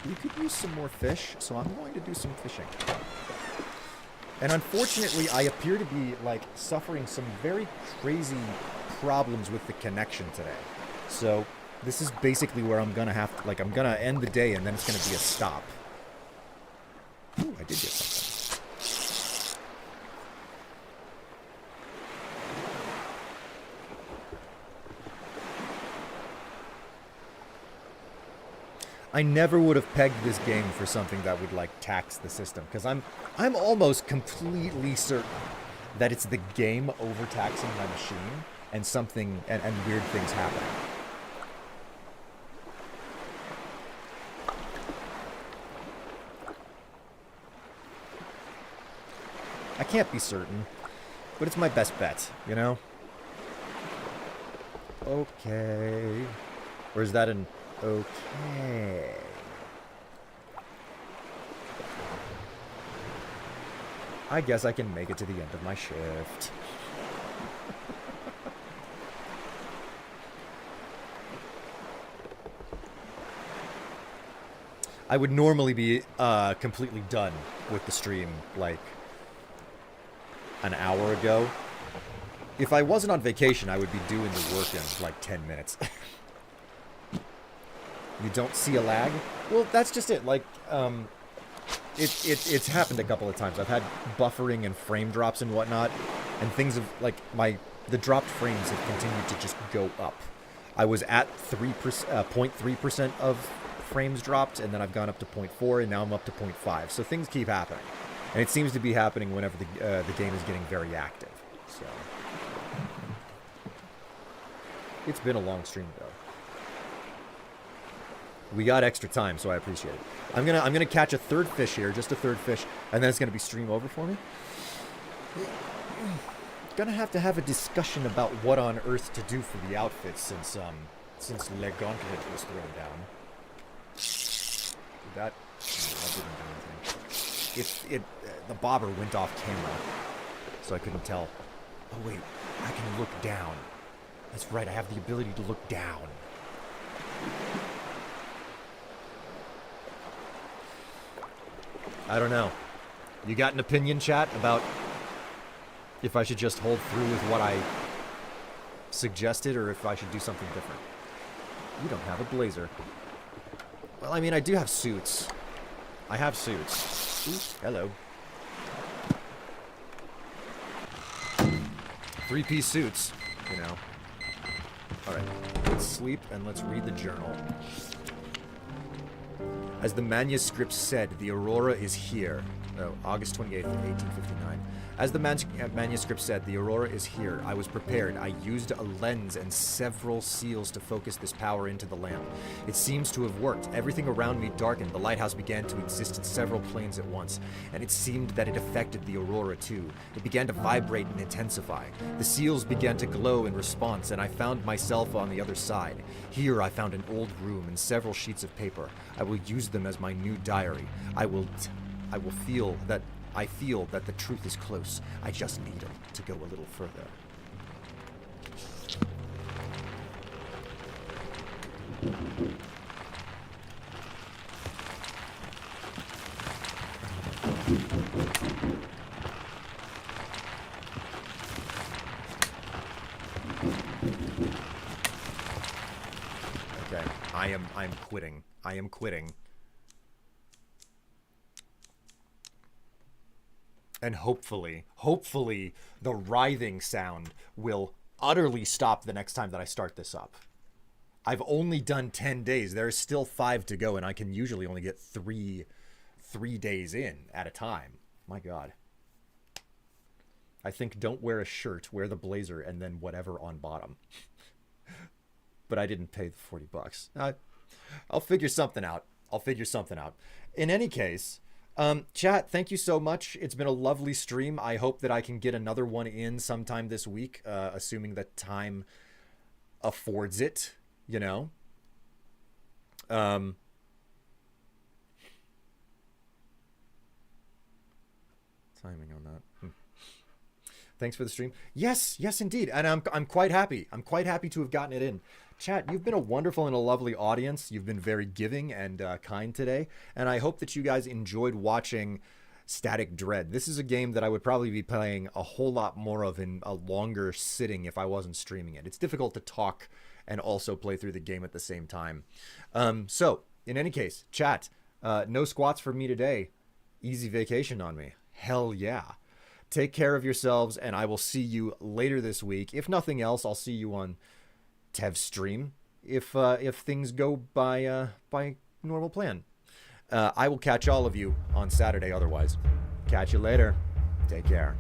We could use some more fish, so I'm going to do some fishing. And unfortunately, I appear to be, like, suffering some very crazy problems with the connection today. So, this is basically where I'm gonna have to, like, I'm gonna end the day and then it's gonna be a stop. Ooh, I did get something. I never would have pegged this game for something that would, like, tax the system, because I'm almost completely certain that it's the game overtaxing my machine and something and weird things happening. I can't be certain, but it's my best bet, you know? Okay. Or is that an okay? I guess I can make it to the end of my shift. I would normally be completely done with the stream, like, an hour ago. If I wasn't on vacation, I would be doing the work in, like, 10 minutes. You don't see a lag? Well, that's just it. Like, it's happened a couple of times. I've had buffering and frame drops and whatnot, and things have, like, the dropped frames have continued to just go up. I was at 0.3% of frames dropped, and then I've gone up to 0.4, and now I'm up to 0.5. So things keep happening. And it seems to be happening whenever the game is getting very active. So it's been a long stream, though. We got extra time, so I appreciate it. I'm gonna catch a third fish here, just a third fish, and then it's gonna be stream over for me. Gonna have to have a discussion about what on earth to do for the outfit since Le Gauntlet was thrown down. That didn't do anything. The bobber went off camera, so I couldn't tell. Oh wait, I can look down. That's right, I have the ability to look down. I don't know. You got an opinion, chat, about if I should just hold through with what I suggested or if I should do something different? You don't have a blazer. Well, I mean, I do have suits. I have suits. Ooh, hello. 3-piece suits, you know. Alright, let's sleep and let's read the journal. As the manuscript said, the Aurora is here. Oh, August 28th, 1859. As the manuscript said, the Aurora is here. I was prepared. I used a lens and several seals to focus this power into the lamp. It seems to have worked. Everything around me darkened. The lighthouse began to exist in several planes at once, and it seemed that it affected the Aurora too. It began to vibrate and intensify. The seals began to glow in response, and I found myself on the other side. Here I found an old room and several sheets of paper. I will use them as my new diary. I feel that the truth is close. I just need it to go a little further. Okay, I'm quitting. I am quitting. And hopefully, the writhing sound will utterly stop the next time that I start this up. I've only done 10 days. There's still 5 to go, and I can usually only get 3 days in at a time. My God. I think don't wear a shirt, wear the blazer, and then whatever on bottom. But I didn't pay the $40. I'll figure something out. In any case... chat, thank you so much. It's been a lovely stream. I hope that I can get another one in sometime this week, assuming that time affords it, you know. Timing on that. Thanks for the stream. Yes, indeed. And I'm quite happy. I'm quite happy to have gotten it in. Chat, you've been a wonderful and a lovely audience. You've been very giving and kind today. And I hope that you guys enjoyed watching Static Dread. This is a game that I would probably be playing a whole lot more of in a longer sitting if I wasn't streaming it. It's difficult to talk and also play through the game at the same time. So, in any case, chat, no squats for me today. Easy vacation on me. Hell yeah. Take care of yourselves, and I will see you later this week. If nothing else, I'll see you on Tev's stream if things go by normal plan. I will catch all of you on Saturday otherwise. Catch you later. Take care.